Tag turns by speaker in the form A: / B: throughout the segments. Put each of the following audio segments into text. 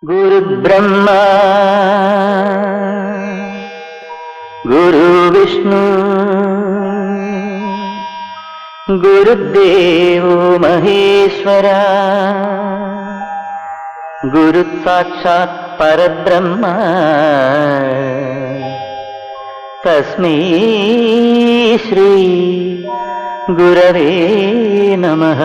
A: गुरुब्रह्मा गुरुविष्णु गुरुदेवो महेश्वरा गुरुसाक्षात् परब्रह्म तस्मै श्री गुरवे नमः।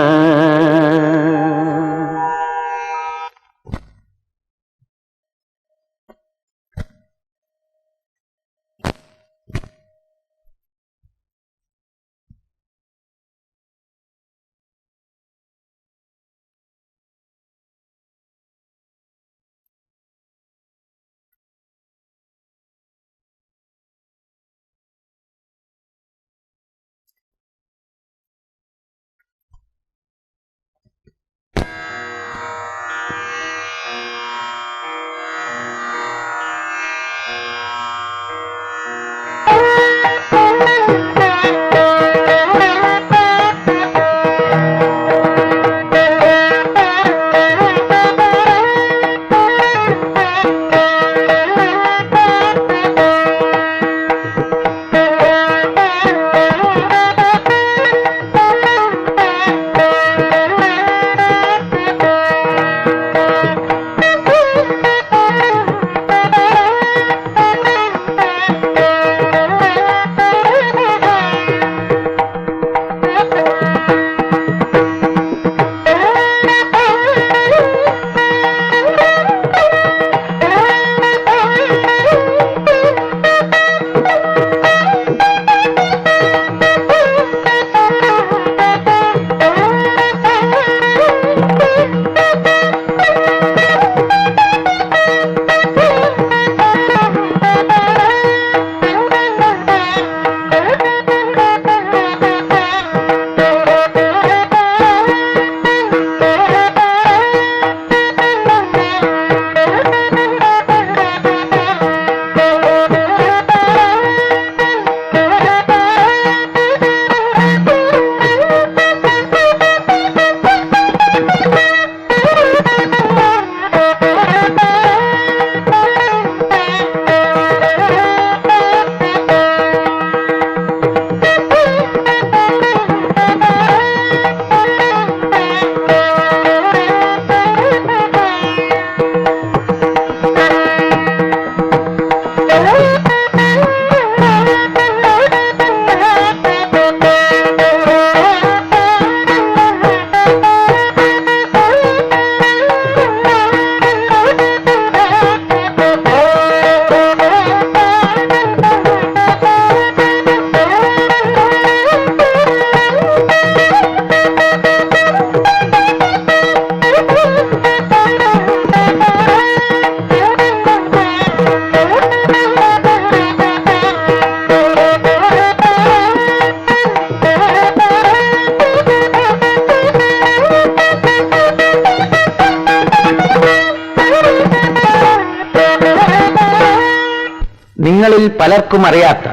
B: നിങ്ങളിൽ പലർക്കും അറിയാത്ത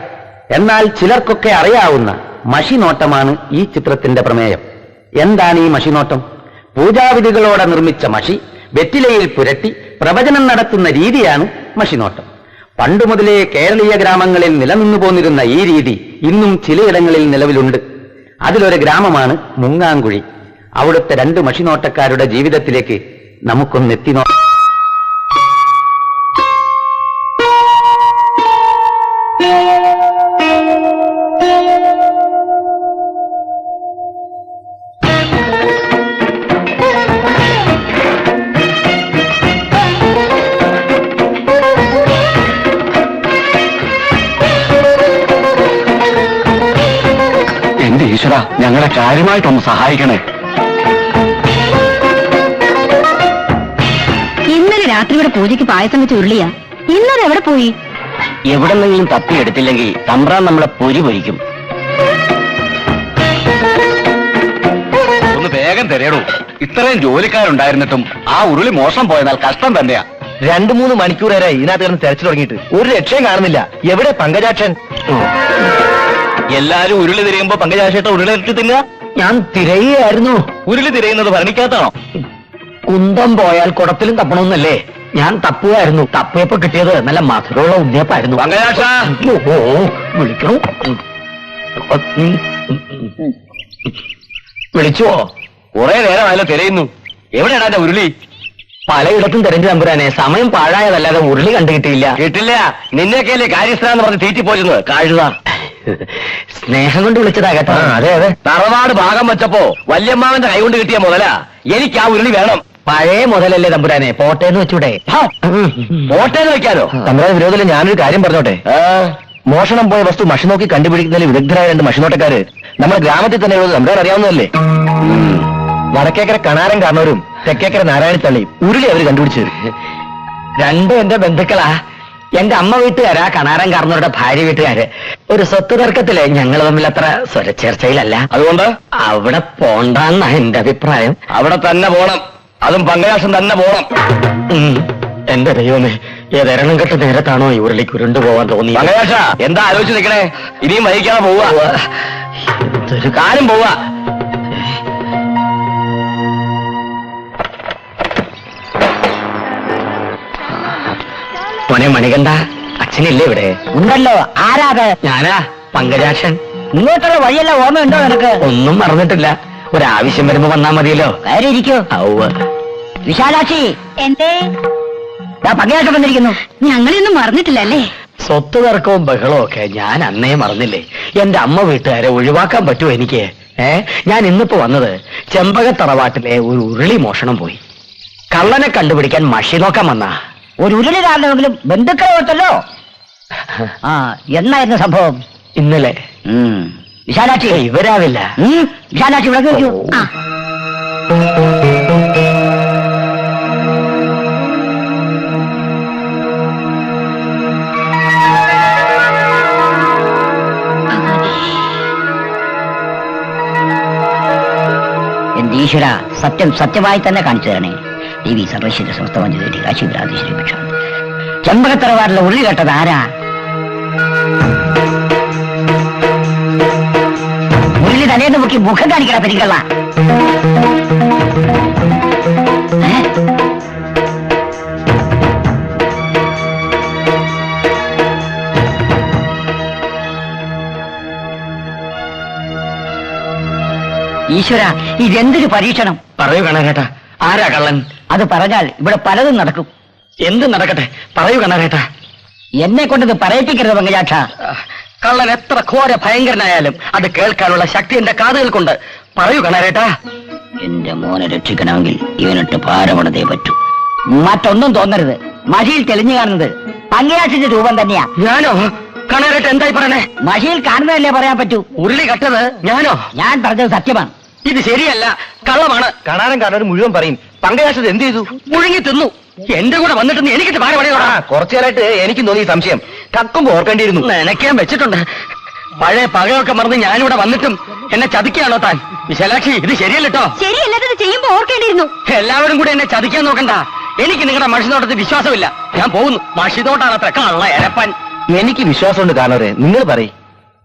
B: എന്നാൽ ചിലർക്കൊക്കെ അറിയാവുന്ന മഷിനോട്ടമാണ് ഈ ചിത്രത്തിന്റെ പ്രമേയം. എന്താണ് ഈ മഷിനോട്ടം? പൂജാവിധികളോടെ നിർമ്മിച്ച മഷി വെറ്റിലയിൽ പുരട്ടി പ്രവചനം നടത്തുന്ന രീതിയാണ് മഷിനോട്ടം. പണ്ടുമുതലേ കേരളീയ ഗ്രാമങ്ങളിൽ നിലനിന്നു പോന്നിരുന്ന ഈ രീതി ഇന്നും ചിലയിടങ്ങളിൽ നിലവിലുണ്ട്. അതിലൊരു ഗ്രാമമാണ് മുങ്ങാങ്കുഴി. അവിടുത്തെ രണ്ട് മഷിനോട്ടക്കാരുടെ ജീവിതത്തിലേക്ക് നമുക്കൊന്ന് എത്തി നോക്കാം.
C: എന്റെ ഈശ്വര, ഞങ്ങളെ കാര്യമായിട്ടൊന്ന് സഹായിക്കണേ.
D: ഇന്നലെ രാത്രി ഇവിടെ പൂജയ്ക്ക് പായസം വെച്ച് ഉരുളിയാ. ഇന്നലെ എവിടെ പോയി?
B: എവിടെന്നെങ്കിലും തപ്പിയെടുത്തില്ലെങ്കിൽ തമ്പ്രാൻ നമ്മളെ പൊരി പൊരിക്കും.
C: ഒന്ന് വേഗം തരേടൂ. ഇത്രയും ജോലിക്കാരുണ്ടായിരുന്നിട്ടും ആ ഉരുളി മോശം പോയതിനാൽ കഷ്ടം തന്നെയാ.
B: 2-3 മണിക്കൂർ വരെ ഇതിനകത്ത് കിടന്ന് തെരച്ചിൽ തുടങ്ങിയിട്ട് ഒരു രക്ഷയും കാണുന്നില്ല. എവിടെ പങ്കജാക്ഷൻ?
C: എല്ലാരും ഉരുളി തിരയുമ്പോ പങ്കജാക്ഷേട്ട ഉരുളി ഇട്ട് തിന്നുക.
B: ഞാൻ തിരയുകയായിരുന്നു.
C: ഉരുളി തിരയുന്നത് ഭരണിക്കകത്താണോ?
B: കുന്തം പോയാൽ കുടത്തിലും തപ്പണമെന്നല്ലേ? ഞാൻ തപ്പുകയായിരുന്നു. തപ്പിയപ്പോ കിട്ടിയത് നല്ല മധുരമുള്ള ഉണ്ണിയപ്പായിരുന്നു.
C: പങ്കജാക്ഷ
B: ഓ വിളിക്കണു. വിളിച്ചോ?
C: കുറെ നേരമായാലോ തിരയുന്നു. എവിടെയാണ് എന്റെ ഉരുളി?
B: പലയിടത്തും തെരഞ്ഞു തമ്പുരാനെ. സമയം പാഴായതല്ലാതെ ഉരുളി കണ്ടു കിട്ടിയില്ല.
C: കേട്ടില്ല, നിന്നെയൊക്കെയല്ലേ കാര്യസ്ഥനാന്ന് പറഞ്ഞ് തീറ്റിപ്പോയിരുന്നത്. കഴുത
B: സ്നേഹം കൊണ്ട് വിളിച്ചതാ കേട്ടോ.
C: അതെ അതെ, തറവാട് ഭാഗം വെച്ചപ്പോ വല്യമ്മാവന്റെ കൈ കൊണ്ട് കിട്ടിയ മുതലാ. എനിക്ക് ആ ഉരുളി വേണം.
B: പഴയ മുതലല്ലേ തമ്പുരാനെ, പോട്ടേന്ന് വെച്ചൂടെ?
C: പോട്ടേന്ന് വെക്കാനോ?
B: തമ്പുരാൻ വിരോധത്തിൽ ഞാനൊരു കാര്യം പറഞ്ഞോട്ടെ. മോഷണം പോയ വസ്തു മഷി നോക്കി കണ്ടുപിടിക്കുന്നതിൽ വിദഗ്ധരായ 2 മഷിനോട്ടക്കാര് നമ്മുടെ ഗ്രാമത്തിൽ തന്നെ ഉള്ളത് തമ്പുരാൻ അറിയാവുന്നതല്ലേ? വടക്കേക്കര കണാരൻ കാരണവരും തെക്കേക്കര നാരായണത്തള്ളി ഉരുളി അവര് കണ്ടുപിടിച്ചത്. 2 എന്റെ ബന്ധുക്കളാ. എന്റെ അമ്മ വീട്ടുകാരാ കണാരൻ കാരണവരുടെ ഭാര്യ വീട്ടുകാര്. ഒരു സ്വത്ത് തർക്കത്തില് ഞങ്ങൾ തമ്മിൽ അത്ര സ്വരച്ചേർച്ചയിലല്ല.
C: അതുകൊണ്ട്
B: അവിടെ പോണ്ടെന്നാ എന്റെ അഭിപ്രായം.
C: അവിടെ തന്നെ പോണം. അതും പങ്കജാക്ഷൻ തന്നെ പോണം.
B: എന്റെ ദൈവമേ, ഏതെരണം കെട്ട നേരത്താണോ ഈ ഉരുളിക്ക് ഉരുണ്ടു പോവാൻ തോന്നി?
C: പങ്കജാക്ഷ എന്താ ആലോചിച്ച് നിൽക്കണേ? ഇനിയും വഹിക്കാതെ പോവാ.
B: എന്തൊരു
C: കാര്യം പോവാ.
B: മോനെ മണികണ്ഠ, അച്ഛനില്ലേ ഇവിടെ?
A: ഉണ്ടല്ലോ. ആരാത്?
B: ഞാനാ പങ്കജാക്ഷൻ.
A: ഇങ്ങോട്ടുള്ള വഴിയല്ല ഓർമ്മയുണ്ടോ നിനക്ക്?
B: ഒന്നും മറന്നിട്ടില്ല. ഒരാവശ്യം വരുമ്പോ വന്നാ മതിയല്ലോ.
A: വേറെ ഇരിക്കൂ.
B: ഔവ്.
A: വിശാലാക്ഷി,
D: എന്തേ?
A: പങ്കജാക്ഷൻ വന്നിരിക്കുന്നു.
D: ഞങ്ങളൊന്നും മറന്നിട്ടില്ലല്ലേ?
B: സ്വത്ത് തർക്കവും ബഹളവും ഒക്കെ ഞാൻ അന്നേ മറന്നില്ലേ? എന്റെ അമ്മ വീട്ടുകാരെ ഒഴിവാക്കാൻ പറ്റുമോ എനിക്ക്? ഞാൻ ഇന്നിപ്പോ വന്നത് ചെമ്പകത്തറവാട്ടിലെ ഒരു ഉരുളി മോഷണം പോയി. കള്ളനെ കണ്ടുപിടിക്കാൻ മഷി നോക്കാൻ വന്നാ.
A: ഒരു ഉരുളി കാരണമെങ്കിലും ബന്ധുക്കളെ ഓർത്തല്ലോ. ആ, എന്നായിരുന്നു സംഭവം?
B: ഇന്നലെ.
A: വിശാലാക്ഷി,
B: ഇവരാവില്ല.
A: വിശാലാക്ഷി ഇവിടെ നോക്കൂ.
D: ആ,
A: എന്റെ ഈശ്വര, സത്യം സത്യമായി തന്നെ കാണിച്ചു തരണേ. ദേവി സർവൈശ്വര്യ സമസ്തമഞ്ജുദേവി കാശിപുരാധീശ്വരി ഭിക്ഷ. ചെമ്പകത്തറവാറിലെ ഉരുളി കേട്ടത് ആരാ? ഉരുളി തലേന്ന് മുക്കി മുഖം കാണിക്കണ പെരിക്കള്ള. ഈശ്വര, ഇതെന്തൊരു പരീക്ഷണം!
B: പറയൂ കണാരേട്ടാ, ആരാ കള്ളൻ?
A: അത് പറഞ്ഞാൽ ഇവിടെ പലതും നടക്കും.
B: എന്ത് നടക്കട്ടെ, പറയൂ കണാരേട്ടാ.
A: എന്നെ കൊണ്ടത് പറയിപ്പിക്കരുത് പങ്കജാക്ഷ.
B: കള്ളൻ എത്ര ഘോര ഭയങ്കരനായാലും അത് കേൾക്കാനുള്ള ശക്തി എന്റെ കാതുകൾക്കുണ്ട്. പറയൂ കണാരേട്ടാ.
A: എന്റെ മോനെ രക്ഷിക്കണമെങ്കിൽ ഇവനിട്ട് പാരപണതേ പറ്റൂ. മറ്റൊന്നും തോന്നരുത്. മഷിയിൽ തെളിഞ്ഞു കാണുന്നത് പങ്കജാക്ഷന്റെ രൂപം തന്നെയാ.
B: ഞാനോ? കണാരേട്ട എന്തായി പറയണേ?
A: മഷിയിൽ കാണുന്നതല്ലേ പറയാൻ പറ്റൂ.
B: ഉരുളി കട്ടത് ഞാനോ?
A: ഞാൻ പറഞ്ഞത് സത്യമാണ്.
B: ഇത് ശരിയല്ല, കള്ളമാണ്.
C: കാണാനും കാണാനും മുഴുവൻ പറയും. പങ്കജാക്ഷൻ എന്ത് ചെയ്തു?
B: മുഴുങ്ങി തിന്നു. എന്റെ കൂടെ വന്നിട്ട് എനിക്കിട്ട് പാര പണിയോടാ.
C: കുറച്ചു നേരമായിട്ട് എനിക്ക് തോന്നിയ സംശയം. കക്കുമ്പോ ഓർക്കേണ്ടിയിരുന്നു.
B: നനയ്ക്കാൻ വെച്ചിട്ടുണ്ട്. പഴയ പകയൊക്കെ മറന്ന് ഞാനിവിടെ വന്നിട്ടും എന്നെ ചതിക്കുകയാണോ താൻ? വിശാലാക്ഷി, ഇത് ശരിയല്ലോ.
D: ശരിയല്ലാത്തത് ചെയ്യുമ്പോ ഓർക്കേണ്ടിയിരുന്നു.
B: എല്ലാവരും കൂടെ എന്നെ ചതിക്കാൻ നോക്കണ്ട. എനിക്ക് നിങ്ങളുടെ മഷിനോട്ടത്തിൽ വിശ്വാസമില്ല. ഞാൻ പോകുന്നു. മഷിനോട്ടാണ് അത്ര കള്ള എരപ്പൻ.
C: എനിക്ക് വിശ്വാസമുണ്ട് കാണവരെ, നിങ്ങൾ പറയും.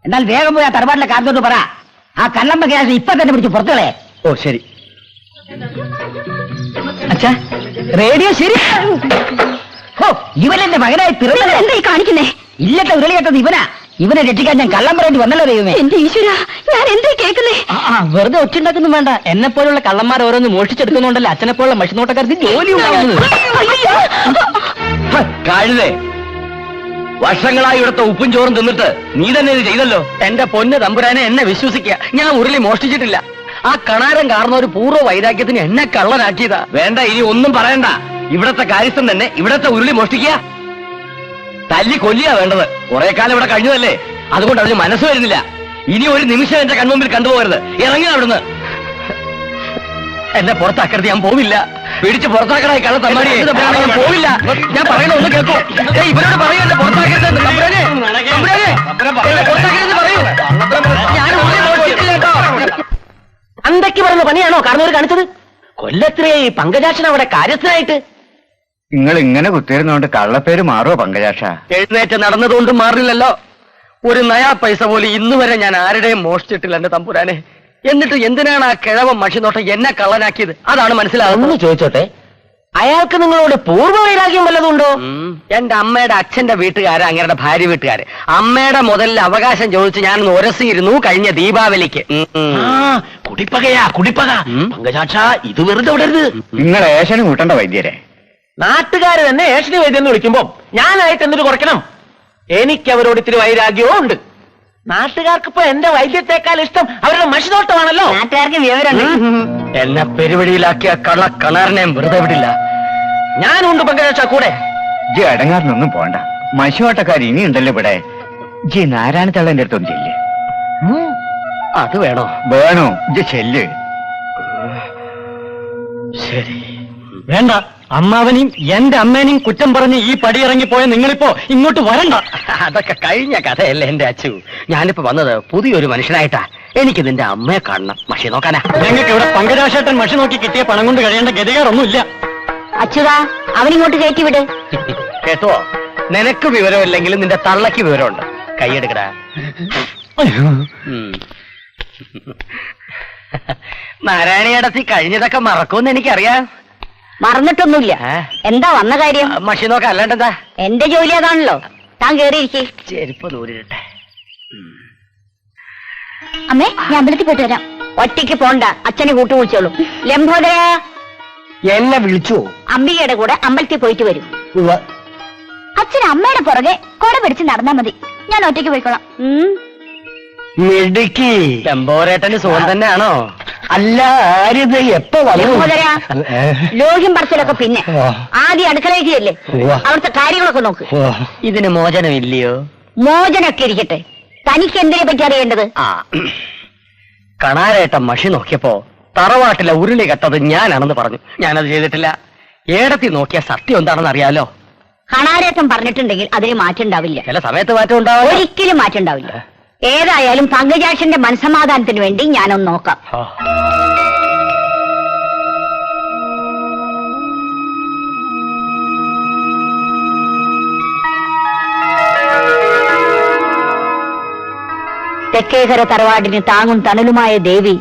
A: എന്നാൽ വേഗം പോയി ആ തറവാട്ടിലെ കാരണത്തോട് പറ. ആ കള്ളം പങ്കജാക്ഷൻ ഇപ്പൊ തന്നെ പിടിച്ച് പുറത്തുകളെ.
C: ഓ ശരി.
A: അച്ഛാ, റേഡിയോ ശരി. ഓ, ഇവനെന്റെ മകനായി പിറന്നത്.
D: എന്തായി കാണിക്കുന്നേ?
A: ഇല്ലത്തെ ഉരുളി കേട്ടത് ഇവനാ. ഇവനെ രക്ഷിക്കാൻ ഞാൻ കള്ളം പറയേണ്ടി വന്നല്ലോ ദൈവമേ.
D: എന്റെ ഈശ്വര, ഞാൻ എന്തായി കേൾക്കുന്നേ?
A: വെറുതെ ഒച്ചുണ്ടാക്കുന്നു വേണ്ട. എന്നെ പോലുള്ള കള്ളന്മാർ ഓരോന്ന് മോഷിച്ചെടുക്കുന്നുണ്ടല്ലോ അച്ഛനെ പോലുള്ള മഷിനോട്ടക്കാർക്ക് ജോലി ഉണ്ടാവുന്നത്.
C: കഴുതേ, വർഷങ്ങളായി ഇവിടുത്തെ ഉപ്പും ചോറും തിന്നിട്ട് നീ തന്നെ ഇത് ചെയ്തല്ലോ.
B: എന്റെ പൊന്ന് തമ്പുരാനെ, എന്നെ വിശ്വസിക്കുക. ഞാൻ ഉരുളി മോഷ്ടിച്ചിട്ടില്ല. ആ കണാരം കാരണ ഒരു പൂർവ്വ വൈരാഗ്യത്തിന് എന്നെ കള്ളനാക്കിയതാ.
C: വേണ്ട, ഇനി ഒന്നും പറയണ്ട. ഇവിടത്തെ കാര്യസ്ഥൻ തന്നെ ഇവിടത്തെ ഉരുളി മോഷ്ടിക്കുക. തല്ലി കൊല്ലിയാ വേണ്ടത്. കുറെ കാലം ഇവിടെ കഴിഞ്ഞതല്ലേ, അതുകൊണ്ട് അവന് മനസ്സ് വരുന്നില്ല. ഇനി ഒരു നിമിഷം എന്റെ കൺമുമ്പിൽ കണ്ടുപോകരുത്. ഇറങ്ങി അവിടുന്ന്.
B: എന്നെ പുറത്താക്കരുത്, ഞാൻ പോവില്ല.
C: പിടിച്ച് പുറത്താക്കണായി കള്ള തമ്മാടി.
B: ഞാൻ പോവില്ല. ഞാൻ പറയുന്ന ഒന്ന് കേൾക്കൂ. ഇവരോട് പറയൂ, എന്നെ പുറത്താക്കരുത്. തമ്പുരാനെ, തമ്പുരാനെ, എന്നെ പുറത്താക്കരുത് പറയൂ. ഞാൻ ഉരുളി മോഷ്ടിച്ചിട്ടില്ല കേട്ടോ.
A: അന്തയ്ക്ക് പറഞ്ഞ പണിയാണോ കാരണവർ കാണിച്ചത്? കൊല്ലത്രയായി പങ്കജാക്ഷൻ അവിടെ കാര്യസ്ഥനായിട്ട്.
C: നിങ്ങൾ ഇങ്ങനെ കുത്തിയിരുന്നോണ്ട് കള്ളപ്പേര് മാറുമോ പങ്കജാക്ഷ?
B: എഴുന്നേറ്റ് നടന്നതുകൊണ്ട് മാറില്ലല്ലോ. ഒരു നയാ പൈസ പോലും ഇന്ന് വരെ ഞാൻ ആരുടെയും മോഷ്ടിച്ചിട്ടില്ല എന്റെ തമ്പുരാനെ. എന്നിട്ട് എന്തിനാണ് ആ കിഴവൻ മഷിനോട്ടം എന്നെ കള്ളനാക്കിയത്? അതാണ് മനസ്സിലാകുന്നത്.
A: ചോദിച്ചോട്ടെ,
C: അയാൾക്ക് നിങ്ങളോട് പൂർവ്വവൈരാഗ്യം വല്ലതുണ്ടോ? എന്റെ അമ്മയുടെ അച്ഛന്റെ വീട്ടുകാര് അങ്ങയുടെ ഭാര്യ വീട്ടുകാര്. അമ്മയുടെ മുതലിൽ അവകാശം ചോദിച്ച് ഞാൻ ഉരസിയിരുന്നു കഴിഞ്ഞ ദീപാവലിക്ക്.
B: കുടിപ്പകയാ കുടിപ്പക. പങ്കജാക്ഷ ഇത് വെറുതെ വിടരുത്.
E: നിങ്ങൾ ഏഷന് കൂട്ടണ്ട വൈദ്യരെ.
B: നാട്ടുകാര് തന്നെ ഏഷണി വൈദ്യം എന്ന് വിളിക്കുമ്പോ ഞാനായിട്ട് എന്തൊരു കുറയ്ക്കണം? എനിക്ക് അവരോട് ഇത്തിരി വൈരാഗ്യവും ഉണ്ട്. നാട്ടുകാർക്ക് ഇപ്പൊ എന്റെ വൈദ്യത്തെക്കാൾ ഇഷ്ടം അവരുടെ മഷിനോട്ടമാണല്ലോ.
A: നാട്ടുകാർക്ക് വിവരമുണ്ട്.
C: എന്നെ പെരുവഴിയിലാക്കിയ കണാറിനെ വെറുതെ വിടില്ല.
B: ഞാനുണ്ട് പങ്കജാക്ഷ കൂടെ.
E: ജി അടങ്ങാറിനൊന്നും പോണ്ട. മശുവാട്ടക്കാർ ഇനിയുണ്ടല്ലോ ഇവിടെ. ജി നാരായണ തള്ളന്റെ അടുത്തൊന്നും ചെല്ല്.
C: അത് വേണോ?
E: വേണോ? ജി ചെല്ല്.
C: ശരി. വേണ്ട. അമ്മാവനെയും എന്റെ അമ്മേനെയും കുറ്റം പറഞ്ഞ് ഈ പടിയിറങ്ങിപ്പോയ നിങ്ങളിപ്പോ ഇങ്ങോട്ട് വരണ്ട. അതൊക്കെ കഴിഞ്ഞ കഥയല്ലേ എന്റെ അച്ചു. ഞാനിപ്പോ വന്നത് പുതിയൊരു മനുഷ്യനായിട്ടാ. എനിക്ക് നിന്റെ അമ്മയെ കാണണം. മഷി നോക്കാനാ. ഞങ്ങൾക്ക് ഇവിടെ പങ്കജാക്ഷേട്ടൻ മഷി നോക്കി കിട്ടിയ പണം കൊണ്ട് കഴിയേണ്ട ഗതികാരൊന്നുമില്ല.
D: അച്യുതാ, അവനിങ്ങോട്ട് കയറ്റി വിട്.
C: കേട്ടോ, നിനക്ക് വിവരമില്ലെങ്കിലും നിന്റെ തള്ളക്ക് വിവരമുണ്ട്. കൈയെടുക്കടാ. നാരായണിയടത്തി കഴിഞ്ഞതൊക്കെ മറക്കുമെന്ന് എനിക്കറിയാം.
D: മറന്നിട്ടൊന്നുമില്ല. എന്താ വന്ന കാര്യം?
C: മഷി നോക്കാം, അല്ലാണ്ടെന്താ?
D: എന്റെ ജോലി അതാണല്ലോ. താൻ കേറിയിരിക്കേ.
C: ചെരുപ്പ് ദൂരിട്ടെ.
D: അമ്മേ, ഞാൻ അമ്പലത്തിൽ പോയിട്ട് വരാം. ഒറ്റയ്ക്ക് പോണ്ട, അച്ഛനെ കൂട്ടു വിളിച്ചോളൂ. ലംബോദര
C: എന്നെ വിളിച്ചു.
D: അംബികയുടെ കൂടെ അമ്പലത്തിൽ പോയിട്ട് വരും. അച്ഛൻ അമ്മയുടെ പുറകെ കൊട പിടിച്ച് നടന്നാ മതി. ഞാൻ ഒറ്റയ്ക്ക് പോയിക്കോളാം.
C: മിടുക്കി. ചെമ്പോരേട്ടന് സുഖം തന്നെയാണോ? അല്ല, ആരിത് എപ്പോ
D: ലംബോദര, ലോഹ്യം പറച്ചിലൊക്കെ പിന്നെ ആദ്യം അടുക്കളയ്ക്ക് ചെല്ലേ. അവിടുത്തെ കാര്യങ്ങളൊക്കെ നോക്ക്.
C: ഇതിന് മോചനമില്ലയോ?
D: മോചനൊക്കെ ഇരിക്കട്ടെ, തനിക്ക് എന്തിനെ പറ്റി അറിയേണ്ടത്?
C: കണാരേട്ടൻ മഷി നോക്കിയപ്പോ തറവാട്ടിലെ ഉരുളി കെട്ടത് ഞാനാണെന്ന് പറഞ്ഞു. ഞാനത് ചെയ്തിട്ടില്ല. ഏടത്തി നോക്കിയ സത്യം എന്താണെന്ന് അറിയാലോ.
D: കണാരേട്ടൻ പറഞ്ഞിട്ടുണ്ടെങ്കിൽ അതിന് മാറ്റം ഉണ്ടാവില്ല.
C: ചില സമയത്ത് മാറ്റം ഉണ്ടാവും.
D: ഒരിക്കലും മാറ്റം ഉണ്ടാവില്ല. ഏതായാലും പങ്കജാക്ഷന്റെ മനസ്സമാധാനത്തിന് വേണ്ടി ഞാനൊന്ന് നോക്കാം. തെക്കേകര തറവാടിന് താങ്ങും തണലുമായ ദേവി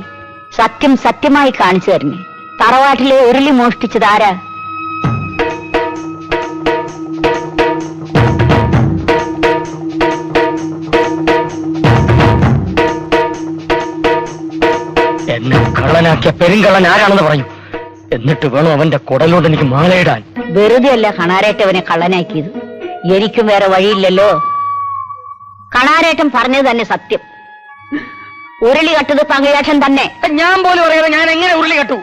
D: സത്യം സത്യമായി കാണിച്ചു തരണേ. തറവാട്ടിലെ ഉരുളി മോഷ്ടിച്ചത് ആരാ?
C: എന്നെ കള്ളനാക്കിയ പെരുങ്കള്ളൻ ആരാണെന്ന് പറഞ്ഞു. എന്നിട്ട് വേണം അവന്റെ കുടലോട് എനിക്ക് മാലയിടാൻ.
D: വെറുതെ അല്ല കണാരേട്ടവനെ കള്ളനാക്കിയത്. എനിക്കും വേറെ വഴിയില്ലല്ലോ. കണാരേട്ടൻ പറഞ്ഞത് തന്നെ സത്യം. ഉരുളി കട്ടത് പങ്കജാക്ഷൻ തന്നെ.
C: ഞാൻ പോലും അറിയാതെ ഞാൻ എങ്ങനെ ഉരുളി കെട്ടു?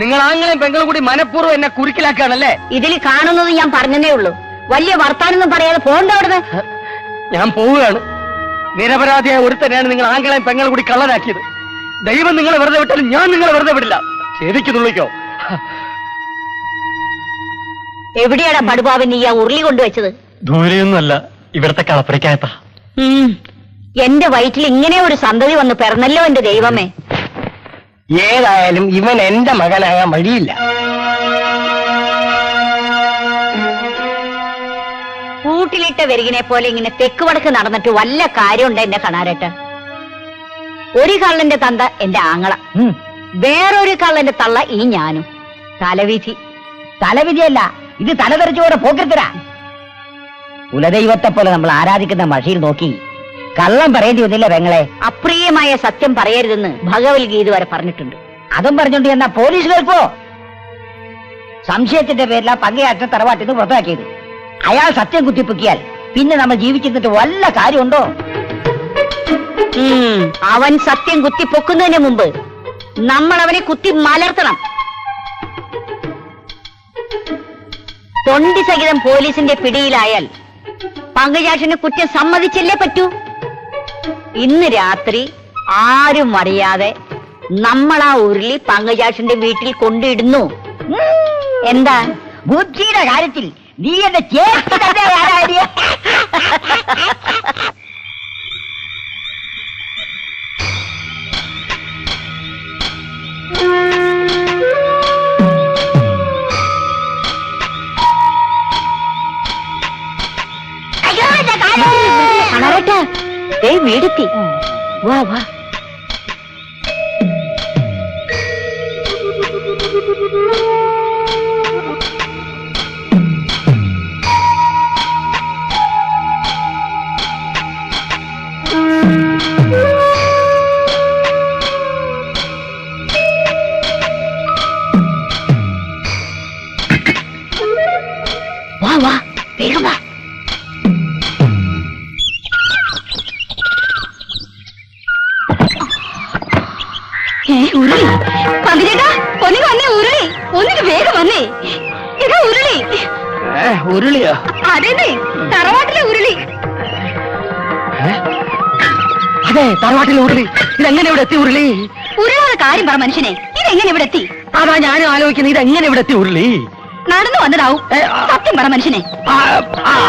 C: നിങ്ങൾ ആങ്ങളും പെങ്ങളും കൂടി മനഃപൂർവ്വം എന്നെ കുരുക്കിലാക്കുകയാണല്ലേ?
D: ഇതിൽ കാണുന്നത് ഞാൻ പറഞ്ഞതേ ഉള്ളൂ. വലിയ വർത്താനൊന്നും പറയാതെ പോകണ്ട അവിടുന്ന്.
C: ഞാൻ പോവുകയാണ്. നിരപരാധിയായ ഒരുത്തനെയാണ് നിങ്ങൾ ആങ്ങളെയും പെങ്ങളും കൂടി കള്ളനാക്കിയത്. ദൈവം നിങ്ങളെ വെറുതെ വിട്ടാലും ഞാൻ നിങ്ങളെ വെറുതെ വിടില്ല. ശരിക്കും തുള്ളിക്കോ.
D: എവിടെയാണ് പടുപാവൻ നീ ആ ഉരുളി കൊണ്ടുവച്ചത്?
C: ദൂരെയൊന്നുമല്ല, ഇവിടത്തെ കളപ്പുരയ്ക്കകത്ത.
D: എന്റെ വയറ്റിൽ ഇങ്ങനെ ഒരു സന്തതി വന്ന് പിറന്നല്ലോ എന്റെ ദൈവമേ.
C: ഏതായാലും ഇവൻ എന്റെ മകനാകാൻ വഴിയില്ല.
D: കൂട്ടിലിട്ട വെരുകിനെ പോലെ ഇങ്ങനെ തെക്ക് വടക്ക് നടന്നിട്ട് വല്ല കാര്യമുണ്ട് എന്റെ കണാരേട്ട? ഒരു കള്ളന്റെ തന്ത എന്റെ ആങ്ങള, വേറൊരു കള്ളന്റെ തള്ള ഈ ഞാനും. തലവിധി.
A: തലവിധിയല്ല, ഇത് തലതെറിച്ചോടെ പോക്കരുത്തരാ. കുലദൈവത്തെ പോലെ നമ്മൾ ആരാധിക്കുന്ന മഷിയിൽ നോക്കി കള്ളം പറയേണ്ടി വന്നില്ല പെങ്ങളെ.
D: അപ്രിയമായ സത്യം പറയരുതെന്ന് ഭഗവത്ഗീത വരെ പറഞ്ഞിട്ടുണ്ട്.
A: അതും പറഞ്ഞോണ്ട് എന്നാ പോലീസ് കേൾക്കോ? സംശയത്തിന്റെ പേരിലാ പങ്കയാറ്റ തറവാട്ടിൽ നിന്ന് പുറത്താക്കിയത്. അയാൾ സത്യം കുത്തിപ്പൊക്കിയാൽ പിന്നെ നമ്മൾ ജീവിച്ചിരുന്നിട്ട് വല്ല കാര്യമുണ്ടോ?
D: അവൻ സത്യം കുത്തി പൊക്കുന്നതിന് മുമ്പ് നമ്മൾ അവനെ കുത്തി മലർത്തണം. തൊണ്ടി സഹിതം പോലീസിന്റെ പിടിയിലായാൽ പങ്കജാക്ഷന് കുറ്റം സമ്മതിച്ചല്ലേ പറ്റൂ. ഇന്ന് രാത്രി ആരും അറിയാതെ നമ്മൾ ആ ഉരുളി പങ്കജാക്ഷന്റെ വീട്ടിൽ കൊണ്ടിടുന്നു. എന്താ?
A: ബുദ്ധിയുടെ കാര്യത്തിൽ നീ എന്റെ ചേച്ചി തന്നെ ആരാടിയ?
D: വീടെത്തി. വാ വാ. വാ വാ വേഗം വാ. ഉരുളി പതിനേട്ടാ ഒന്നിന് വന്നേ ഉരുളി ഒന്നിന് വേഗം വന്നേ ഇതാ ഉരുളി.
C: ഉരുളിയോ?
D: അതെ തറവാട്ടിലെ ഉരുളി.
C: അതെ തറവാട്ടിലെ ഉരുളി. ഇതെങ്ങനെ ഇവിടെ എത്തി ഉരുളി?
D: ഉരുളാതെ കാര്യം പറ മനുഷ്യനെ. ഇതെങ്ങനെ ഇവിടെ എത്തി?
C: അതാ ഞാനും ആലോചിക്കുന്നത്, ഇതെങ്ങനെ ഇവിടെ എത്തി ഉരുളി?
D: നടന്നു വന്നതാവും. സത്യം പറ മനുഷ്യനെ.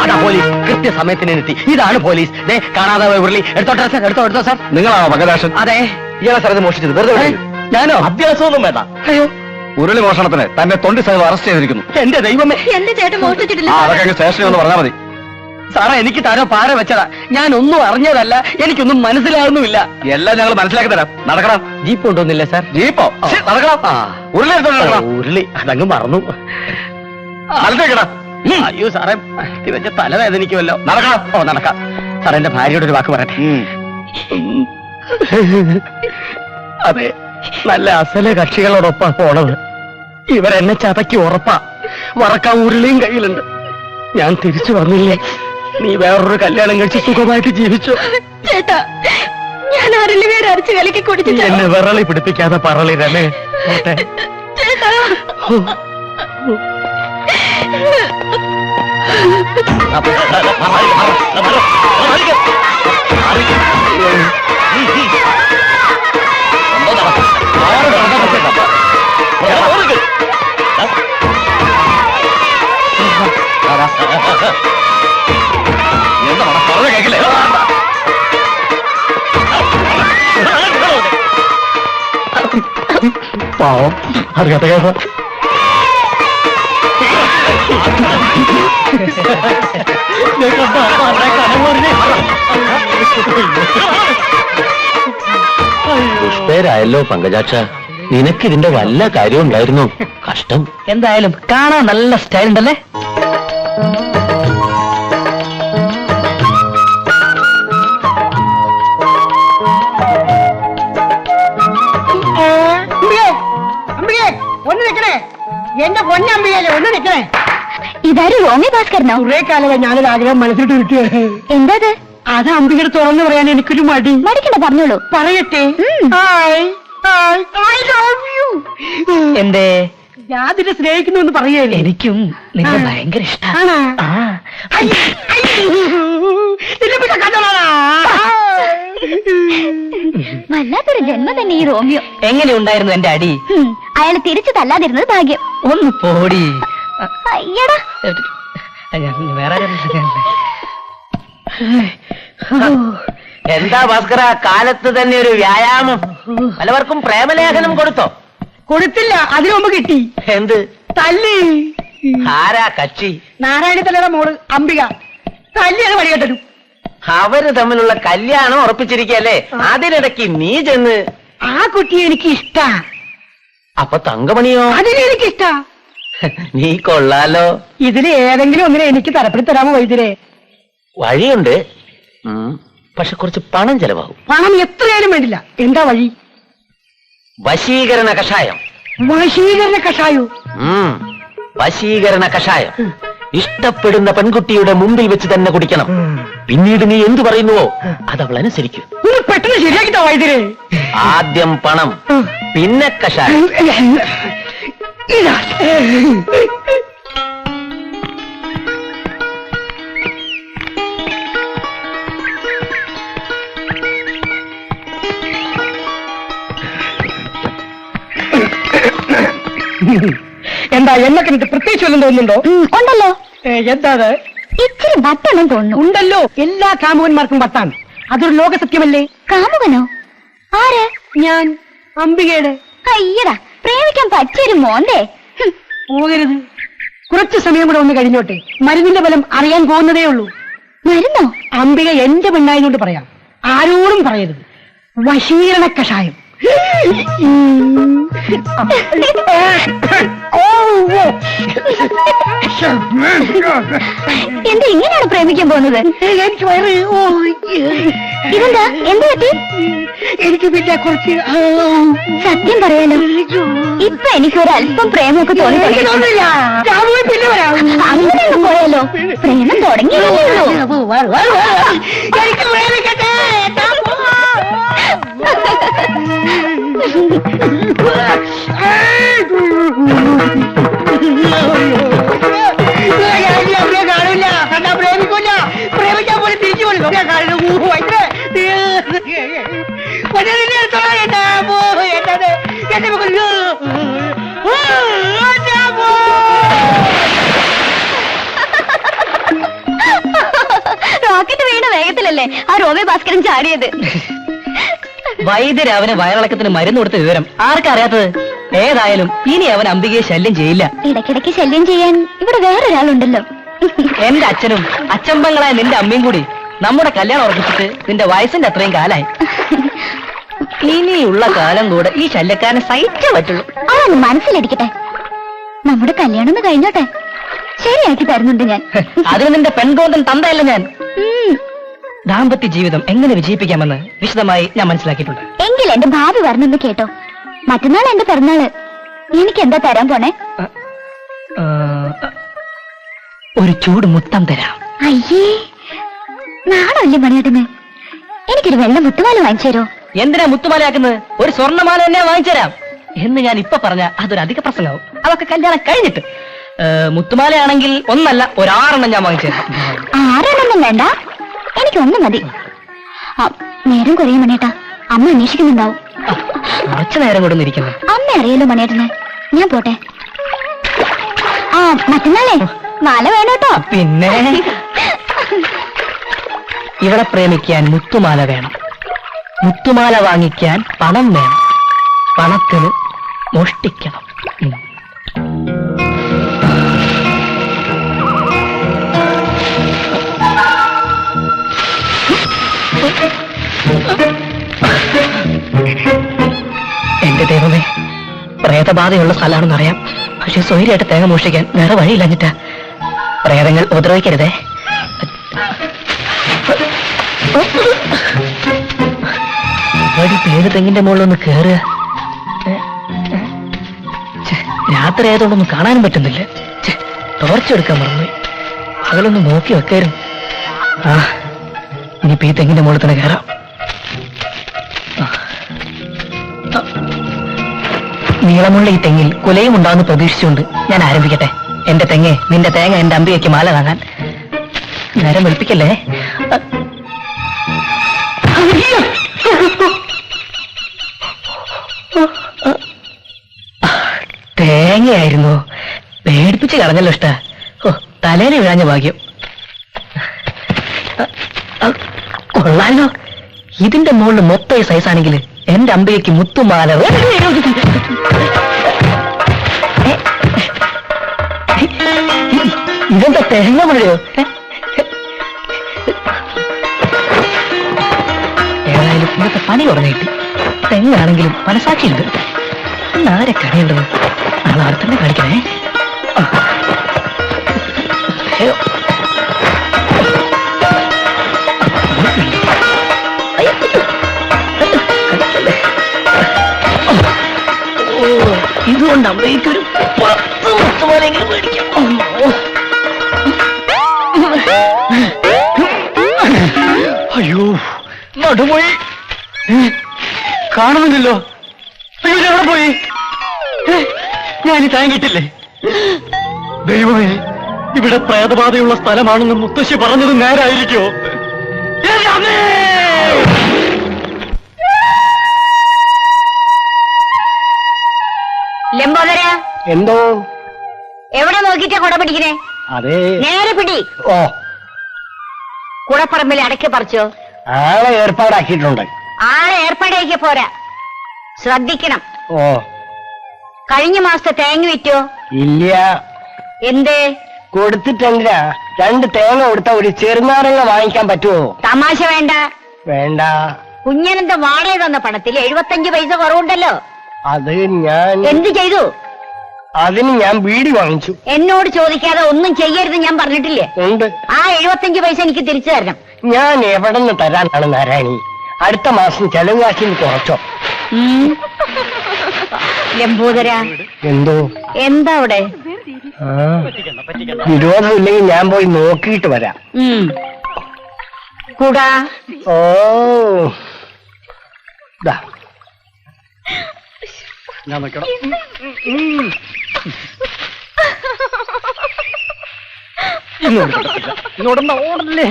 C: അതാ പോലീസ് കൃത്യസമയത്തിന് എത്തി. ഇതാണ് പോലീസ്. കാണാതെ പോയ ഉരുളി. എടുത്തോട്ടെ സാർ, എടുത്തോ സാർ.
B: നിങ്ങളാണോ മകദാശൻ?
C: അതെ.
B: ഇയാളെ സ്ഥലത്ത് മോഷിച്ചത് വെറുതെ
C: ഞാനോ? അഭ്യാസമൊന്നും വേണ്ട.
B: അയ്യോ, ഉരുളി മോഷണത്തിന് തന്നെ തൊണ്ടി സഹിതം അറസ്റ്റ് ചെയ്തിരിക്കുന്നു.
C: എന്റെ ദൈവമേ,
D: എന്റെ ചേട്ടൻ മോഷ്ടിച്ചിട്ടില്ല.
B: അതൊക്കെ സ്റ്റേഷനിൽ ഒന്ന് പറഞ്ഞാൽ മതി.
C: സാറേ എനിക്ക് തരോ പാര വെച്ചതാ. ഞാനൊന്നും അറിഞ്ഞതല്ല, എനിക്കൊന്നും മനസ്സിലാകുന്നുമില്ല.
B: എല്ലാം ഞങ്ങൾ മനസ്സിലാക്കി തരാം. നടക്കണം.
C: ജീപ്പ് കൊണ്ടൊന്നില്ല സാർ?
B: ജീപ്പോ? നടക്കണം. ഉരുളി എടുത്തോണ്ട് നടക്കണം.
C: ഉരുളി അതങ്ങ് മറന്നു.
B: നടത്തേക്കടാ.
C: അയ്യോ സാറേ, തികഞ്ഞ തലവേദനിക്കുമല്ലോ. നടക്കണം. ഓ നടക്കാം. സാറേ എന്റെ ഭാര്യയോട് ഒരു വാക്ക് പറയട്ടെ. അതെ, നല്ല അസല കക്ഷികളോടൊപ്പാ പോണത്. ഇവരെന്നെ ചതക്കി ഉറപ്പാ. വറക്കാൻ ഉരുളിയും കയ്യിലുണ്ട്. ഞാൻ തിരിച്ചു വന്നില്ലേ, നീ വേറൊരു കല്യാണം കഴിച്ച് സുഖമായിട്ട് ജീവിച്ചു.
D: ചേട്ടാ, ഞാൻ അരളി പേര് അരച്ച് കലക്കി കുടിച്ചിട്ട്
C: എന്നെ വിറളി പിടിപ്പിക്കാതെ പറളി രമേ.
D: ചേട്ടാ.
C: പാവം അറിയാത്ത കേട്ടോ.
B: പുഷ്പേരായല്ലോ പങ്കജാക്ഷ. നിനക്കിതിന്റെ വല്ല കാര്യം ഉണ്ടായിരുന്നു. കഷ്ടം.
C: എന്തായാലും കാണാൻ നല്ല സ്റ്റൈൽ ഉണ്ടല്ലേ.
F: ഒന്ന് നിക്കണേ, എന്റെ പൊന്നമ്പിയല്ലേ, ഒന്ന് നിക്കണേ.
D: ഇതാരും റോമി ഭാസ്കരനോ?
F: കുറെ കാലമായി ഞാനൊരു ആഗ്രഹം മനസ്സിട്ട് കിട്ടിയത്.
D: എന്താ
F: അത് അമ്പികയുടെ തുറന്നു പറയാൻ എനിക്കൊരു മടി.
D: മടിക്കണ്ട, പറഞ്ഞോളൂ.
F: പറയട്ടെ.
C: എന്തേ?
F: ഞാൻ അതിനെ സ്നേഹിക്കുന്നു എന്ന് പറയല്ലേ.
C: എനിക്കും നിന്നെ ഭയങ്കര ഇഷ്ടമാണ്.
D: വല്ലാത്തൊരു ജന്മം തന്നെ ഈ റോമിയോ.
C: എങ്ങനെ ഉണ്ടായിരുന്നു എന്റെ അടി?
D: അയാൾ തിരിച്ചു തല്ലാതിരുന്നത് ഭാഗ്യം.
C: ഒന്ന് പോടി.
D: അയ്യടാ,
C: വേറെ
B: എന്താ ഭാസ്കര, കാലത്ത് തന്നെ ഒരു വ്യായാമം. പലവർക്കും പ്രേമലേഖനം കൊടുത്തോ?
F: കൊടുത്തില്ല, അതിനു മുമ്പ് കിട്ടി.
B: എന്ത്
F: തല്ലി.
B: ആരാ കക്ഷി?
F: നാരായണ തലയുടെ മോള് അംബിക. തല്ലിയാണ് വഴികെട്ടു.
B: അവര് തമ്മിലുള്ള കല്യാണം ഉറപ്പിച്ചിരിക്കല്ലേ, അതിനിടയ്ക്ക് നീ ചെന്ന്.
F: ആ കുട്ടിയെ എനിക്ക് ഇഷ്ടാ.
B: അപ്പൊ തങ്കമണിയോ?
F: അതിനെ എനിക്ക് ഇഷ്ടാ.
B: നീ കൊള്ളാലോ.
F: ഇതിന് ഏതെങ്കിലും ഒന്നിനെ എനിക്ക് തരപ്പെടുത്തി തരാമോ വൈദ്യരെ?
B: വഴിയുണ്ട്, പക്ഷെ കുറച്ച് പണം ചെലവാകും.
F: പണം എത്രയായാലും വേണ്ടില്ല. എന്താ വഴി?
B: വശീകരണ കഷായം.
F: വശീകരണ കഷായോ?
B: വശീകരണ കഷായം ഇഷ്ടപ്പെടുന്ന പെൺകുട്ടിയുടെ മുമ്പിൽ വെച്ച് തന്നെ കുടിക്കണം. പിന്നീട് നീ എന്തു പറയുന്നുവോ അതവൾ അനുസരിക്കും.
F: ഒന്ന് പെട്ടെന്ന് ശരിയാക്കിട്ടോ വൈദ്യരെ.
B: ആദ്യം പണം, പിന്നെ കഷായം.
F: ഇതാ. എന്താ എന്നെ കണ്ടിട്ട് പ്രത്യേകിച്ച് വല്ലതും തോന്നുന്നുണ്ടോ?
D: ഉണ്ടല്ലോ.
F: എന്താ അത്?
D: ഇച്ചിരി ബട്ടണം തോന്നുന്നു.
F: ഉണ്ടല്ലോ, എല്ലാ കാമുകന്മാർക്കും വട്ടാണ്. അതൊരു ലോകസത്യമല്ലേ?
D: കാമുകനോ? ആര്?
F: ഞാൻ അംബികയുടെ.
D: അയ്യടാ, പ്രേമിക്കാൻ പറ്റിയൊരു മോന്തേ.
F: പോകരുത്, കുറച്ചു സമയം കൂടെ ഒന്ന് കഴിഞ്ഞോട്ടെ. മരുന്നിന്റെ ഫലം അറിയാൻ പോകുന്നതേ ഉള്ളൂ.
D: മരുന്നോ?
F: അംബിക എന്റെ പെണ്ണായതുകൊണ്ട് പറയാം, ആരോടും പറയരുത്. വശീകരണ കഷായം.
D: എന്താ ഇങ്ങനെയാണ് പ്രേമിക്കാൻ പോകുന്നത്?
F: എനിക്ക് വയറ്.
D: ഇത് ഇതെന്താ എന്ത് പറ്റി?
F: എനിക്ക് പിന്നെ കുറച്ച്
D: സത്യം പറയാലോ, ഇപ്പൊ എനിക്കൊരു അല്പം പ്രേമമൊക്കെ തോന്നി
F: എനിക്ക് തോന്നുന്നില്ല. രാമുവിന് പിന്നെ വരാം.
D: അങ്ങനെ പോയാലോ? പ്രേമം തുടങ്ങിയല്ലേ ഉള്ളൂ.
F: എനിക്ക് പ്രേമിക്കട്ടെ. അവരെ കാണില്ല, കണ്ടാ പ്രേമിക്കില്ല. പ്രേമിക്കാൻ പോലും തിരിച്ചു പോലും
D: റോക്കറ്റ് വീണ വേഗത്തിലല്ലേ ആ റോമി ഭാസ്കരൻ ചാടിയത്.
G: വൈദ്യര് അവന് വയറിളക്കത്തിന് മരുന്ന് കൊടുത്ത വിവരം ആർക്കറിയാത്തത്? ഏതായാലും ഇനി അവൻ അംബികയെ ശല്യം ചെയ്യില്ല.
D: ഇടയ്ക്കിടയ്ക്ക് ശല്യം ചെയ്യാൻ ഇവിടെ വേറൊരാളുണ്ടല്ലോ.
G: എന്റെ അച്ഛനും അച്ഛമ്പങ്ങളായ നിന്റെ അമ്മയും കൂടി നമ്മുടെ കല്യാണം ഉറപ്പിച്ചിട്ട് നിന്റെ വയസ്സിന്റെ അത്രയും കാലായി. ഇനിയുള്ള കാലം കൂടെ ഈ ശല്യക്കാരനെ സഹിച്ചേ പറ്റുള്ളൂ.
D: അതൊന്ന് മനസ്സിലിരിക്കട്ടെ. നമ്മുടെ കല്യാണം ഒന്ന് കഴിഞ്ഞോട്ടെ, ശരിയാക്കി തരുന്നുണ്ട് ഞാൻ.
G: അതിന് നിന്റെ പെൺകോന്തൻ തന്തയല്ല ഞാൻ. ദാമ്പത്യ ജീവിതം എങ്ങനെ വിജയിപ്പിക്കാമെന്ന് വിശദമായി ഞാൻ മനസ്സിലാക്കിയിട്ടുണ്ട്.
D: എങ്കിൽ എന്റെ ഭാവി പറഞ്ഞൊന്ന് കേട്ടോ. മറ്റന്നാൾ എന്റെ പിറന്നാള്. എനിക്ക് എന്താ തരാൻ പോണേ?
G: ഒരു ചൂട് മുത്തം തരാം.
D: അയ്യേ, നാണല്ലേ മണിയേട്ടന്? എനിക്കൊരു വെള്ള മുത്തുമാല വാങ്ങിച്ചു തരോ?
G: എന്തിനാ മുത്തുമാലയാക്കുന്നത്? ഒരു സ്വർണ്ണമാല തന്നെ വാങ്ങിച്ചു തരാം എന്ന് ഞാൻ ഇപ്പൊ പറഞ്ഞ അതൊരു അധിക പ്രസംഗമാവും. അതൊക്കെ കല്യാണം കഴിഞ്ഞിട്ട്. മുത്തുമാലയാണെങ്കിൽ ഒന്നല്ല, ഒരാറെണ്ണം ഞാൻ വാങ്ങിച്ചു തരാം.
D: 6 എണ്ണം വേണ്ട, എനിക്കൊന്നും മതി. നേരം കുറേ മണിയേട്ടാ, അമ്മ അന്വേഷിക്കുന്നുണ്ടാവും.
G: കുറച്ചു നേരം കൂടെ ഇരിക്കുന്നു.
D: അമ്മ അറിയാലോ മണിയേട്ടന്. ഞാൻ പോട്ടെ. മറ്റന്നാളേ മാല വേണോട്ടോ.
G: പിന്നെ ഇവിടെ പ്രേമിക്കാൻ മുത്തുമാല വേണം, മുത്തുമാല വാങ്ങിക്കാൻ പണം വേണം, പണത്തിന് മോഷ്ടിക്കണം. എന്റെ ദൈവമേ, പ്രേതബാധയുള്ള സ്ഥലമാണെന്നറിയാം. പക്ഷെ സ്വൈര്യമായിട്ട് തേങ്ങ മോഷ്ടിക്കാൻ വേറെ വഴിയില്ലഞ്ഞിട്ടാ. പ്രേതങ്ങൾ ഉപദ്രവിക്കരുതേ. ഏത് തെങ്ങിന്റെ മുകളിലൊന്ന് കേറുക. രാത്രി ആയതുകൊണ്ടൊന്നും കാണാനും പറ്റുന്നില്ല. ടോർച്ച് എടുക്കാൻ മറന്നുപോയി. പകലൊന്ന് നോക്കി വെക്കായിരുന്നു. ഇനിയിപ്പോ ഈ തെങ്ങിന്റെ മുകളിൽ തന്നെ കയറാം. നീളമുള്ള ഈ തെങ്ങിൽ കുലയും ഉണ്ടാവുന്ന പ്രതീക്ഷിച്ചുകൊണ്ട് ഞാൻ ആരംഭിക്കട്ടെ. എന്റെ തെങ്ങ്, നിന്റെ തേങ്ങ എന്റെ അമ്പികയ്ക്ക് മാല വാങ്ങാൻ. നേരം വെളുപ്പിക്കല്ലേ. തേങ്ങയായിരുന്നു, പേടിപ്പിച്ച് കളഞ്ഞല്ലോ. ഇഷ്ട തലേനെ വീഴാഞ്ഞ ഭാഗ്യം. കൊള്ളാലോ, ഇതിന്റെ മുകളിൽ മൊത്തം ഈ സൈസാണെങ്കിൽ എന്റെ അമ്പികയ്ക്ക് മുത്തുമാല. ഇതെന്താ തേങ്ങ മഴയോ? ഏതായാലും ഇന്നത്തെ പണി കുറഞ്ഞു കിട്ടി. തെങ്ങാണെങ്കിലും മനസാക്ഷിയുണ്ട്. ആരെ കണിയുണ്ടത്? നാളെ അവിടെ തന്നെ കാണിക്കണേ. ഇതുകൊണ്ട് അമ്മയ്ക്കൊരു 10 മുത്തുമാലെങ്കിലും മേടിക്കാം. അയ്യോ, നടുപോയി. കാണുന്നില്ലല്ലോ. അയ്യോ, എവിടെ പോയി? ഞാൻ താൻ കിട്ടില്ലേ? ദൈവമേ, ഇവിടെ പ്രേതബാധയുള്ള സ്ഥലമാണെന്ന് മുത്തശ്ശി പറഞ്ഞത് നേരായിരിക്കോ?
D: ലംബോദര,
B: എന്തോ?
D: എവിടെ നോക്കിട്ടാ കുട പിടിക്കണേ?
B: അതെ,
D: നേരെ പിടി.
B: ഓ,
D: കുടപ്പറമ്പിൽ അടക്കി പറിച്ചോ?
B: ആളെ ഏർപ്പാടാക്കിയിട്ടുണ്ട്.
D: ആളെ ഏർപ്പാടാക്കിയ പോരാ, ശ്രദ്ധിക്കണം.
B: ഓ,
D: കഴിഞ്ഞ മാസത്തെ തേങ്ങ വിറ്റോ?
B: ഇല്ല.
D: എന്തേ?
B: കൊടുത്തിട്ടെന്തിനാ? 2 തേങ്ങ കൊടുത്ത ഒരു ചെറുനാരങ്ങ വാങ്ങിക്കാൻ പറ്റുമോ?
D: തമാശ വേണ്ട.
B: വേണ്ട.
D: കുഞ്ഞനന്ത വാടക തന്ന പണത്തിൽ 75 പൈസ കുറവുണ്ടല്ലോ.
B: അത് ഞാൻ
D: എന്ത് ചെയ്തു?
B: അതിന് ഞാൻ ബീഡി വാങ്ങിച്ചു.
D: എന്നോട് ചോദിക്കാതെ ഒന്നും ചെയ്യരുത് ഞാൻ പറഞ്ഞിട്ടില്ലേ?
B: ഉണ്ട്.
D: ആ 75 പൈസ എനിക്ക് തിരിച്ചു തരണം.
B: ഞാൻ എവിടെ നിന്ന് തരാനാണ് നാരായണി?
F: അടുത്ത മാസം ചെലവ് കാശിന് കുറച്ചോ.
D: ലംബോദര,
F: എന്തോ
D: എന്താ അവിടെ?
F: വിരോധമില്ലെങ്കിൽ ഞാൻ പോയി നോക്കിയിട്ട് വരാം.
D: കൂടാ.
F: ഓ ദാ. ഞാൻ നോക്കണം. ഓടല്ലേ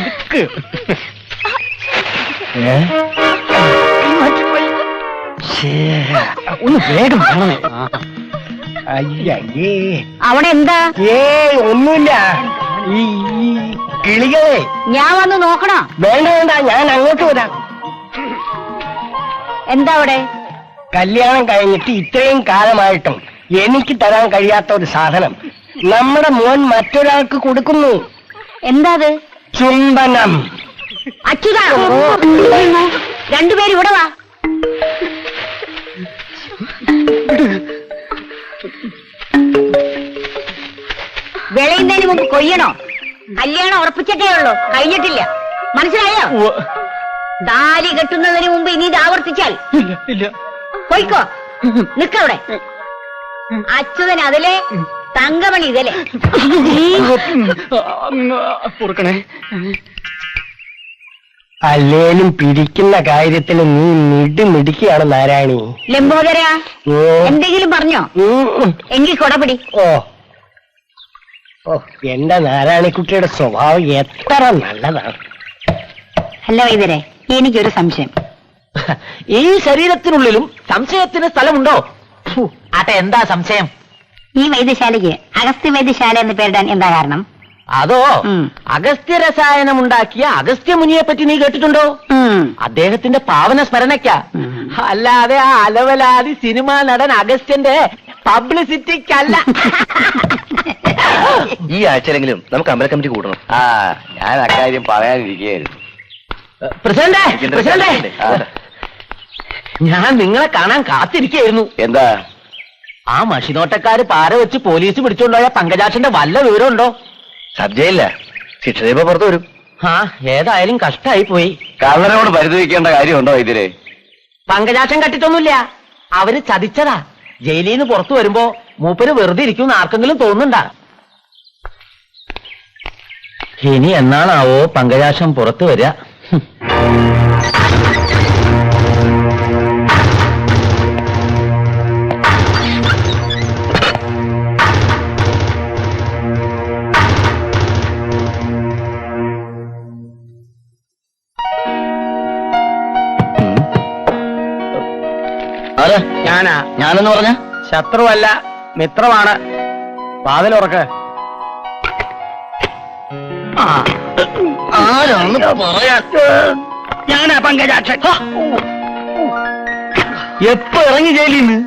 F: ഒന്ന് വേഗം വേണമേ. അയ്യേ,
D: അവിടെ എന്താ?
F: ഒന്നുമില്ല. ഈ കിളികളെ
D: ഞാൻ വന്ന് നോക്കണോ?
F: വേണ്ട വേണ്ട, ഞാൻ അങ്ങോട്ട് വരാം.
D: എന്താ അവിടെ?
F: കല്യാണം കഴിഞ്ഞിട്ട് ഇത്രയും കാലമായിട്ടും എനിക്ക് തരാൻ കഴിയാത്ത ഒരു സാധനം നമ്മുടെ മോൻ മറ്റൊരാൾക്ക് കൊടുക്കുന്നു.
D: എന്താ അത്?
F: ചുംബനം.
D: അച്യുതാ, രണ്ടുപേരും ഇവിടെ വാ. വിളയുന്നതിന് മുമ്പ് കൊയ്യണോ? കല്യാണം ഉറപ്പിച്ചിട്ടേ ഉള്ളൂ, കഴിഞ്ഞിട്ടില്ല. മനസ്സിലായോ? താലി കെട്ടുന്നതിന് മുമ്പ് ഇനി ഇത് ആവർത്തിച്ചാൽ പോയിക്കോ. നിക്കവിടെ. അച്യുതൻ അതിലെ, തങ്കമണി ഇതിലെ.
F: അല്ലേലും പിരിക്കുന്ന കാര്യത്തിൽ നീ മിടുമിടുക്കിയാണ് നാരായണി.
D: ലംബോദര, എന്തെങ്കിലും പറഞ്ഞോ? എങ്കിൽ കൊടപിടി.
F: ഓ ഓ, എന്റെ നാരായണിക്കുട്ടിയുടെ സ്വഭാവം എത്ര നല്ലതാണ്.
D: അല്ല വൈദ്യരെ, എനിക്കൊരു സംശയം.
G: ഈ ശരീരത്തിനുള്ളിലും സംശയത്തിന് സ്ഥലമുണ്ടോ? ആട്ടെ, എന്താ സംശയം?
D: ഈ വൈദ്യശാലയ്ക്ക് അഗസ്ത്യ വൈദ്യശാല എന്ന് പേരിടാൻ എന്താ കാരണം?
G: അതോ, അഗസ്ത്യ രസായനം ഉണ്ടാക്കിയ അഗസ്ത്യ മുനിയെ പറ്റി നീ കേട്ടിട്ടുണ്ടോ? അദ്ദേഹത്തിന്റെ പാവന സ്മരണയ്ക്കാ, അല്ലാതെ ആ അലവലാതി സിനിമാ നടൻ അഗസ്ത്യന്റെ പബ്ലിസിറ്റിക്കല്ല.
C: ഈ ആഴ്ചയിലെങ്കിലും നമുക്ക് അമ്പല കമ്മിറ്റി കൂടണം.
B: ഞാൻ അക്കാര്യം പറയാനിരിക്കുകയായിരുന്നു.
G: പ്രസിഡന്റ്, ഞാൻ നിങ്ങളെ കാണാൻ കാത്തിരിക്കുകയായിരുന്നു.
B: എന്താ?
G: ആ മഷിനോട്ടക്കാര് പാര വെച്ച് പോലീസ് പിടിച്ചുകൊണ്ടുപോയ പങ്കജാക്ഷന്റെ വല്ല വിവരമുണ്ടോ?
C: സബ് ജയിലില്ല, ശിക്ഷ ചെയ്യുമ്പോ പുറത്തു വരും.
G: ഏതായാലും കഷ്ടായി പോയി.
B: കള്ളനോട് പരിതപിക്കേണ്ട കാര്യമുണ്ടോ ഇതില്?
G: പങ്കജാക്ഷൻ കട്ടിട്ടൊന്നുമില്ല, അവര് ചതിച്ചതാ. ജയിലിൽ നിന്ന് പുറത്തു വരുമ്പോ മൂപ്പര് വെറുതെ ഇരിക്കും ആർക്കെങ്കിലും തോന്നുന്നുണ്ടാ? ഇനി എന്നാണാവോ പങ്കജാക്ഷൻ പുറത്തു വരിക?
B: ഞാനെന്ന് പറഞ്ഞ
F: ശത്രുവല്ല, മിത്രമാണ്. വാതിലുറക്ക്.
B: ആരാന്ന് പറയാൻ?
F: ഞാനാ പങ്കജാക്ഷൻ.
G: എപ്പോ ഇറങ്ങി ജയിലിൽ നിന്ന്?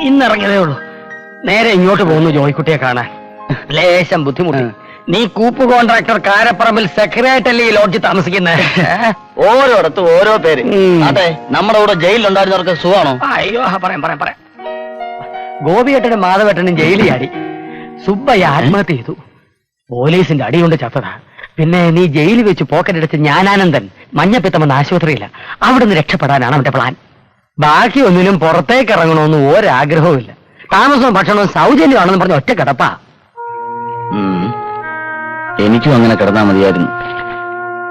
F: ഇന്നിറങ്ങിയതേ ഉള്ളൂ. നേരെ ഇങ്ങോട്ട് പോകുന്നു ജോയിക്കുട്ടിയെ കാണാൻ. ലേശം ബുദ്ധിമുട്ടി. നീ കൂപ്പ് കോൺട്രാക്ടർ കാരപ്പറമ്പിൽ സെക്രട്ടറിയല്ലേ ഈ ലോഡ്ജിൽ താമസിക്കുന്നത്?
B: ഓരോടത്തും ഓരോ പേര്. അതെ, നമ്മുടെ കൂടെ ജയിലിലുണ്ടായിരുന്നവർക്ക് സുഖമാണോ?
F: അയ്യോ, പറയാം. ഗോപിയേട്ടനും മാധവേട്ടനും ജയിലിൽ ചാടി. സുബ്ബയ്യ ആത്മഹത്യ ചെയ്തു. പോലീസിന്റെ അടികൊണ്ട് ചത്തതാ. പിന്നെ നീ ജയിലിൽ വെച്ച് പോക്കറ്റടിച്ച് ജ്ഞാനാനന്ദൻ മഞ്ഞപ്പിത്തമെന്ന ആശുപത്രിയില്ല. അവിടെ നിന്ന് രക്ഷപ്പെടാനാണ് അവന്റെ പ്ലാൻ. ബാക്കി ഒന്നിനും പുറത്തേക്ക് ഇറങ്ങണമെന്ന് ഒരാഗ്രഹവും ഇല്ല. താമസവും ഭക്ഷണവും സൗജന്യമാണെന്ന് പറഞ്ഞ ഒറ്റ കിടപ്പാ.
B: എനിക്കും അങ്ങനെ കിടന്നാ മതിയായിരുന്നു.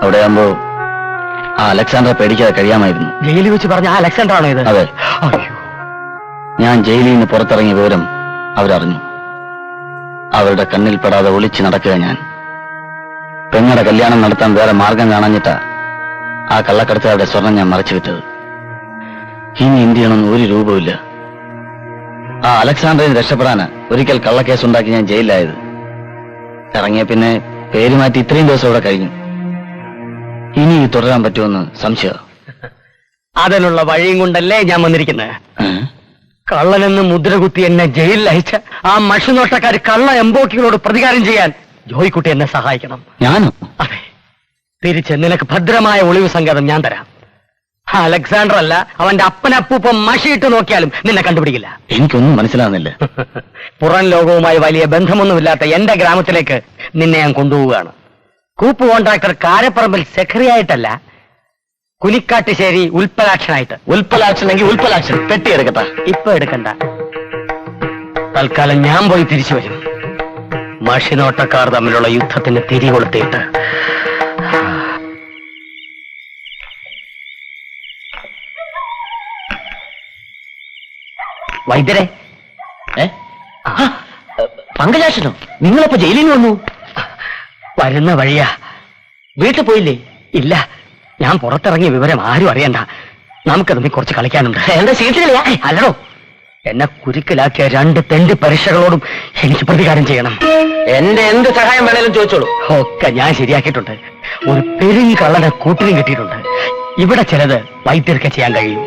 B: അവിടെ ആകുമ്പോ ആ അലക്സാണ്ടറെ പേടിക്കാതെ കഴിയാമായിരുന്നു.
F: ജയിലിൽ വെച്ച് പറഞ്ഞ ആ അലക്സാണ്ടർ ആണോ ഇത്?
B: അതെ. ഞാൻ ജയിലിൽ നിന്ന് പുറത്തിറങ്ങിയ വിവരം അവരറിഞ്ഞു. അവരുടെ കണ്ണിൽ പെടാതെ ഒളിച്ചു നടക്കുക ഞാൻ. പെങ്ങളുടെ കല്യാണം നടത്താൻ വേറെ മാർഗം കാണാഞ്ഞിട്ടാ ആ കള്ളക്കടത്തുകാരുടെ സ്വർണം ഞാൻ മറച്ചു വിറ്റത്. ഇനി എന്ത് ചെയ്യണമെന്ന് ഒരു രൂപമില്ല. ആ അലക്സാണ്ടറിന് രക്ഷപ്പെടാന് ഒരിക്കൽ കള്ളക്കേസുണ്ടാക്കി ഞാൻ ജയിലിലായത്. ഇറങ്ങിയ പിന്നെ പേര് മാറ്റി ഇത്രയും ദിവസം ഇവിടെ കഴിഞ്ഞു. ഇനി തുടരാൻ പറ്റുമെന്ന് സംശയം.
F: അതിനുള്ള വഴിയും കൊണ്ടല്ലേ ഞാൻ വന്നിരിക്കുന്നത്. കള്ളനെന്ന് മുദ്രകുത്തി എന്നെ ജയിലിൽ അയച്ച ആ മഷിനോട്ടക്കാർ കള്ള എംബോക്കികളോട് പ്രതികാരം ചെയ്യാൻ ജോയിക്കുട്ടി എന്നെ സഹായിക്കണം.
B: ഞാനോ?
F: അതെ, തിരിച്ച് നിനക്ക് ഭദ്രമായ ഒളിവ് സങ്കേതം ഞാൻ തരാം. അലക്സാണ്ടർ അല്ല, അവന്റെ അപ്പനപ്പൂപ്പം മഷിയിട്ട് നോക്കിയാലും നിന്നെ കണ്ടുപിടിക്കില്ല.
B: എനിക്കൊന്നും മനസ്സിലാവുന്നില്ല.
F: പുറം ലോകവുമായി വലിയ ബന്ധമൊന്നുമില്ലാത്ത എന്റെ ഗ്രാമത്തിലേക്ക് നിന്നെ ഞാൻ കൊണ്ടുപോവുകയാണ്. കൂപ്പ് കോൺട്രാക്ടർ കാരപ്പറമ്പിൽ സെക്രട്ടറിയായിട്ടല്ല, കുനിക്കാട്ടുശ്ശേരി ഉൽപ്പലാക്ഷനായിട്ട്.
C: ഉൽപ്പലാക്ഷനെങ്കിൽ ഉൽപ്പലാക്ഷൻ പെട്ടി എടുക്കട്ടെ.
F: ഇപ്പൊ എടുക്കണ്ട, തൽക്കാലം ഞാൻ പോയി തിരിച്ചു വരും. മഷിനോട്ടക്കാർ തമ്മിലുള്ള യുദ്ധത്തിന് തിരികൊളുത്തിയിട്ട്.
G: വൈദ്യരെ, പങ്കജാക്ഷനോ? നിങ്ങളിപ്പോ ജയിലിൽ വന്നു?
F: വരുന്ന വഴിയാ.
G: വീട്ടിൽ പോയില്ലേ?
F: ഇല്ല, ഞാൻ പുറത്തിറങ്ങിയ വിവരം ആരും അറിയണ്ട. നമുക്ക് തമ്മിൽ കുറച്ച് കളിക്കാനുണ്ട്.
G: എന്താ സീറ്റുകളിയാ?
F: അല്ലടോ, എന്നെ കുരുക്കിലാക്കിയ 2 തെണ്ടി പരീക്ഷകളോടും എനിക്ക് പ്രതികാരം ചെയ്യണം.
G: എന്റെ എന്ത് സഹായം വേണേലും ചോദിച്ചോളൂ.
F: ഒക്കെ ഞാൻ ശരിയാക്കിയിട്ടുണ്ട്. ഒരു പെരുങ്ങി കള്ളനെ കൂട്ടിനും കിട്ടിയിട്ടുണ്ട്. ഇവിടെ ചിലത് വൈദ്യർക്ക് ചെയ്യാൻ കഴിയും.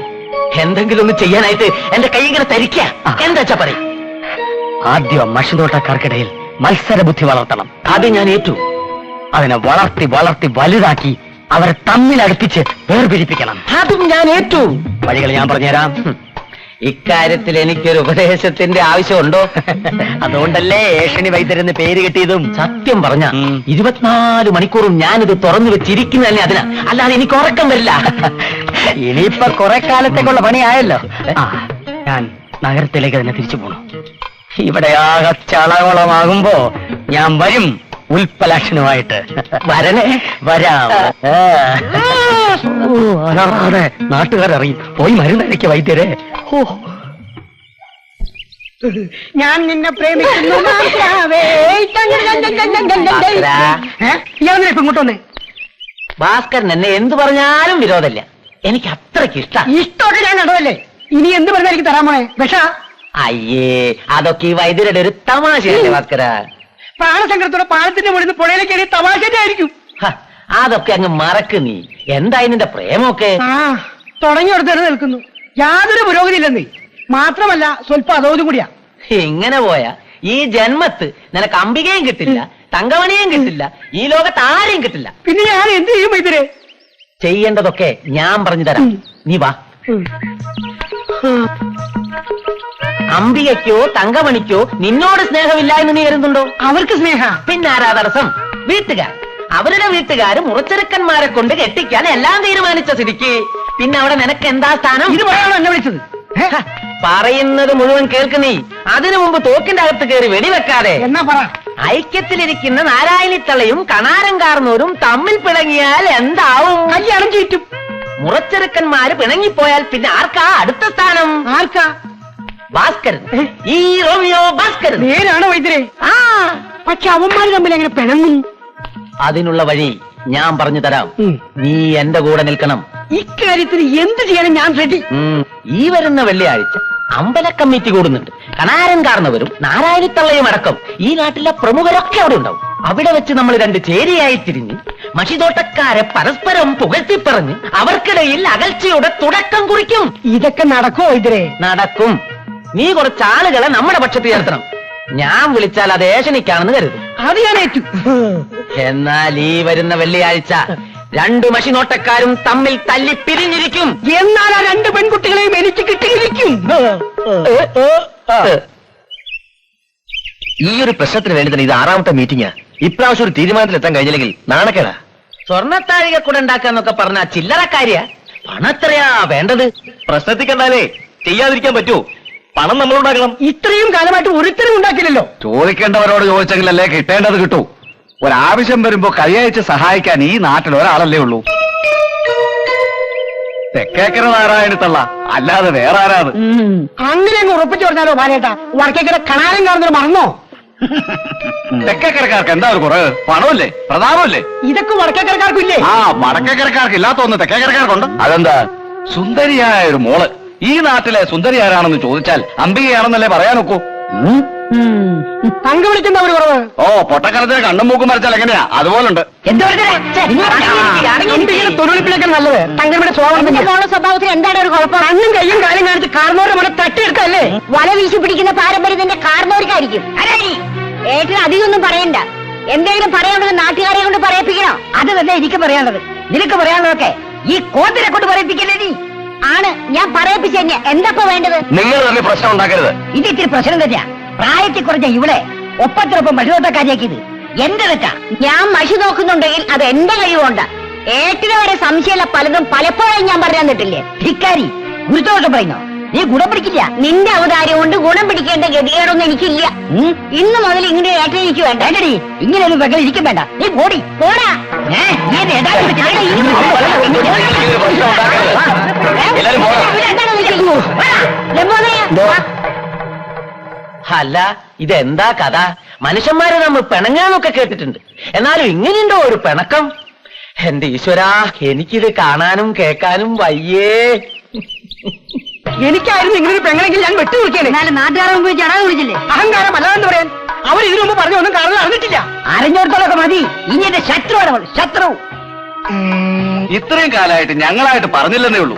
G: എന്തെങ്കിലും ഒന്ന് ചെയ്യാനായിട്ട് എന്റെ കൈ ഇങ്ങനെ തരിക്ക. എന്താ വെച്ചാ പറയും.
F: ആദ്യം മഷിനോട്ടക്കാർക്കിടയിൽ മത്സര ബുദ്ധി വളർത്തണം.
G: അത് ഞാൻ ഏറ്റു.
F: അതിനെ വളർത്തി വളർത്തി വലുതാക്കി അവരെ തമ്മിൽ അടുപ്പിച്ച് വേർപിരിപ്പിക്കണം.
G: അതും ഞാൻ ഏറ്റു.
F: വഴികൾ ഞാൻ പറഞ്ഞുതരാം.
G: ഇക്കാര്യത്തിൽ എനിക്കൊരു ഉപദേശത്തിന്റെ ആവശ്യമുണ്ടോ?
F: അതുകൊണ്ടല്ലേ ഏഷണി വൈദ്യരെന്ന് പേര് കിട്ടിയതും.
G: സത്യം പറഞ്ഞ 24 മണിക്കൂറും ഞാനിത് തുറന്നു വെച്ചിരിക്കുന്ന തന്നെ അതിനാ. അല്ലാതെ എനിക്ക് ഉറക്കം വരില്ല.
F: ഇനിയിപ്പൊ കുറെ കാലത്തേക്കുള്ള പണിയായല്ലോ. ഞാൻ നഗരത്തിലേക്ക് തന്നെ തിരിച്ചു പോണു. ഇവിടെ ആകെ ചളവളമാകുമ്പോ ഞാൻ വരും ഉൽപ്പലാക്ഷനുമായിട്ട്.
G: വരണേ?
F: വരാം. അതെ, നാട്ടുകാരറിയും. പോയി മരുന്നരയ്ക്ക് വൈദ്യരെ.
H: ഞാൻ നിന്നെ പ്രേമിക്കുന്നു. ഇയാളെ ഇങ്ങോട്ട് വന്നേ.
G: ഭാസ്കരൻ എന്നെ എന്ത് പറഞ്ഞാലും വിരോധമില്ല. എനിക്ക് അത്രയ്ക്ക്
H: ഇഷ്ടമൊക്കെ ഞാൻ കണ്ടതല്ലേ. ഇനി എന്ത് പറഞ്ഞാൽ എനിക്ക് തരാൻ പോണേ? വിഷ?
G: അയ്യേ, അതൊക്കെ ഈ വൈദ്യരുടെ ഒരു തമാശയല്ലേ ഭാസ്കര?
H: പ്രാണസങ്കടത്തോടെ പാലത്തിന്റെ മുകളിൽ നിന്ന് പുഴയിലേക്ക് എറിയ തമാശന്റെ ആയിരിക്കും.
G: അതൊക്കെ അങ്ങ് മറക്ക് നീ. എന്തായി നിന്റെ പ്രേമൊക്കെ?
H: തുടങ്ങിയെടുത്ത് തന്നെ നിൽക്കുന്നു. യാതൊരു പുരോഗതി ഇല്ലെന്നേ. മാത്രമല്ല സ്വല്പം അതോതും കൂടിയാ.
G: ഇങ്ങനെ പോയാ ഈ ജന്മത്ത് നിനക്ക് അംബികയും കിട്ടില്ല, തങ്കമണിയും കിട്ടില്ല, ഈ ലോകത്ത് ആരെയും കിട്ടില്ല.
H: പിന്നെ ഞാൻ എന്ത് ചെയ്യും വൈദ്യരെ?
G: ചെയ്യേണ്ടതൊക്കെ ഞാൻ പറഞ്ഞു തരാം. നീ വാ. അംബികയ്ക്കോ തങ്കമണിക്കോ നിന്നോട് സ്നേഹമില്ല എന്ന് നീ കരുതുന്നുണ്ടോ?
H: അവർക്ക് സ്നേഹ.
G: പിന്നെ ആരാ തടസ്സം? വീട്ടുകാർ. അവരുടെ വീട്ടുകാര് മുറച്ചെറുക്കന്മാരെ കൊണ്ട് കെട്ടിക്കാൻ എല്ലാം തീരുമാനിച്ച സ്ഥിതിക്ക് പിന്നെ അവിടെ നിനക്ക് എന്താ സ്ഥാനം?
H: ഇത് പറയാണോ എന്നെ വിളിച്ചത്?
G: പറയുന്നത് മുഴുവൻ കേൾക്ക് നീ. അതിനു മുമ്പ് തോക്കിന്റെ അകത്ത് കയറി വെടിവെക്കാതെ.
H: എന്നാ പറ.
G: ഐക്യത്തിലിരിക്കുന്ന നാരായണിത്തളയും കണാരം കാർന്നൂരും തമ്മിൽ പിണങ്ങിയാൽ എന്താവും?
H: കല്യാണം ചീറ്റും.
G: മുറച്ചെറുക്കന്മാര് പിണങ്ങിപ്പോയാൽ പിന്നെ ആർക്കാ അടുത്ത സ്ഥാനം?
H: ആർക്കാ?
G: ഭാസ്കരൻ. ഈ റോമിയോ ഭാസ്കരൻ.
H: നേരാണോ വൈദ്യരെ? പക്ഷെ അവന്മാര് തമ്മിൽ എങ്ങനെ പിണങ്ങും?
G: അതിനുള്ള വഴി ഞാൻ പറഞ്ഞു തരാം. നീ എന്റെ കൂടെ നിൽക്കണം.
H: ഇക്കാര്യത്തിന് എന്ത് ചെയ്യാനും ഞാൻ റെഡി.
G: ഈ വരുന്ന വെള്ളിയാഴ്ച അമ്പല കമ്മിറ്റി കൂടുന്നുണ്ട്. കണാരൻ കാർന്നവരും നാരായണിത്തള്ളയും അടക്കം ഈ നാട്ടിലെ പ്രമുഖരൊക്കെ അവിടെ ഉണ്ടാവും. അവിടെ വെച്ച് നമ്മൾ 2 ചേരിയായി തിരിഞ്ഞ് മഷിതോട്ടക്കാരെ പരസ്പരം പുകഴ്ത്തിപ്പറഞ്ഞ് അവർക്കിടയിൽ അകൽച്ചയുടെ തുടക്കം കുറിക്കും.
H: ഇതൊക്കെ നടക്കോ വൈദ്യരെ?
G: നടക്കും. നീ കുറച്ച് ആളുകളെ നമ്മുടെ പക്ഷത്ത് ചേർത്തണം. ഞാൻ വിളിച്ചാൽ അത് ഏഷണിക്കാണെന്ന് കരുതും.
H: അത് ഞാൻ ഏറ്റു.
G: എന്നാൽ ഈ വരുന്ന വെള്ളിയാഴ്ച 2 മഷിനോട്ടക്കാരും തമ്മിൽ തല്ലി പിരിഞ്ഞിരിക്കും.
H: എന്നാൽ ആ 2 പെൺകുട്ടികളെയും എനിക്ക് കിട്ടിയിരിക്കും.
C: ഈ ഒരു പ്രശ്നത്തിന് വേണ്ടി തന്നെ ഇത് 6ാമത്തെ മീറ്റിംഗാ. ഇപ്രാവശ്യം ഒരു തീരുമാനത്തിലെത്താൻ കഴിഞ്ഞില്ലെങ്കിൽ നാണക്കേടാ.
G: സ്വർണ്ണത്താഴിക കൂടെ ഉണ്ടാക്കാന്നൊക്കെ പറഞ്ഞ ചില്ലറക്കാരിയ. പണത്രയാ വേണ്ടത്?
C: പ്രശ്നത്തിൽ കണ്ടാലേ ചെയ്യാതിരിക്കാൻ പറ്റൂ. പണം നമ്മളുണ്ടാക്കണം.
H: ഇത്രയും കാലമായിട്ട് ഒരുത്തരും ഉണ്ടാക്കില്ലല്ലോ.
E: ചോദിക്കേണ്ടവരോട് ചോദിച്ചെങ്കിലല്ലേ കിട്ടേണ്ടത് കിട്ടൂ. ഒരാവശ്യം വരുമ്പോ കൈയയച്ച് സഹായിക്കാൻ ഈ നാട്ടിൽ ഒരാളല്ലേ ഉള്ളൂ. തെക്കേക്കര നാരായണത്തള്ള, അല്ലാതെ വേറെ ആരാത്?
H: അങ്ങനെ അങ്ങ് ഉറപ്പിച്ചു പറഞ്ഞാലോ ബാലേട്ടാ? വടക്കേക്കര കണാരം കാണുന്നത് മറന്നോ?
E: തെക്കേക്കരക്കാർക്ക് എന്താ ഒരു കുറവ്? പണമില്ലേ, പ്രതാപമില്ലേ?
H: ഇതൊക്കെ വടക്കേക്കരക്കാർക്കില്ലേ?
E: ആ, വടക്കേക്കരക്കാർക്ക് ഇല്ലാത്തൊന്ന് തെക്കേക്കരക്കാർക്കുണ്ട്. അതെന്താ? സുന്ദരിയായ ഒരു മോള്. ഈ നാട്ടിലെ സുന്ദരി ആരാണെന്ന് ചോദിച്ചാൽ അംബികയാണെന്നല്ലേ പറയാനൊക്കൂ.
H: തങ്ക വിളിക്കുന്ന ഒരു കുറവ്.
E: ഓ, പൊട്ടക്കരത്തിന് കണ്ണും മൂക്കും വരച്ചാൽ എങ്ങനെയാ? അതുപോലുണ്ട്.
H: തൊഴിലിപ്പിലേക്കാൾ നല്ലത് തങ്കയുടെ സ്വഭാവത്തിൽ എന്താണ് ഒരു കുഴപ്പം? കണ്ണും കയ്യും കാലും കാണിച്ച് കാർന്നോരുടെ മുന്നെ തട്ടിയെടുക്കല്ലേ?
D: വല വീശി പിടിക്കുന്ന പാരമ്പര്യത്തിന്റെ കാർന്നോർക്കായിരിക്കും. ഏട്ടന് അധികമൊന്നും പറയണ്ട. എന്തെങ്കിലും പറയാനുള്ളത് നാട്ടുകാരെ കൊണ്ട് പറയിപ്പിക്കണോ?
A: അത് തന്നെ എനിക്ക് പറയാനുള്ളത്. നിനക്ക് പറയാനുള്ളതൊക്കെ ഈ കോത്തിനെ കൊണ്ട് പറയിപ്പിക്കല്ലേ നീ?
D: ആണ്, ഞാൻ പറയിപ്പിച്ചു കഴിഞ്ഞ എന്താ വേണ്ടത്?
C: നിങ്ങൾ തന്നെ പ്രശ്നം ഉണ്ടാക്കരുത്.
A: ഇത് ഇത്തിരി പ്രശ്നം തന്നെയാ. പ്രായത്തിൽ കുറഞ്ഞ ഇവിടെ ഒപ്പത്തിനൊപ്പം മഷിനോട്ടക്കാരിയാക്കിയത് എന്റെ തെറ്റാ.
D: ഞാൻ മഷി നോക്കുന്നുണ്ടെങ്കിൽ അത് എന്റെ കഴിവുകൊണ്ട. ഏട്ടിന് വരെ സംശയമുള്ള പലതും പലപ്പോഴും ഞാൻ പറഞ്ഞു തന്നിട്ടില്ലേ?
A: ധിക്കാരി ഗുരുത്തോഷം പറയുന്നോ? നീ ഗുണം പിടിക്കില്ല.
D: നിന്റെ അവതാരം കൊണ്ട് ഗുണം പിടിക്കേണ്ട ഗതികേടൊന്നും എനിക്കില്ല. ഇന്ന് മുതൽ ഇങ്ങനെ ഏട്ടൻ എനിക്ക് വേണ്ട.
A: വേണ്ടടി, ഇങ്ങനെയൊന്നും പെങ്ങൾ ഇരിക്കും വേണ്ട. നീ പോടി.
D: പോടാ.
A: നീ എന്നെ യഥാർത്ഥ
G: അല്ല, ഇതെന്താ കഥ? മനുഷ്യന്മാരെ നമ്മൾ പിണങ്ങാന്നൊക്കെ കേട്ടിട്ടുണ്ട്, എന്നാലും ഇങ്ങനെയുണ്ടോ ഒരു പിണക്കം? എന്റെ ഈശ്വരാ, എനിക്കിത് കാണാനും കേൾക്കാനും വയ്യേ.
H: എനിക്കായിരുന്നു ഇങ്ങനെ ഒരു പെങ്ങളെങ്കിൽ ഞാൻ വെട്ടുവിളിക്കാണ്.
A: എന്നാലും നാട്ടുകാരെ മുമ്പ് ചടാതെ വിളിച്ചില്ലേ?
H: അഹങ്കാരം അല്ലാന്ന് പറയാൻ അവർ ഇതിനു മുമ്പ് പറഞ്ഞു ഒന്നും കാരണം അറിഞ്ഞിട്ടില്ല.
A: അറിഞ്ഞോടത്തോളൊക്കെ മതി. ഇനി എന്റെ ശത്രുവാണ് അവൾ, ശത്രു.
E: ഇത്രയും കാലമായിട്ട് ഞങ്ങളായിട്ട് പറഞ്ഞില്ലെന്നേ ഉള്ളൂ.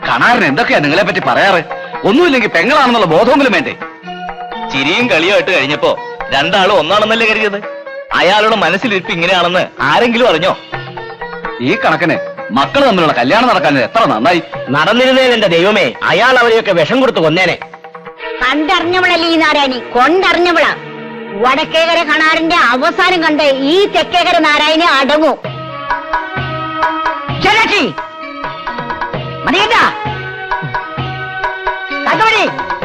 E: കണാറിന് എന്തൊക്കെയാ നിങ്ങളെ പറ്റി പറയാറ്? ഒന്നുമില്ലെങ്കിൽ പെങ്ങളാണെന്നുള്ള ബോധമെങ്കിലും വേണ്ടേ?
C: ചിരിയും കളിയുമായിട്ട് കഴിഞ്ഞപ്പോ രണ്ടാളും ഒന്നാണെന്നല്ലേ കരുതിയത്. അയാളുടെ മനസ്സിലിരിപ്പ് ഇങ്ങനെയാണെന്ന് ആരെങ്കിലും അറിഞ്ഞോ?
E: ഈ കണക്കിന് മക്കൾ തമ്മിലുള്ള കല്യാണം നടക്കാൻ എത്ര നന്നായി.
C: നടന്നിരുന്നേ എന്റെ ദൈവമേ, അയാൾ അവരെയൊക്കെ വിഷം കൊടുത്ത് കൊന്നേനെ.
D: കണ്ടറിഞ്ഞവളല്ലേ ഈ നാരായണി, കൊണ്ടറിഞ്ഞവളാ. വടക്കേകര കണാറിന്റെ അവസാനം കണ്ട് ഈ തെക്കേകര നാരായണി അടങ്ങൂ.
A: ശരാക്ഷി മതിയണ്ട. തങ്കമണി,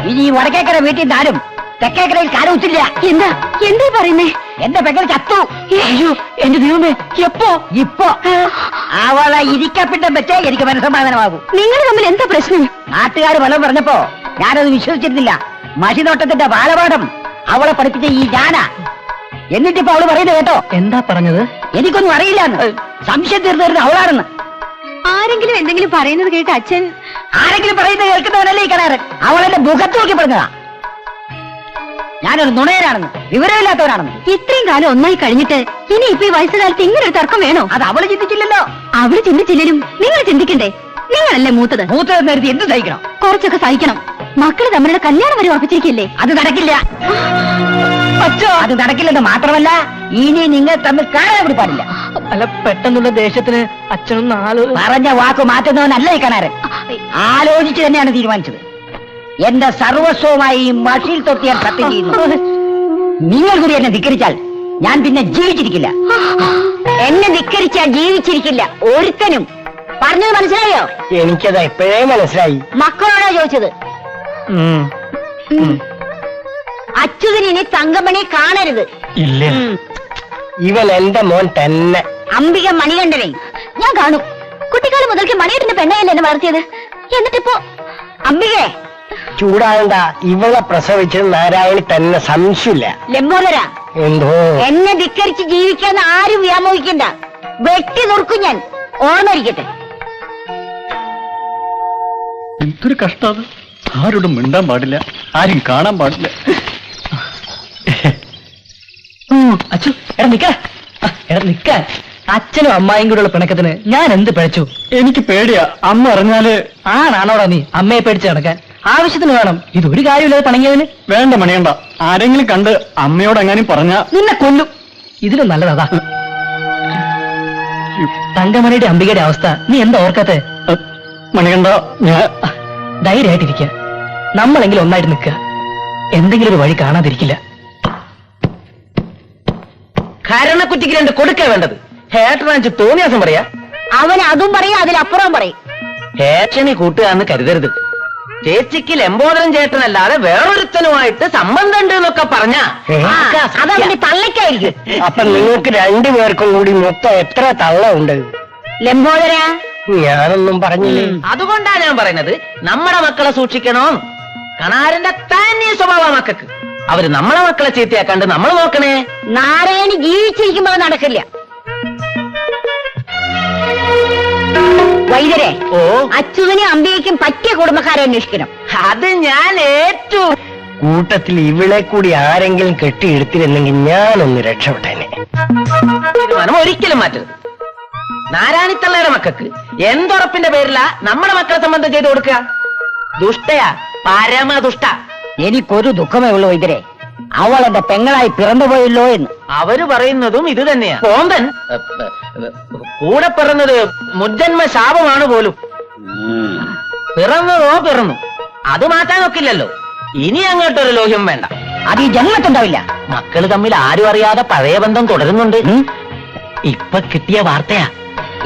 A: ഇനി ഈ വടക്കേക്കര വീട്ടിൽ നിന്ന് ആരും തെക്കേക്കരയിൽ കാലുകുത്തില്ല.
D: എന്താ എന്താ പറയുന്നേ?
A: എന്റെ പെങ്ങൾ ചത്തു.
D: അയ്യോ എന്റെ ദൈവമേ, എപ്പോ?
A: ഇപ്പൊ അവളെ ഇരിക്കപ്പിട്ടം വെച്ചേ എനിക്ക് മനസ്സമാധാനമാകും.
D: നിങ്ങൾ തമ്മിൽ എന്താ പ്രശ്നം?
A: നാട്ടുകാർ വല്ലതും പറഞ്ഞപ്പോ ഞാനത് വിശ്വസിച്ചിരുന്നില്ല. മഷിനോട്ടത്തിന്റെ ബാലപാഠം അവളെ പഠിപ്പിച്ച ഈ ഞാനാ. എന്നിട്ടിപ്പോ അവള് പറയുന്നത് കേട്ടോ.
F: എന്താ പറഞ്ഞത്?
A: എനിക്കൊന്നും അറിയില്ലാന്ന്. സംശയം തീർന്നു അവളാണെന്ന്.
D: ആരെങ്കിലും എന്തെങ്കിലും പറയുന്നത് കേട്ട് അച്ഛൻ
A: ആരെങ്കിലും പറയുന്നത് കേൾക്കുന്നവനല്ലേ ഈ കണാരൻ. അവളെന്റെ മുഖത്ത് നോക്കി പറഞ്ഞതാ ഞാനൊരു നുണയനാണെന്ന്, വിവരമില്ലാത്തവനാണെന്ന്.
D: ഇത്രയും കാലം ഒന്നായി കഴിഞ്ഞിട്ട് ഇനി ഇപ്പൊ ഈ വയസ്സുകാലത്ത് ഇങ്ങനെ ഒരു തർക്കം വേണോ?
A: അത് അവള് ചിന്തിച്ചില്ലല്ലോ.
D: അവള് ചിന്തിച്ചില്ലേലും നിങ്ങൾ ചിന്തിക്കണ്ടേ? നിങ്ങളല്ലേ മൂത്തത്.
A: മൂത്തതെന്ന് കരുതി എന്ത് സഹിക്കണം?
D: കുറച്ചൊക്കെ സഹിക്കണം. മക്കള് തമ്മിലുള്ള കല്യാണം വരെ ഉറപ്പിച്ചിരിക്കല്ലേ?
A: അത് നടക്കില്ല. അത് നടക്കില്ലെന്ന് മാത്രമല്ല, ഇനി നിങ്ങൾ തമ്മിൽ കാണാൻ കൂടി പാടില്ല.
F: അല്ല, പെട്ടെന്നുള്ള ദേഷ്യത്തിന് അച്ഛനൊന്ന്
A: പറഞ്ഞ വാക്ക് മാറ്റുന്നവനല്ല ഈ കണാരൻ. ആലോചിച്ച് തന്നെയാണ് തീരുമാനിച്ചത്. എന്റെ സർവസ്വമായി ഈ മഷിയിൽ തൊട്ട് ഞാൻ സത്യം ചെയ്യുന്നു. നിങ്ങൾ കൂടി എന്നെ ധിക്കരിച്ചാൽ ഞാൻ പിന്നെ ജീവിച്ചിരിക്കില്ല.
D: എന്നെ ധിക്കരിച്ചാൽ ജീവിച്ചിരിക്കില്ല ഒരുത്തനും. പറഞ്ഞത് മനസ്സിലായോ?
H: എനിക്കത് എപ്പോഴേ മനസ്സിലായി.
D: മക്കളോടാ ചോദിച്ചത്. അച്യുതന് ഇനി തങ്കമണി കാണരുത്.
H: ഇല്ല, ഇവൻ എന്റെ മോൻ തന്നെ.
D: അംബിക മണികണ്ഠനെ ഞാൻ കാണും. കുട്ടിക്കാലം മുതൽക്ക് മണിയേട്ടന്റെ പെണ്ണയല്ലേ എന്നെ വളർത്തിയത്. എന്നിട്ടിപ്പോ അംബികെ
H: ചൂടാകണ്ട, ഇവളെ പ്രസവിച്ചത് നാരായണി തന്നെ, സംശയമില്ല.
D: ലംബോദര,
H: എന്തോ
D: എന്നെ ധിക്കരിച്ച് ജീവിക്കാൻ ആരും വ്യാമോഹിക്കണ്ട. വെട്ടി നുറുക്കും ഞാൻ. ഓർമ്മയിരിക്കട്ടെ.
E: എന്തൊരു കഷ്ടം. ആരോടും മിണ്ടാൻ പാടില്ല, ആരും കാണാൻ പാടില്ല.
F: അച്ഛൻ എടാ നിക്കാൻ. അച്ഛനും അമ്മായും കൂടെയുള്ള പിണക്കത്തിന് ഞാൻ എന്ത് പിഴച്ചു?
E: എനിക്ക് പേടിയാ. അമ്മ അറിഞ്ഞാല്.
F: ആണാണോടാ നീ അമ്മയെ പേടിച്ച് നടക്കാൻ? ആവശ്യത്തിന് വേണം. ഇതൊരു കാര്യമില്ലാതെ പണങ്ങിയതിന്.
E: വേണ്ട മണിയണ്ട, ആരെങ്കിലും കണ്ട് അമ്മയോട് എങ്ങാനും പറഞ്ഞ
F: നിന്നെ കൊല്ലും. ഇതിലും നല്ലതാ. തങ്കമണിയുടെ അംബികയുടെ അവസ്ഥ നീ എന്താ ഓർക്കാത്തെ?
E: മണികണ്ട, ഞാൻ
F: ധൈര്യമായിട്ടിരിക്കുക. നമ്മളെങ്കിലും ഒന്നായിട്ട് നിൽക്കുക. എന്തെങ്കിലും ഒരു വഴി കാണാതിരിക്കില്ല.
G: കരണക്കുറ്റിക്ക് രണ്ട് കൊടുക്ക വേണ്ടത്. ഹേട്ടനാച്ച് തോന്നിയാസം പറയാ.
D: അവൻ അതും പറയും, അതിലപ്പുറം പറയും.
G: ഹേട്ടനെ കൂട്ടുകാന്ന് കരുതരുത്. ചേച്ചിക്ക് ലംബോദരൻ ചേട്ടനല്ലാതെ വേറൊരുത്തനുമായിട്ട് സംബന്ധം ഉണ്ട് എന്നൊക്കെ പറഞ്ഞ
D: അതവന്റെ തള്ളയ്ക്കായിരിക്കും.
H: അപ്പൊ നിങ്ങൾക്ക് രണ്ടുപേർക്കും കൂടി മൊത്തം എത്ര തള്ള ഉണ്ട്?
D: ലംബോദര,
H: ഞാനൊന്നും പറഞ്ഞില്ലേ.
G: അതുകൊണ്ടാ ഞാൻ പറയുന്നത് നമ്മുടെ മക്കളെ സൂക്ഷിക്കണോ. കണാരന്റെ തന്നെ സ്വഭാവ മക്കൾക്ക്. അവര് നമ്മളെ മക്കളെ ചീത്തയാക്കാണ്ട് നമ്മൾ നോക്കണേ.
D: നാരായണി ജീവിച്ചിരിക്കുമ്പോ അത് നടക്കില്ല. വൈദ്യരെ,
G: ഓ,
D: അച്യുതനും അമ്പയ്ക്കും പറ്റിയ കുടുംബക്കാരെ അന്വേഷിക്കണം.
G: അത് ഞാൻ ഏറ്റു.
H: കൂട്ടത്തിൽ ഇവളെ കൂടി ആരെങ്കിലും കെട്ടിയെടുത്തിരുന്നെങ്കിൽ ഞാനൊന്ന് രക്ഷപ്പെട്ടേനെ.
G: തീരുമാനം ഒരിക്കലും മാറ്റരുത്. നാരായണിത്തള്ളയുടെ മക്കൾക്ക് എന്തുറപ്പിന്റെ പേരിലാ നമ്മുടെ മക്കളെ സംബന്ധം ചെയ്തു കൊടുക്കുക? ദുഷ്ടയാ, പരമദുഷ്ട.
A: എനിക്കൊരു ദുഃഖമേ ഉള്ളൂ വൈദ്യരെ. അവൾ എന്റെ പെങ്ങളായി പിറന്നുപോയല്ലോ എന്ന്.
G: അവര് പറയുന്നതും ഇത് തന്നെയാ. കോന്തൻ കൂടെ പിറന്നത് മുജ്ജന്മ ശാപമാണ് പോലും. പിറന്നതോ പിറന്നു, അത് മാറ്റാനൊക്കില്ലല്ലോ. ഇനി അങ്ങോട്ടൊരു ലോഹ്യം വേണ്ട.
A: അത് ഈ ജന്മത്തുണ്ടാവില്ല.
G: മക്കള് തമ്മിൽ ആരും അറിയാതെ പഴയ ബന്ധം തുടരുന്നുണ്ട്. ഇപ്പൊ കിട്ടിയ വാർത്തയാ.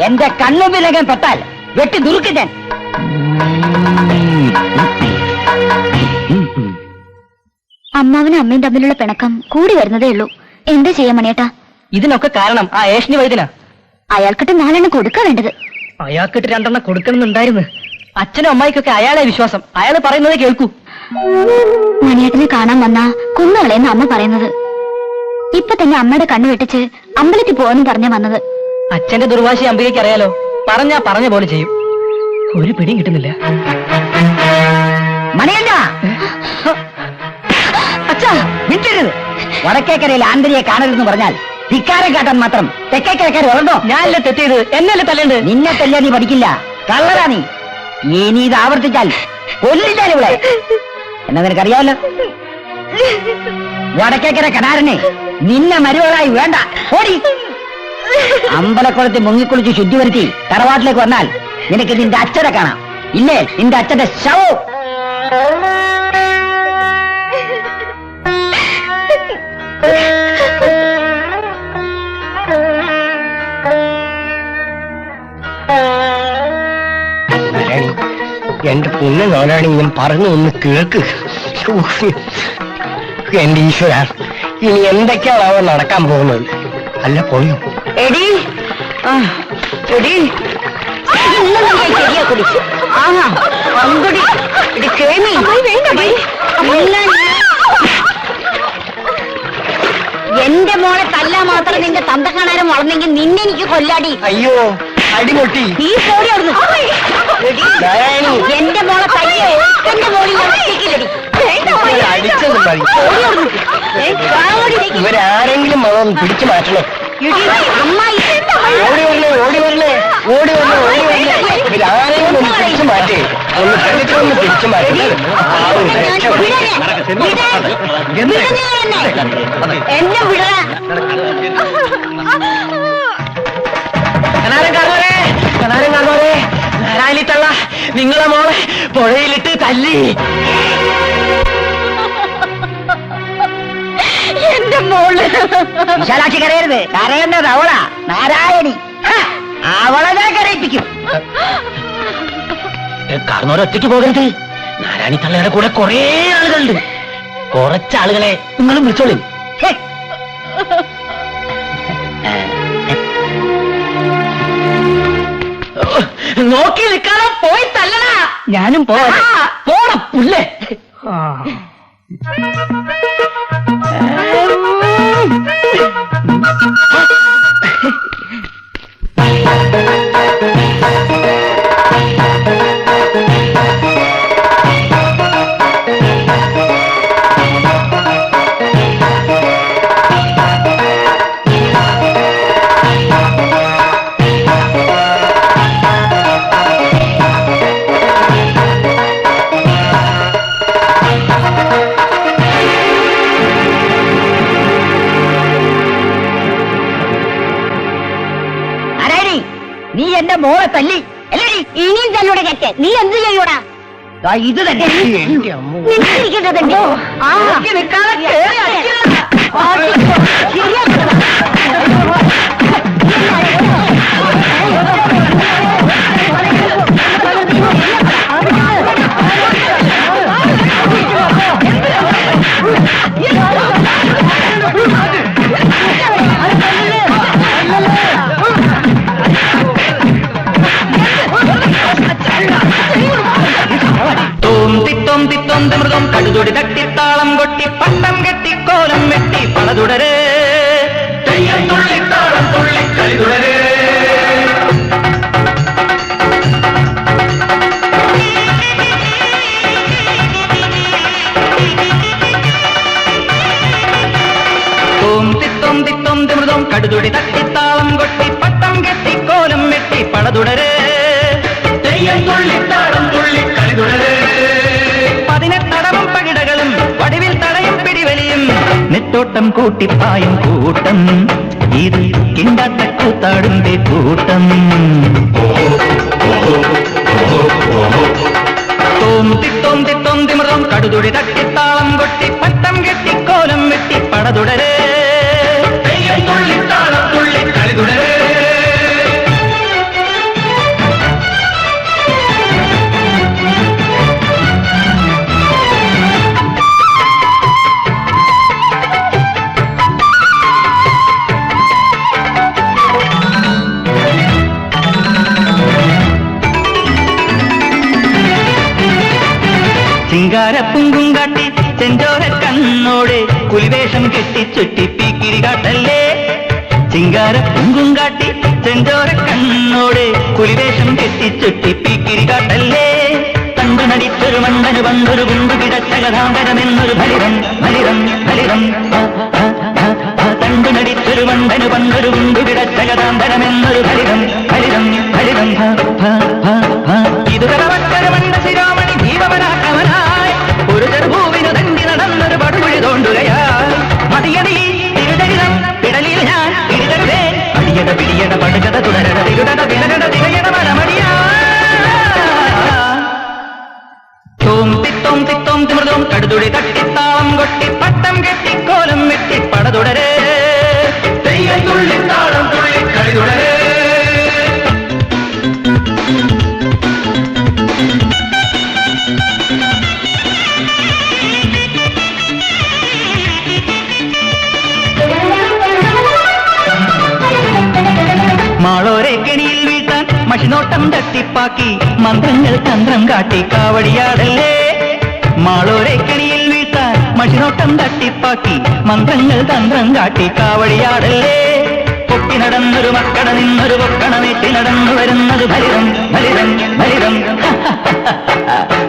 A: എന്റെ കണ്ണുമ്പിലകം തൊട്ടാൽ വെട്ടി ദുറുക്കി ഞാൻ.
I: അമ്മാവനും അമ്മയും തമ്മിലുള്ള പിണക്കം കൂടി വരുന്നതേ ഉള്ളൂ. എന്താ ചെയ്യാ മണിയേട്ടാ?
H: ഇതിനൊക്കെ കാരണം ആ ഏഷണി വൈദ്യനാ.
I: അയാൾക്കിട്ട് 4 എണ്ണം കൊടുക്കാൻ വേണ്ടത്.
H: അയാൾക്കിട്ട് 2 എണ്ണം കൊടുക്കണമെന്നുണ്ടായിരുന്നു. അച്ഛനും അമ്മായിക്കൊക്കെ അയാളെ വിശ്വാസം. അയാൾ പറയുന്നത് കേൾക്കൂ.
I: മണിയേട്ടനെ കാണാൻ വന്നാ കുന്നുകളെന്ന് അമ്മ പറയുന്നത്. ഇപ്പൊ തന്നെ അമ്മയുടെ കണ്ണു വെട്ടിച്ച് അമ്പലത്തിൽ പോവാനും പറഞ്ഞ വന്നത്.
H: അച്ഛന്റെ ദുർവാശി അംബികയ്ക്ക് അറിയാലോ. പറഞ്ഞ പോലെ ചെയ്യും. ഒരു പിടിയും കിട്ടുന്നില്ല.
A: മണിയണ്ട അച്ഛാ വിട്ടരുത്. വടക്കേക്കരയിൽ ആന്തരിയെ കാണരുതെന്ന് പറഞ്ഞാൽ ധിക്കാരം കാട്ടാൻ മാത്രം തെക്കേക്കരക്കാർ ഉറണ്ടോ?
H: ഞാനല്ലേ തെറ്റിയത്, എന്നല്ലേ തല്ലേണ്ടത്?
A: നിന്നെ തല്ലാ നീ പഠിക്കില്ല, കള്ളരാ നീ. ഇനി ഇത് ആവർത്തിച്ചാൽ കൊല്ലിച്ചാൽ ഇവിടെ എന്നാ നിനക്കറിയാമല്ലോ. വടക്കേക്കര കനാരനെ നിന്നെ മരുവകളായി വേണ്ട, ഓടി. അമ്പലക്കുളത്തിൽ മുങ്ങിക്കുളിച്ച് ശുദ്ധി വരുത്തി തറവാട്ടിലേക്ക് വന്നാൽ നിനക്ക് നിന്റെ അച്ഛനെ കാണാം. ഇല്ലേ നിന്റെ അച്ഛന്റെ ശവം.
F: എന്റെ പുണ്യ നോനാണ് ഞാൻ പറഞ്ഞു ഒന്ന് കേക്ക്. എന്റെ ഈശ്വര, ഇനി എന്തൊക്കെയാണ് അവൻ നടക്കാൻ പോകുന്നത്? അല്ല പോയോ?
A: എടി എടി
D: എന്റെ മോളെ തല്ലാ മാത്രം നിന്റെ തന്ത കാണാനും വളർന്നെങ്കിൽ നിന്നെ എനിക്ക് കൊല്ലാടി.
F: അയ്യോ അടിപൊട്ടി.
D: നീ പോടി അവിടുന്ന്. എന്റെ മോളെ തല്ലിയോ എന്റെ മോളിൽ
F: ഇവരാരെങ്കിലും മണം പിടിച്ചു മാറ്റണം. ഓടി വരണേ ഓടി വരണേ ഓടി വരണേ ഓടി വരണേ. ഇവരാരെങ്കിലും ഒന്ന് പിടിച്ചു മാറ്റേ, ഒന്ന് കണ്ടിട്ടൊന്ന് പിടിച്ചു മാറ്റേ.
D: എന്നെ വിട.
F: കനാരം കാണോരെ നാരായണിത്തള്ള നിങ്ങളെ മോളെ പുഴയിലിട്ട് തല്ലി.
D: എന്റെ മോള്
A: വിശാലാക്ഷി കരയരുത്. കരയുന്നത് അവളാ, നാരായണി. അവളെ ഞാൻ കരയിപ്പിക്കും.
F: കാരണവരൊറ്റയ്ക്ക് പോകരുത്. നാരായണിത്തള്ളയുടെ കൂടെ കുറേ ആളുകളുണ്ട്. കുറച്ചാളുകളെ നിങ്ങളും വിളിച്ചോളി. നോക്കി നിൽക്കാതെ പോയി തല്ലടാ.
H: ഞാനും
F: പോണം പുല്ലേ.
A: നീ എന്റെ മോളെ തല്ലി അല്ലേ?
D: ഇനിയും തന്നോടെ കേട്ടെ നീ എന്ത് ചെയ്യൂടാ?
A: ഇത് തന്നെ
D: നിൽക്കട്ടെ.
G: മൃഗം കടുതൊടി തട്ടി താളം കൊട്ടി പട്ടം കെട്ടി കോലം വെട്ടി പണ തുടരെ താളം തുള്ളി കളി തുടരെ. മൃഗം കടുതൊടി തട്ടി താളം കൊട്ടി പട്ടം കെട്ടി കോലം വെട്ടി പണ തുടരെ താളം തുള്ളി കളി തുടരെ. പതിനെട്ടടവും പകിടകളും വടിവിൽ തടയും പിടിവലിയും നെട്ടോട്ടം കൂട്ടിപ്പായും കൂട്ടം ഇത് കിണ്ടാട്ട കൂത്താടുമ്പേ കൂട്ടം. തോന്തി മൃഗം കടുതുടി തട്ടിത്താളം കൊട്ടി പട്ടം കെട്ടി കോലം വെട്ടി പട തുടരെ താളം തുള്ളി കളി തുടരെ.
J: ചിങ്കാരപ്പുങ്കും കാട്ടി ചെഞ്ചോര കണ്ണോടെ പുലിവേഷം കെട്ടി ചുറ്റി പീക്കിരി കാട്ടല്ലേ. ചിങ്കാരപ്പുങ്കും കാട്ടി ചെഞ്ചോര കണ്ണോടെ പുലിവേഷം കെട്ടി ചുറ്റി പീക്കിരി കാട്ടല്ലേ. കണ്ടു നടിച്ചൊരു മണ്ടന് വന്നൊരു കുണ്ടു കിടച്ച കഥാന്തരമെന്നൊരു ഫലിതം ഫലിതം ഫലിതം. കണ്ടു നടിച്ചൊരു മണ്ടന് വന്നൊരു കുണ്ടു കിടച്ച കഥാന്തരമെന്നൊരു ഫലിതം ഫലിതം ഫലിതം. ഇതുവരെ മറ്റൊരു മണ്ട ശിരോമണി ജീവമനാക്കവനായി ഒരു ചെറുഭൂവിനു തണ്ടി നടന്നൊരു പടുകുഴി തോണ്ടുകയായി. മതിയടി തിരുചരിതം പിടലിൽ ഞാൻ ഇടിതരുതേ. അടിയട പിടിയട പടുകത തുടരട തിരുടട തിരട തിരയട മലമടിയാ. തോം തിത്തോം തിത്തോം തിമൃതോം കടുതുടി തട്ടിത്താളം കൊട്ടി പട്ടം കെട്ടി കോലം വെട്ടി പട തുടരേ. തെയ്യത്തുള്ളി താളം തുള്ളി കളി തുടരേ. മാളോരെ കെണിയിൽ വീഴ്ത്താൻ മഷിനോട്ടം തട്ടിപ്പാക്കി മന്ത്രങ്ങൾ തന്ത്രം കാട്ടി കാവടിയാടല്ലേ. മാളോരെ കെണിയിൽ വീഴ്ത്താൻ മഷിനോട്ടം തട്ടിപ്പാക്കി മന്ത്രങ്ങൾ തന്ത്രം കാട്ടി കാവടിയാടല്ലേ. പൊക്കി നടന്നൊരു മക്കട നിന്നൊരു പൊക്കണമേറ്റി നടന്നു വരുന്നത് ഫലിതം ഫലിതം ഫലിതം.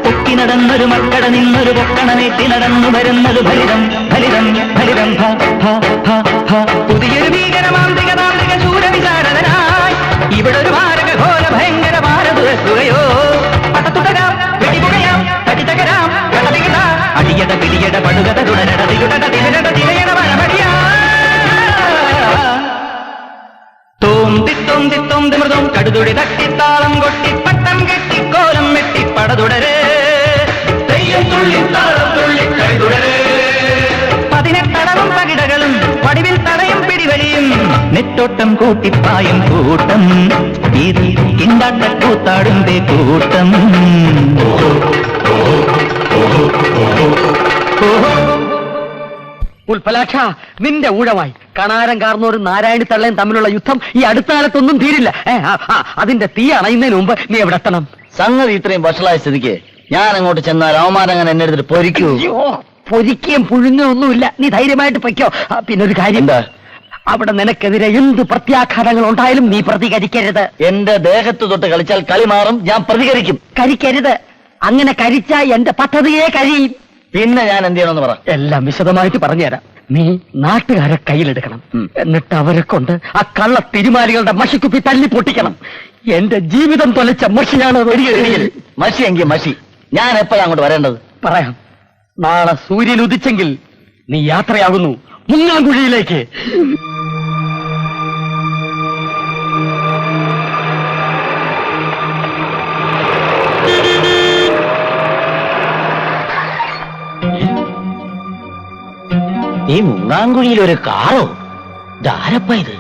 J: പൊക്കി നടന്നൊരു മക്കട നിന്നൊരു പൊക്കണമേറ്റി നടന്നു വരുന്നത് ഫലിതം ഫലിതം ഫലിതം. പുതിയൊരു ഭീകരമാന്ത്രിക താന്ത്രിക ശൂരവിചാരകനായി ഇവിടൊരു മാരക ഘോര ഭയങ്കര ഭാരതുരക്കുകയോ. പടത്തുടരാം വെടിപുകയാം തടിതകരാം കടതികട അടിയട പിടിയട പടുകത തുടരട തിരുടട തിരട തിരയട മലമടിയാ. തോം തിത്തോം തിത്തോം തിമൃതോം കടുതുടി തട്ടിത്താളം കൊട്ടി പട്ടം കെട്ടി കോലം വെട്ടി പട തുടരേ. തെയ്യം തുള്ളി താളം തുള്ളി കളി തുടരേ. 18 പകിടകളും വടിവിൽ തടയും പിടിവലിയും നെറ്റോട്ടം കൂട്ടിപ്പായും കൂട്ടം ഇത് കിണ്ടാട്ട കൂത്താടുമ്പേ കൂട്ടം.
F: ഉൽപ്പലാക്ഷ, നിന്റെ ഊഴമായി കണാരം കാർന്നോരും നാരായണി തള്ളയും തമ്മിലുള്ള യുദ്ധം ഈ അടുത്ത കാലത്തൊന്നും തീരില്ല. അതിന്റെ തീ അണയുന്നതിന് മുമ്പ് നീ എവിടെ എത്തണം?
C: സംഗതി ഇത്രയും വഷളായ സ്ഥിതിക്ക് ഞാൻ അങ്ങോട്ട് ചെന്നാൽ അവമാനങ്ങനെ എന്നെ എടുത്തിട്ട് പൊരിക്കൂ.
F: പൊരിക്കുകയും പുഴുങ്ങൊന്നുമില്ല, നീ ധൈര്യമായിട്ട് പൊയ്ക്കോ. പിന്നെ ഒരു കാര്യം,
C: എന്താ?
F: അവിടെ നിനക്കെതിരെ എന്ത് പ്രത്യാഘാതങ്ങൾ ഉണ്ടായാലും നീ പ്രതികരിക്കരുത്.
C: എന്റെ ദേഹത്ത് തൊട്ട് കളിച്ചാൽ കളി മാറും, ഞാൻ പ്രതികരിക്കും.
F: കരിക്കരുത്. അങ്ങനെ കരിച്ചാൽ എന്റെ പദ്ധതിയെ കഴിയും.
C: പിന്നെ ഞാൻ എന്ത് ചെയ്യണമെന്ന് പറ.
F: എല്ലാം വിശദമായിട്ട് പറഞ്ഞുതരാം. നീ നാട്ടുകാരെ കയ്യിലെടുക്കണം. എന്നിട്ട് അവരെ കൊണ്ട് ആ കള്ള തിരുമാലികളുടെ മഷിക്കുപ്പി തല്ലി പൊട്ടിക്കണം. എന്റെ ജീവിതം തൊലച്ച മഷിയാണ്
C: മഷി എങ്കിൽ മഷി. ഞാൻ എപ്പോഴാണ് അങ്ങോട്ട് വരേണ്ടത്?
F: പറയാം. നാളെ സൂര്യൻ ഉദിച്ചെങ്കിൽ നീ യാത്രയാകുന്നു മുങ്ങാങ്കുഴിയിലേക്ക്.
C: ഈ മുങ്ങാങ്കുഴിയിൽ ഒരു കാറോ? ധാരപ്പ ഇത്.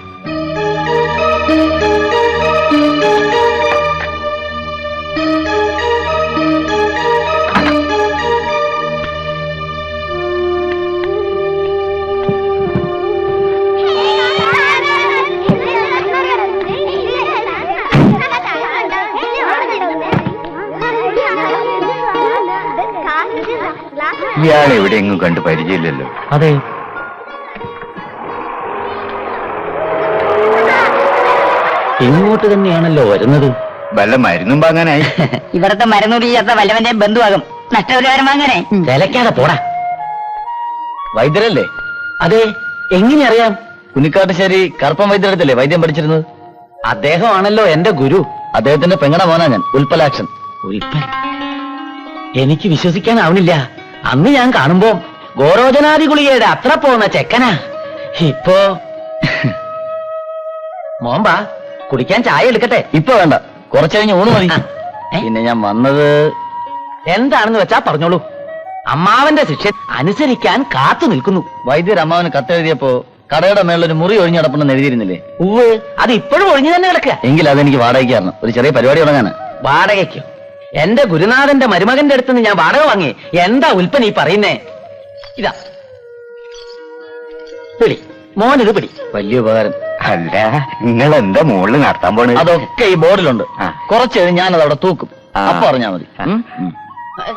E: ഇയാളെ എവിടെയെങ്കിലും കണ്ട് പരിചയമില്ലല്ലോ.
F: അതെ,
C: ഇങ്ങോട്ട് തന്നെയാണല്ലോ വരുന്നത്.
E: വല്ല മരുന്നും വാങ്ങാനായി.
A: ഇവിടത്തെ മരുന്നുടിയാത്ത വല്ലവന്റെ ബന്ധുവാകും. നഷ്ടപരിഹാരം വാങ്ങാനേ.
C: വിലക്കാതെ പോടാ. വൈദ്യരല്ലേ? അതെ. എങ്ങനെ അറിയാം? കുന്നിക്കാട്ടുശ്ശേരി കറുപ്പൻ വൈദ്യരടുത്തല്ലേ വൈദ്യം പഠിച്ചിരുന്നത്? അദ്ദേഹമാണല്ലോ എന്റെ ഗുരു. അദ്ദേഹത്തിന്റെ പെങ്ങട മോനാ ഞാൻ, ഉൽപ്പലാക്ഷൻ. ഉൽപ്പൽ? എനിക്ക് വിശ്വസിക്കാനാവണില്ല. അന്ന് ഞാൻ കാണുമ്പോ ഗോരോചനാദി ഗുളികയുടെ അത്ര പോന്ന ചെക്കനാ. ഇപ്പോ മോമ്പാ കുടിക്കാൻ ചായ എടുക്കട്ടെ? ഇപ്പൊ വേണ്ട, കുറച്ചു കഴിഞ്ഞ് ഊണ് മതി. പിന്നെ ഞാൻ വന്നത് എന്താണെന്ന് വെച്ചാ പറഞ്ഞോളൂ. അമ്മാവന്റെ ശിക്ഷ അനുസരിക്കാൻ കാത്തു നിൽക്കുന്നു. വൈദ്യർ അമ്മാവന് കത്തെഴുതിയപ്പോ കടയുടെ മേളൊരു മുറി ഒഴിഞ്ഞടപ്പുണ്ടെന്ന് എഴുതിയിരുന്നില്ലേ? ഉവ്വ്, അത് ഇപ്പോഴും ഒഴിഞ്ഞു തന്നെ കിടക്കുക. എങ്കിൽ അതെനിക്ക് വാടകയ്ക്ക് തരണം. ഒരു ചെറിയ പരിപാടി തുടങ്ങാന്. വാടകയ്ക്കോ? എന്റെ ഗുരുനാഥന്റെ മരുമകന്റെ അടുത്തുനിന്ന് ഞാൻ വാടക വാങ്ങി. എന്താ ഉൽപ്പന്ന ഈ പറയുന്നേ? ഇതാ പിടി മോനിത് പിടി. വലിയ ഉപകാരം.
E: അല്ല, നിങ്ങൾ എന്താ മുകളിൽ നടത്താൻ പോണത്?
C: അതൊക്കെ ഈ ബോർഡിലുണ്ട്. കുറച്ച് കഴിഞ്ഞ് ഞാനത് അവിടെ തൂക്കും. അപ്പൊ അറിഞ്ഞാ മതി.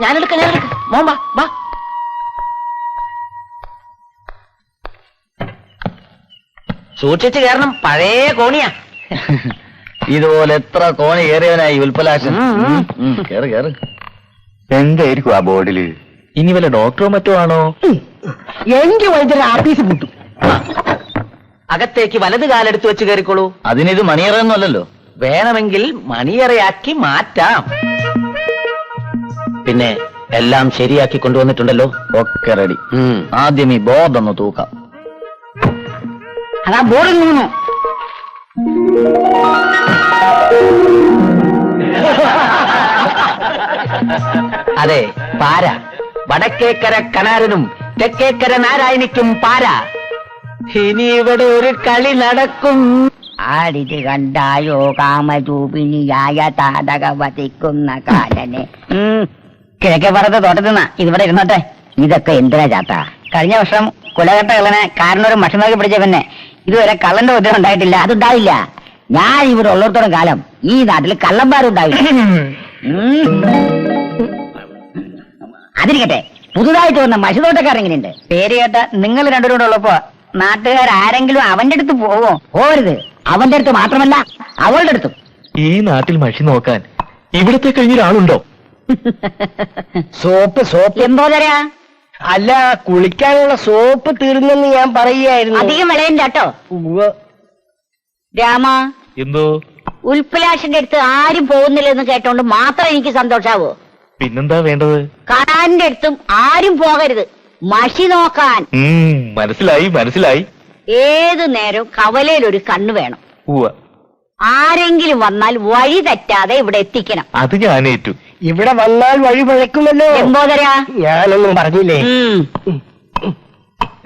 G: ഞാനെടുക്കാം മോൻ വാ സൂക്ഷിച്ചു കയറണം, പഴയ കോണിയാ.
C: ഇതുപോലെ എത്ര കോണി കയറിയവനായി ഉൽപ്പലാശൻ. കേറ് കേറ്. എന്തായിരിക്കും ആ ബോർഡില്? ഇനി വല്ല ഡോക്ടറോ മറ്റോ ആണോ?
H: എനിക്ക് വൈദ്യുതി ആഫീസ് പൂട്ടും.
G: അകത്തേക്ക് വലത് കാലെടുത്ത് വെച്ച് കയറിക്കോളൂ.
C: അതിനിത് മണിയറയൊന്നുമല്ലല്ലോ.
G: വേണമെങ്കിൽ മണിയറയാക്കി മാറ്റാം. പിന്നെ എല്ലാം ശരിയാക്കി കൊണ്ടുവന്നിട്ടുണ്ടല്ലോ.
C: ഒക്കെ റെഡി. ആദ്യം ഈ ബോർഡ് ഒന്ന് തൂക്കാം.
H: അതാ ബോർഡിൽ നിന്നു.
G: അതെ, പാര. വടക്കേക്കര കനാരനും തെക്കേക്കര നാരായണിക്കും പാര. ഇനി ഇവിടെ ഒരു കളി നടക്കും.
A: ആടിത് കണ്ടായോ കാമരൂപിണിയായ താതക വധിക്കുന്ന കാലനെ. കിഴക്കേ പറത്ത് തോട്ടത്തിൽ നിന്നാ ഇതിവിടെ ഇരുന്നോട്ടെ. ഇതൊക്കെ എന്തിനാ ചാത്ത? കഴിഞ്ഞ വർഷം കുലകെട്ട കള്ളനെ കാരണൊരു മഷി നോക്കി പിടിച്ച പിന്നെ ഇതുവരെ കള്ളന്റെ ഉദ്യോഗം ഉണ്ടായിട്ടില്ല. അതുണ്ടാവില്ല. ഞാൻ ഇവിടെ ഉള്ളിടത്തോളം കാലം ഈ നാട്ടിൽ കള്ളന്മാരും ഉണ്ടാവില്ല. അതിരിക്കട്ടെ, പുതുതായിട്ട് വന്ന മഷിതോട്ടക്കാരൻ എങ്ങനെയുണ്ട്? പേര് കേട്ട നിങ്ങൾ രണ്ടുപേരും ഉള്ളപ്പോ നാട്ടുകാരെങ്കിലും അവന്റെ അടുത്ത് പോവോ? പോരുത്. അവന്റെ അടുത്ത് മാത്രമല്ല അവളുടെ അടുത്തും.
E: ഈ നാട്ടിൽ മഷി നോക്കാൻ ഇവിടത്തെ കഴിഞ്ഞൊരാളുണ്ടോ?
H: സോപ്പ്
A: എന്തോതരാ?
H: അല്ല, കുളിക്കാനുള്ള സോപ്പ് തീർന്നെന്ന് ഞാൻ പറയുകയായിരുന്നു.
A: അധികം വിളയണ്ട കേട്ടോ രാമ.
E: എന്തോ?
A: ഉൽപ്പലാശന്റെ അടുത്ത് ആരും പോകുന്നില്ലെന്ന് കേട്ടോണ്ട് മാത്രം എനിക്ക് സന്തോഷാവോ?
E: പിന്നെന്താ വേണ്ടത്?
A: കാണാന്റെ അടുത്തും ആരും പോകരുത്, മഷി നോക്കാൻ.
E: മനസ്സിലായി.
A: ഏതു നേരം കവലയിൽ ഒരു കണ്ണ് വേണം.
E: ഉവ്വ.
A: ആരെങ്കിലും വന്നാൽ വഴി തെറ്റാതെ ഇവിടെ എത്തിക്കണം.
E: അത് ഞാനേറ്റു.
H: ഇവിടെ വന്നാൽ വഴി പഴക്കുമല്ലോ.
A: എന്തോതരാ?
H: ഞാനൊന്നും പറഞ്ഞില്ലേ?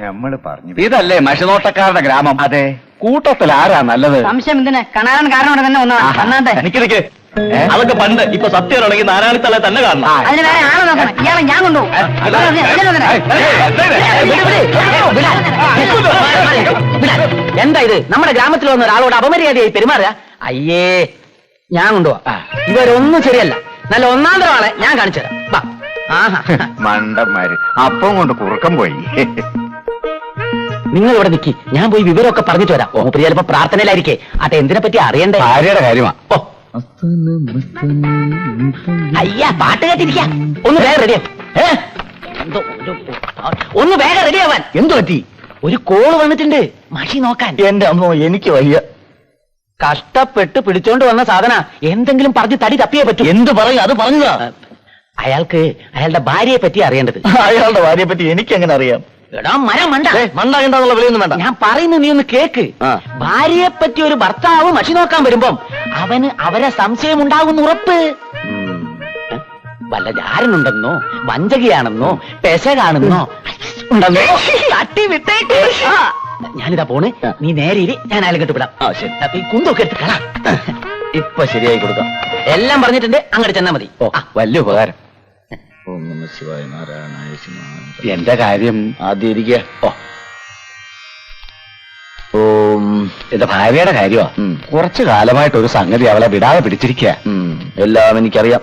E: നമ്മൾ പറഞ്ഞു. ഇതല്ലേ മഷിനോട്ടക്കാരുടെ ഗ്രാമം? അതെ. കൂട്ടത്തിൽ ആരാ നല്ലത്?
A: സംശയം എന്തിനാ? കാണാൻ കാരണം തന്നെ ഒന്നാ.
C: എനിക്ക് അതൊക്കെ പണ്ട്. ഇപ്പൊ സത്യമാണെങ്കിൽ നാരായണിത്തല തന്നെ കാണണം.
A: അതിന് വേറെ ആളെ നോക്കണം. ഇയാളെ ഞാൻ കൊണ്ടുപോകും.
G: എന്താ ഇത്? നമ്മുടെ ഗ്രാമത്തിൽ വന്ന ഒരാളോട് അപമര്യാദയായി പെരുമാറുക. അയ്യേ, ഞാൻ കൊണ്ടുപോവാ. ഇവരൊന്നും ശരിയല്ല. നല്ല ഒന്നാന്തരം ആളെ ഞാൻ കാണിച്ചു തരാം.
E: മണ്ടന്മാര് അപ്പം കൊണ്ട് കുറുക്കം പോയി.
G: നിങ്ങൾ ഇവിടെ നിൽക്കി, ഞാൻ പോയി വിവരമൊക്കെ പറഞ്ഞിട്ട് വരാം. മൂപ്പര് ചിലപ്പോ പ്രാർത്ഥനയിലായിരിക്കേ. അതെ, എന്തിനെ പറ്റി അറിയണ്ടേ?
E: ഭാര്യയുടെ കാര്യമാ.
G: അയ്യാ, പാട്ട് കേട്ടിരിക്ക. ഒന്ന് വേഗം റെഡിയാ. ഒന്ന് വേഗം റെഡിയാവാൻ.
C: എന്തു പറ്റി?
G: ഒരു കോള് വന്നിട്ടുണ്ട് മഷി നോക്കാൻ.
C: എന്റെ അമ്മോ, എനിക്ക് വയ്യ.
G: കഷ്ടപ്പെട്ട് പിടിച്ചോണ്ട് വന്ന സാധന. എന്തെങ്കിലും പറഞ്ഞ് തടി തപ്പിയേ പറ്റൂ.
C: എന്ത് പറയും? അത് പറഞ്ഞതാ.
G: അയാൾക്ക് അയാളുടെ ഭാര്യയെ പറ്റി അറിയേണ്ടത്.
C: അയാളുടെ ഭാര്യയെ പറ്റി എനിക്ക് എങ്ങനെ അറിയാം?
G: എടാ മരം മണ്ട.
C: മണ്ടാകേണ്ടുള്ള വിലയൊന്നും വേണ്ട.
G: ഞാൻ പറയുന്നത് നീ ഒന്ന് കേക്ക്. ഭാര്യയെ പറ്റി ഒരു ഭർത്താവ് മഷി നോക്കാൻ വരുമ്പം അവന് അവരെ സംശയം ഉണ്ടാകുന്ന ഉറപ്പ്. വല്ല ജാരനുണ്ടെന്നോ വഞ്ചകയാണെന്നോ പെശകാണെന്നോ ഉണ്ടെന്നോ തട്ടി വിട്ടേക്ക്. ഞാനിതാ പോണ്. നീ നേരെ ഇരി, ഞാൻ അയാളെ കെട്ടിവിടാം.
C: ശരി.
G: കുന്തൊക്കെ എടുത്ത് കളാ.
C: ഇപ്പൊ ശരിയായി കൊടുക്കാം.
G: എല്ലാം പറഞ്ഞിട്ടുണ്ട്, അങ്ങോട്ട് ചെന്നാ മതി.
C: വലിയ ഉപകാരം. എന്റെ കാര്യം ആദ്യം ഇരിക്കുക. എന്റെ ഭാര്യയുടെ കാര്യമാ. കുറച്ചു കാലമായിട്ട് ഒരു സംഗതി അവളെ വിടാതെ പിടിച്ചിരിക്കുക. എല്ലാം എനിക്കറിയാം.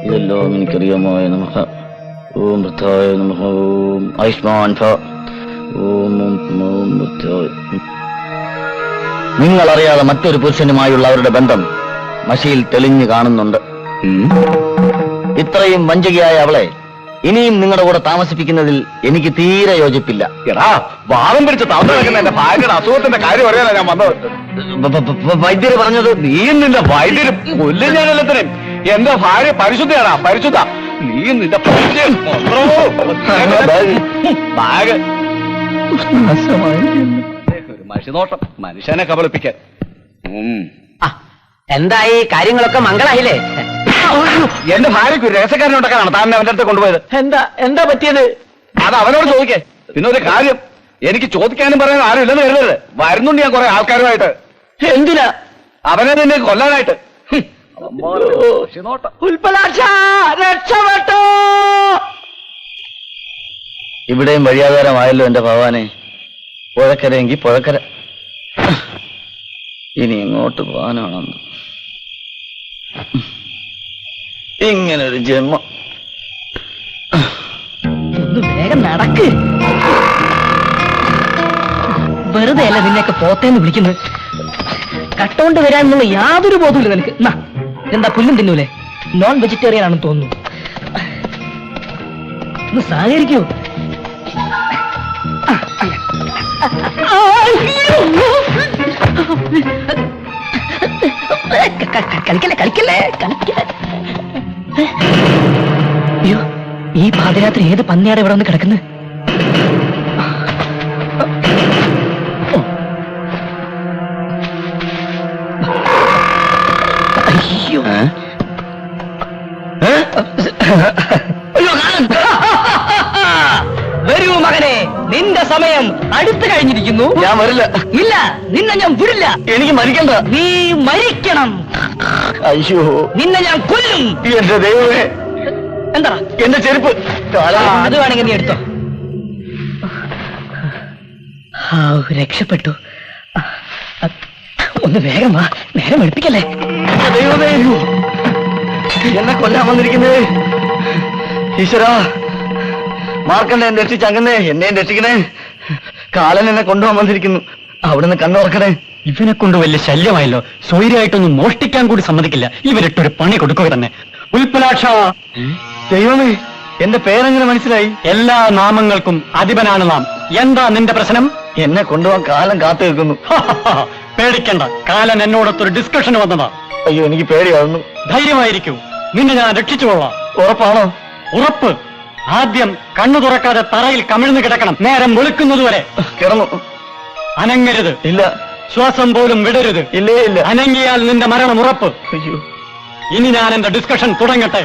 C: ഇതെല്ലാം എനിക്കറിയാമോ? നമഃ ഓം വൃദ്ധായ നമഃ ഓം ആയുഷ്മാൻ ഭവ ഓം ഓം വൃദ്ധായ. നിങ്ങളറിയാതെ മറ്റൊരു പുരുഷനുമായുള്ള അവരുടെ ബന്ധം മഷിയിൽ തെളിഞ്ഞു കാണുന്നുണ്ട്. ഇത്രയും വഞ്ചകയായ അവളെ ഇനിയും നിങ്ങളുടെ കൂടെ താമസിപ്പിക്കുന്നതിൽ എനിക്ക് തീരെ യോജിപ്പില്ല.
E: എടാ, വാദം പിടിച്ച് താമസിക്കുന്ന എന്റെ ഭാര്യയുടെ അസുഖത്തിന്റെ കാര്യം അറിയാനാ ഞാൻ വന്നത്.
C: വൈദ്യര് പറഞ്ഞത്
E: നീ നിന്റെ വൈദ്യര് കൊല്ലും ഞാൻ എല്ലാത്തിനും. എന്റെ ഭാര്യ പരിശുദ്ധയാടാ, പരിശുദ്ധ. നീ നിന്റെ ബാഗ് ഒരു മഷിനോട്ടം മനുഷ്യനെ കബളിപ്പിക്കാൻ.
G: എന്തായി? കാര്യങ്ങളൊക്കെ മംഗളായില്ലേ?
E: എന്റെ ഭാര്യയ്ക്ക് ഒരു രഹസ്യക്കാരനെ ഉണ്ടാക്കാനാണ് താൻ അവന്റെ അടുത്ത് കൊണ്ടുപോയത്.
G: എന്താ പറ്റിയത്?
E: അത് അവനോട് ചോദിക്കേ. പിന്നെ ഒരു കാര്യം, എനിക്ക് ചോദിക്കാനും പറയാനും ആരും ഇല്ലെന്ന് കരുതരുത്. വരുന്നുണ്ട് ഞാൻ കുറെ ആൾക്കാരുമായിട്ട്.
G: എന്തിനാ?
E: അവനെ നിന്നെ കൊല്ലാനായിട്ട്.
G: രക്ഷപ്പെട്ടോ!
C: ഇവിടെയും വഴിയാധാരമായല്ലോ എന്റെ ഭഗവാനെ. പുഴക്കരയെങ്കിൽ പുഴക്കര. ഇനി എങ്ങോട്ട് പോകാനാണെന്ന്. ഇങ്ങനൊരു ജന്മം.
H: ഒന്ന് വേഗം നടക്ക്. വെറുതെ അല്ല നിന്നെയൊക്കെ പോത്തേന്ന് വിളിക്കുന്നത്. കട്ടോണ്ട് വരാനുള്ള യാതൊരു ബോധമില്ല നിനക്ക്. എന്താ പുല്ലും തിന്നൂലേ? നോൺ വെജിറ്റേറിയൻ ആണെന്ന് തോന്നുന്നു. ഒന്ന് സഹകരിക്കൂ. കളിക്കല്ലേ. അയ്യോ, ഈ പാതിരാത്രി ഏത് പന്നിയാടെ ഇവിടെ വന്ന് കിടക്കുന്നത്? അയ്യോ, വരൂ മകനെ, നിന്റെ സമയം അടുത്തു കഴിഞ്ഞിരിക്കുന്നു.
C: ഞാൻ വരില്ല.
H: ഇല്ല, നിന്നെ ഞാൻ വിടില്ല.
C: എനിക്ക് മരിക്കണ്ട.
H: നീ മരിക്കണം.
C: അയ്യോ,
H: നിന്നെ ഞാൻ കൊല്ലും.
C: എന്റെ ദൈവമേ,
H: എന്താ
C: എന്റെ ചെരുപ്പ്.
H: അത് വേണമെങ്കിൽ നീ എടുത്തോ. രക്ഷപ്പെട്ടു. ഒന്ന് വേഗം വാ, നേരം എടുപ്പിക്കല്ലേ.
C: എന്റെ ദൈവമേ, എന്നെ കൊല്ലാൻ വന്നിരിക്കുന്നേ. ഈശ്വരാ, മാർക്കണ്ഡേയൻ രക്ഷിച്ച് അങ്ങനെ എന്നെയും രക്ഷിക്കണേ. കാലൻ എന്നെ കൊണ്ടുപോകാൻ വന്നിരിക്കുന്നു. അവിടുന്ന് കണ്ണുറക്കണേ.
F: ഇവനെ കൊണ്ട് വലിയ ശല്യമായല്ലോ. സ്വൈര്യമായിട്ടൊന്നും മോഷ്ടിക്കാൻ കൂടി സമ്മതിക്കില്ല. ഇവരിട്ടൊരു പണി കൊടുക്കുക തന്നെ. ഉൽപ്പലാക്ഷ,
C: ദൈവമേ, എന്റെ പേരെങ്ങനെ മനസ്സിലായി?
F: എല്ലാ നാമങ്ങൾക്കും അധിപനാണ് നാം. എന്താ നിന്റെ പ്രശ്നം?
C: എന്നെ കൊണ്ടുപോകാൻ കാലം കാത്തു നിൽക്കുന്നു.
F: പേടിക്കണ്ട, കാലൻ എന്നോടൊത്തൊരു ഡിസ്കഷൻ വന്നതാ.
C: അയ്യോ, എനിക്ക് പേടിയാവുന്നു.
F: ധൈര്യമായിരിക്കൂ, നിന്നെ ഞാൻ രക്ഷിച്ചുകൊള്ളാം.
C: ഉറപ്പാണോ?
F: ഉറപ്പ്. ആദ്യം കണ്ണു തുറക്കാതെ തറയിൽ കമിഴ്ന്നു കിടക്കണം, നേരം വെളുക്കുന്നതുവരെ.
C: കിടന്നു.
F: അനങ്ങരുത്.
C: ഇല്ല.
F: ശ്വാസം പോലും വിടരുത്.
C: ഇല്ലേ ഇല്ല.
F: അനങ്ങിയാൽ നിന്റെ മരണം ഉറപ്പ്.
C: അയ്യോ,
F: ഇനി ഞാൻ എന്റെ ഡിസ്കഷൻ തുടങ്ങട്ടെ.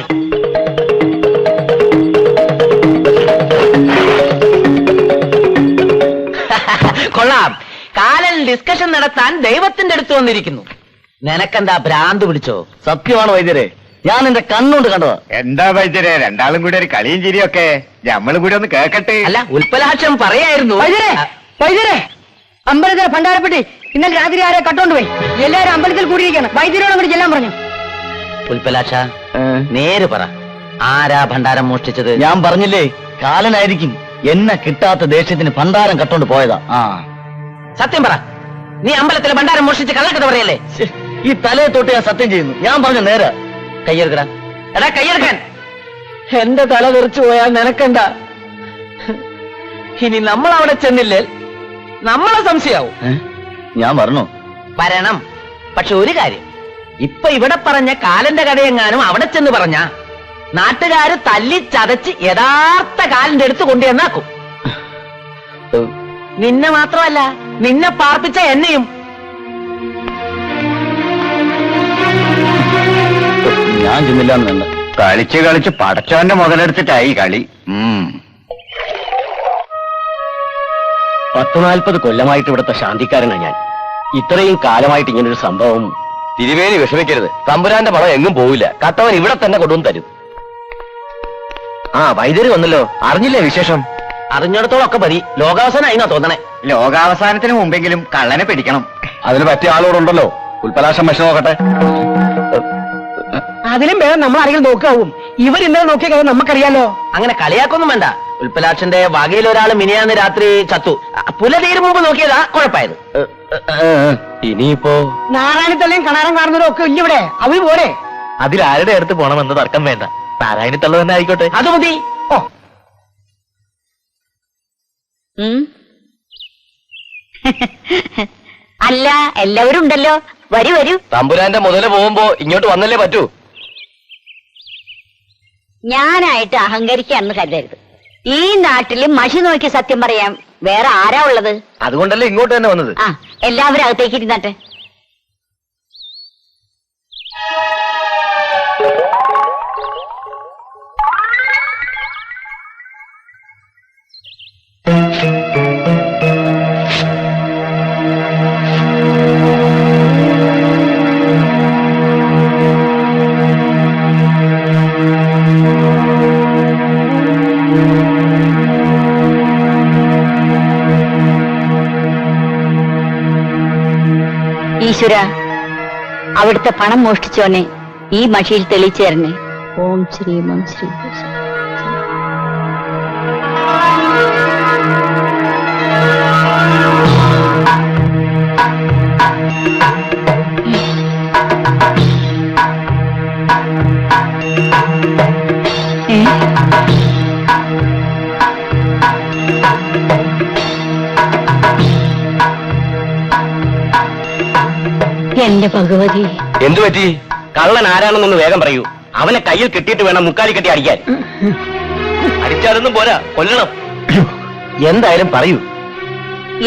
G: കൊള്ളാം. കാലൻ ഡിസ്കഷൻ നടത്താൻ ദൈവത്തിന്റെ അടുത്ത് വന്നിരിക്കുന്നു. നിനക്കെന്താ ഭ്രാന്ത് പിടിച്ചോ?
C: സത്യമാണ് വൈദ്യരെ, ഞാൻ എന്റെ കണ്ണുകൊണ്ട് കണ്ടതാ.
E: എന്താ വൈദ്യരെ, രണ്ടാളും കൂടി ഒരു കളിയും ചിരിയൊക്കെ നമ്മളും കൂടി ഒന്ന് കേക്കട്ടെ.
G: അല്ല, ഉൽപ്പലാക്ഷം പറയായിരുന്നു.
H: വൈദ്യരെ, അമ്പലത്തിലെ ഭണ്ഡാരപ്പെട്ടി ഇന്നലെ രാത്രി ആരെ കട്ടോണ്ട് പോയി. എല്ലാരും അമ്പലത്തിൽ കൂടിയിരിക്കണം. വൈദ്യരോട് അങ്ങോട്ട് ചെല്ലാൻ പറഞ്ഞു.
G: ഉൽപ്പലാക്ഷ, നേര് പറ, ആരാ ഭണ്ഡാരം മോഷ്ടിച്ചത്?
C: ഞാൻ പറഞ്ഞില്ലേ, കാലനായിരിക്കും. എന്നെ കിട്ടാത്ത ദേഷ്യത്തിന് ഭണ്ഡാരം കട്ടോണ്ട് പോയതാ.
G: സത്യം പറ, നീ അമ്പലത്തിലെ ഭണ്ഡാരം മോഷ്ടിച്ച് കള്ളക്കഥ പറയല്ലേ?
C: ശ്ശെ, ഈ തലയെ തൊട്ട് ഞാൻ സത്യം ചെയ്യുന്നു. ഞാൻ പറഞ്ഞ നേരെ.
G: കയ്യെടുക്കടാ. എടാ കയ്യെടുക്കാൻ.
H: എന്റെ തല തെറിച്ചു പോയാൽ നിനക്കണ്ട.
G: ഇനി നമ്മൾ അവിടെ ചെന്നില്ലേ നമ്മളെ സംശയാവും.
C: ഞാൻ പറഞ്ഞോ?
G: വരണം. പക്ഷെ ഒരു കാര്യം, ഇപ്പൊ ഇവിടെ പറഞ്ഞ കാലന്റെ കഥയെങ്ങാനും അവിടെ ചെന്ന് പറഞ്ഞ നാട്ടുകാര് തല്ലി ചതച്ച് യഥാർത്ഥ കാലിന്റെ അടുത്ത് കൊണ്ടുവന്നാക്കും. നിന്നെ മാത്രമല്ല, നിന്നെ പാർപ്പിച്ച എന്നെയും.
C: ഞാൻ ചെന്നില്ലാന്ന് വേണ്ട.
E: കളിച്ച് കളിച്ച് പടച്ചവന്റെ മുതലെടുത്തിട്ടായി കളി.
C: 40 കൊല്ലമായിട്ട് ഇവിടുത്തെ ശാന്തിക്കാരനാണ് ഞാൻ. ഇത്രയും കാലമായിട്ട് ഇങ്ങനൊരു സംഭവം.
E: തിരുവേനി വിഷമിക്കരുത്, തമ്പുരാന്റെ പണം എങ്ങും പോവില്ല. കട്ടവൻ ഇവിടെ തന്നെ കൊണ്ടുവന്ന് തരും. വൈദ്യര് വന്നല്ലോ, അറിഞ്ഞില്ലേ വിശേഷം?
G: അറിഞ്ഞിടത്തോളം ഒക്കെ മതി. ലോകാവസാനായി എന്നാ തോന്നണേ.
E: ലോകാവസാനത്തിന് മുമ്പെങ്കിലും കള്ളനെ പിടിക്കണം. അതിന് പറ്റിയ ആളോടുണ്ടല്ലോ. ഉൽപ്പലാക്ഷം മഷി നോക്കട്ടെ.
H: അതിലും വേഗം നമ്മൾ ആരെങ്കിലും നോക്കാവും. ഇവർ ഇന്നലെ നോക്കിയ കാര്യം നമുക്കറിയാലോ.
G: അങ്ങനെ കളിയാക്കൊന്നും വേണ്ട. ഉൽപ്പലാക്ഷന്റെ വകയിൽ ഒരാൾ മിനിയാന്ന് രാത്രി ചത്തു. പുലതീര് മുമ്പ് നോക്കിയതാ കുഴപ്പമായത്.
C: ഇനിയിപ്പോ
H: നാരായണത്തള്ളയും കണാരം കാണുന്നവരും ഒക്കെ ഇല്ല ഇവിടെ. അവര് പോരെ.
C: അതിലാരുടെ അടുത്ത് പോണമെന്ന് തർക്കം വേണ്ട. നാരായണത്തുള്ള തന്നെ ആയിക്കോട്ടെ.
G: അത് മതി.
H: ഓ,
D: അല്ല, എല്ലാവരും ഉണ്ടല്ലോ. വരൂ വരൂ.
C: തമ്പുരാന്റെ മുതല് പോകുമ്പോ ഇങ്ങോട്ട് വന്നല്ലേ പറ്റൂ.
D: ഞാനായിട്ട് അഹങ്കരിക്കാന്ന് കരുതരുത്. ഈ നാട്ടില് മഷി നോക്കി സത്യം പറയാൻ വേറെ ആരാ ഉള്ളത്?
C: അതുകൊണ്ടല്ലേ ഇങ്ങോട്ട് തന്നെ വന്നത്.
D: ആ, എല്ലാവരും അകത്തേക്ക് ഇരുന്നാട്ടെ. ഈശ്വര, അവിടുത്തെ പണം മോഷ്ടിച്ചോനെ ഈ മഷിയിൽ തെളിയിച്ചു തരണേ. ഓം ശ്രീ മം ശ്രീ. എന്റെ ഭഗവതി,
C: എന്തു പറ്റി? കള്ളൻ ആരാണെന്നൊന്ന് വേഗം പറയൂ. അവനെ കയ്യിൽ കെട്ടിയിട്ട് വേണം മുക്കാലി കെട്ടി അടിക്കാൻ. അടിച്ചാലൊന്നും പോരാ, കൊല്ലണം. എന്തായാലും പറയൂ.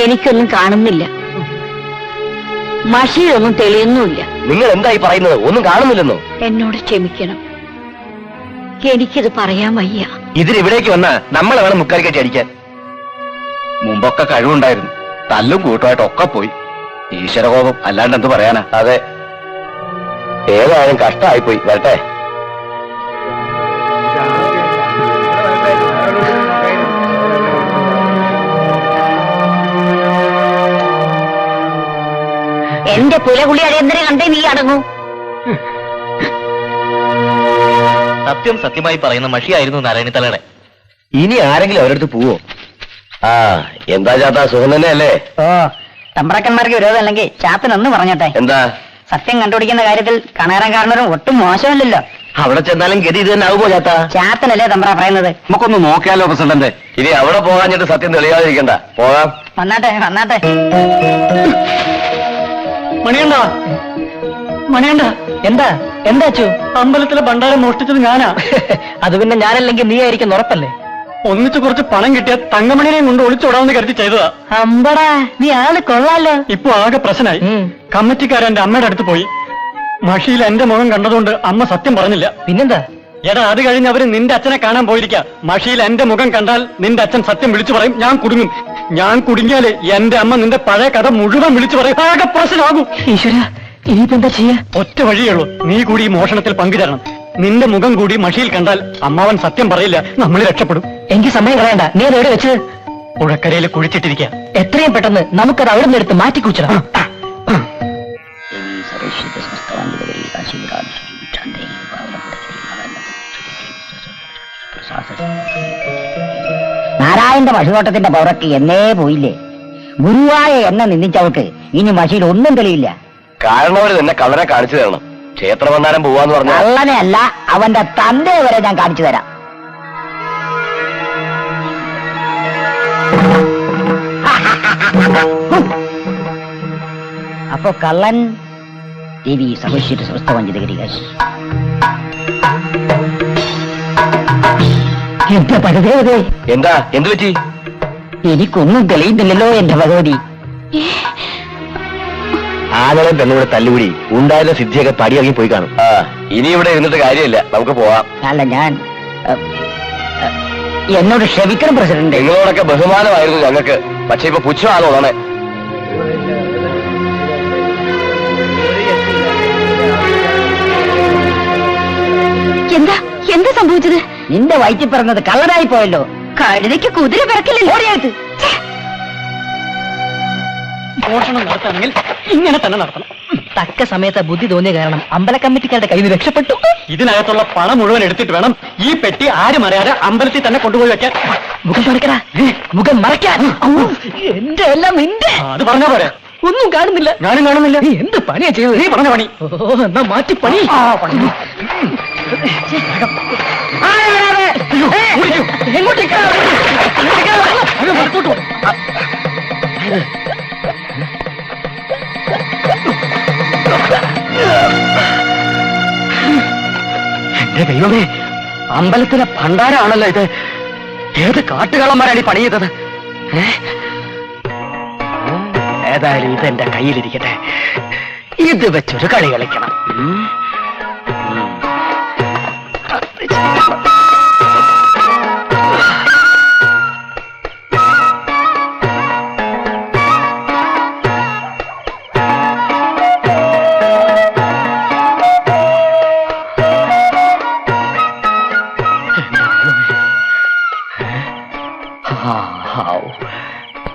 D: എനിക്കൊന്നും കാണുന്നില്ല, മഷിയിലൊന്നും തെളിയുന്നുമില്ല.
C: നിങ്ങൾ എന്തായി പറയുന്നത്? ഒന്നും കാണുന്നില്ലെന്നോ?
D: എന്നോട് ക്ഷമിക്കണം, എനിക്കിത് പറയാൻ വയ്യ.
C: ഇതിനിവിടേക്ക് വന്നാ നമ്മളെ വേണം മുക്കാലി കെട്ടി അടിക്കാൻ. മുമ്പൊക്കെ കഴിവുണ്ടായിരുന്നു, തല്ലും കൂട്ടുമായിട്ടൊക്കെ പോയി. ഈശ്വരകോപം അല്ലാണ്ട് എന്ത് പറയാനാ? അതെ, ഏതായാലും കഷ്ടമായിപ്പോയി. വരട്ടെ.
D: എന്റെ പുലകുളി അടിയന്തരം കണ്ടേ നീ അടങ്ങൂ.
C: സത്യം സത്യമായി പറയുന്ന മഷിയായിരുന്നു നാരായണിത്തലയുടെ. ഇനി ആരെങ്കിലും അവരടുത്ത് പോവോ? ആ, എന്താ ചാത്താ, സുഖം തന്നെയല്ലേ?
A: ഓ, തമ്പ്രാക്കന്മാർക്ക് വിരോധം അല്ലെങ്കിൽ ചാത്തനൊന്ന് പറഞ്ഞോട്ടെ.
C: എന്താ?
A: സത്യം കണ്ടുപിടിക്കുന്ന കാര്യത്തിൽ കണാരൻകാരനൊരു ഒട്ടും മോശമല്ലല്ലോ.
C: അവിടെ ചെന്നാലും ഗതി ഇത് തന്നെ ആവുമോ ചാത്താ?
A: ചാത്തനല്ലേ തമ്പ്ര പറയുന്നത്?
E: നമുക്കൊന്ന് നോക്കിയാലോ പ്രസിഡന്റ്?
C: ഇനി അവിടെ പോകാഞ്ഞിട്ട് സത്യം തെളിയാതിരിക്കണ്ട. പോകാം.
A: വന്നാട്ടെ വന്നാട്ടെ.
F: മണിയണ്ട, മണിയണ്ട,
H: എന്താ എന്താച്ചു?
F: അമ്പലത്തിലെ ഭണ്ഡാരം മോഷ്ടിച്ചത് ഞാനാ.
H: അത് പിന്നെ ഞാനല്ലെങ്കിൽ നീ ആയിരിക്കും ഉറപ്പല്ലേ?
F: ഒന്നിച്ച് കുറച്ച് പണം കിട്ടിയ തങ്കമണിനെയും കൊണ്ട് ഒളിച്ചോടാമെന്ന് കരുതി ചെയ്തതാ.
H: അമ്പടാ, നീ ആള് കൊള്ളാലോ.
F: ഇപ്പൊ ആകെ പ്രശ്നമായി.
H: ഉം.
F: കമ്മിറ്റിക്കാരൻ എന്റെ അമ്മയുടെ അടുത്ത് പോയി. മഷിയിൽ എന്റെ മുഖം കണ്ടതുകൊണ്ട് അമ്മ സത്യം പറഞ്ഞില്ല.
H: പിന്നെന്താ?
F: എടാ, അത് കഴിഞ്ഞ് അവര് നിന്റെ അച്ഛനെ കാണാൻ പോയിരിക്കാം. മഷിയിൽ എന്റെ മുഖം കണ്ടാൽ നിന്റെ അച്ഛൻ സത്യം വിളിച്ചു പറയും, ഞാൻ കുടുങ്ങും. ഞാൻ കുടുങ്ങിയാല് എന്റെ അമ്മ നിന്റെ പഴയ കഥ മുഴുവൻ വിളിച്ചു പറയും. ആകെ പ്രശ്നമാകും.
H: ഈശ്വര, ഇനിയിപ്പോ എന്താ ചെയ്യാ?
F: ഒറ്റ വഴിയുള്ളൂ, നീ കൂടി ഈ മോഷണത്തിൽ പങ്കുചേരണം. നിന്റെ മുഖം കൂടി മഷിയിൽ കണ്ടാൽ അമ്മാവൻ സത്യം പറയില്ല, നമ്മൾ രക്ഷപ്പെടും.
H: എനിക്ക് സമയം കളയണ്ട. നീ അത് എവിടെ വെച്ചത്?
F: പുഴക്കരയിൽ കുഴിച്ചിട്ടിരിക്കുക.
H: എത്രയും പെട്ടെന്ന് നമുക്കത് അവിടെ നിന്ന് എടുത്ത് മാറ്റി കുച്ചിടാം.
A: നാരായണന്റെ മഷിനോട്ടത്തിന്റെ പൗറക്ക് എന്നേ പോയില്ലേ? ഗുരുവായ എന്നെ നിന്ദിച്ചവൾക്ക് ഇനി മഷിയിൽ ഒന്നും തെളിയില്ല.
C: കാരണവര് തന്നെ കള്ളനെ കാണിച്ചു തരണം. ക്ഷേത്രമന്ദാരം പോവാന്ന് പറഞ്ഞാൽ
A: കള്ളനെ അല്ല, അവന്റെ തന്തയെ വരെ ഞാൻ കാണിച്ചു തരാം. അപ്പൊ കള്ളൻ ദേവി സമശ്വര സ്വസ്ഥവഞ്ചിതകരിക. എന്റെ ഭഗവതി,
C: എന്താ? എന്തു പറ്റി?
A: എനിക്കൊന്നും തെളിയുന്നില്ലല്ലോ എന്റെ ഭഗവതി.
C: ആളുകളെ പെണ്ണുകൂടെ തല്ലുകൂടി ഉണ്ടായിരുന്ന സിദ്ധിയൊക്കെ പടിയിറങ്ങി പോയി കാണും. ആ, ഇനി ഇവിടെ ഇരുന്നിട്ട് കാര്യമില്ല, നമുക്ക് പോവാം.
A: അല്ല, ഞാൻ എന്നോട് ക്ഷമിക്കണം പ്രസിഡന്റ്.
C: നിങ്ങളോടൊക്കെ ബഹുമാനമായിരുന്നു ഞങ്ങൾക്ക്, പക്ഷെ ഇപ്പൊ പുച്ഛമാണ് തോന്നണേ.
I: എന്താ എന്താ സംഭവിച്ചത്?
A: നിന്റെ വയറ്റിൽ പറഞ്ഞത് കള്ളനായി പോയല്ലോ.
I: കഴുതയ്ക്ക് കുതിര പിറക്കില്ലല്ലോ.
A: ഓടിയെടുത്ത്.
F: മോഷണം നടത്തണമെങ്കിൽ ഇങ്ങനെ തന്നെ നടത്തണം.
H: തക്ക സമയത്ത് ബുദ്ധി തോന്നിയ കാരണം അമ്പല കമ്മിറ്റിക്കാരുടെ കയ്യിൽ നിന്ന് രക്ഷപ്പെട്ടു.
F: ഇതിനകത്തുള്ള പണം മുഴുവൻ എടുത്തിട്ട് വേണം ഈ പെട്ടി ആരും അറിയാതെ അമ്പലത്തിൽ തന്നെ കൊണ്ടുപോയി വെക്കാൻ.
H: മുഖം മറക്കടാ, മുഖം മറയ്ക്കാൻ. എന്റെ എല്ലാം നിന്റെ.
F: അത് പറഞ്ഞാ പോരെ?
H: ഒന്നും കാണുന്നില്ല.
F: ഞാനും കാണുന്നില്ല.
H: നീ എന്ത് പണിയാ ചെയ്തത്?
F: നീ പറഞ്ഞ പണി.
H: ഓ, എന്നാ മാറ്റി പണി. എങ്ങോട്ടേക്കാ?
F: എന്റെ ദൈവമേ, അമ്പലത്തിലെ ഭണ്ഡാരാണല്ലോ ഇത്. ഏത് കാട്ടുകള്ളന്മാരാണ് ഈ പണി ചെയ്തത്? ഏതായാലും ഇതെന്റെ കയ്യിലിരിക്കട്ടെ. ഇത് വെച്ചൊരു കളി കളിക്കണം.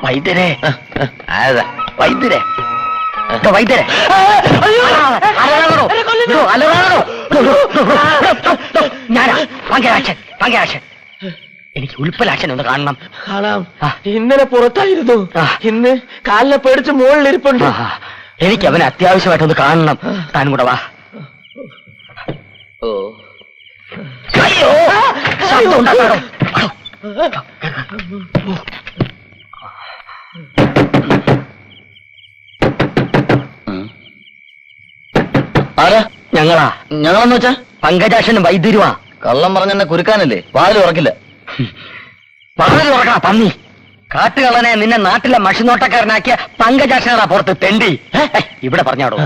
F: വൈദ്യരെ, വൈദ്യരെ, വൈദ്യരെ, ഞാനാ പങ്കരാക്ഷൻ. എനിക്ക് ഉൽപ്പലാക്ഷൻ ഒന്ന് കാണണം.
G: കാണാം. ഇന്നലെ പുറത്തായിരുന്നു, ഇന്ന് കാലിനെ പേടിച്ച് മുകളിലിരിപ്പുണ്ട്.
F: എനിക്ക് അവനെ അത്യാവശ്യമായിട്ടൊന്ന് കാണണം. താൻ കൂടെ വാ. അയ്യോ, ശബ്ദം ഉണ്ടാക്കാടോ.
C: ആരാ?
F: ഞങ്ങളെന്ന് വെച്ചാ പങ്കജാക്ഷനും വൈദ്യുരുവാ.
C: കള്ളം പറഞ്ഞെന്നെ കുരുക്കാനല്ലേ? വാതിൽ ഉറക്കില്ല.
F: വാതിൽ തുറക്കണ പന്നി. കാട്ടുകള്ളനെ നിന്നെ നാട്ടിലെ മഷിനോട്ടക്കാരനാക്കിയ പങ്കജാക്ഷനാ പുറത്ത് തെണ്ടി. ഇവിടെ പറഞ്ഞാടോ.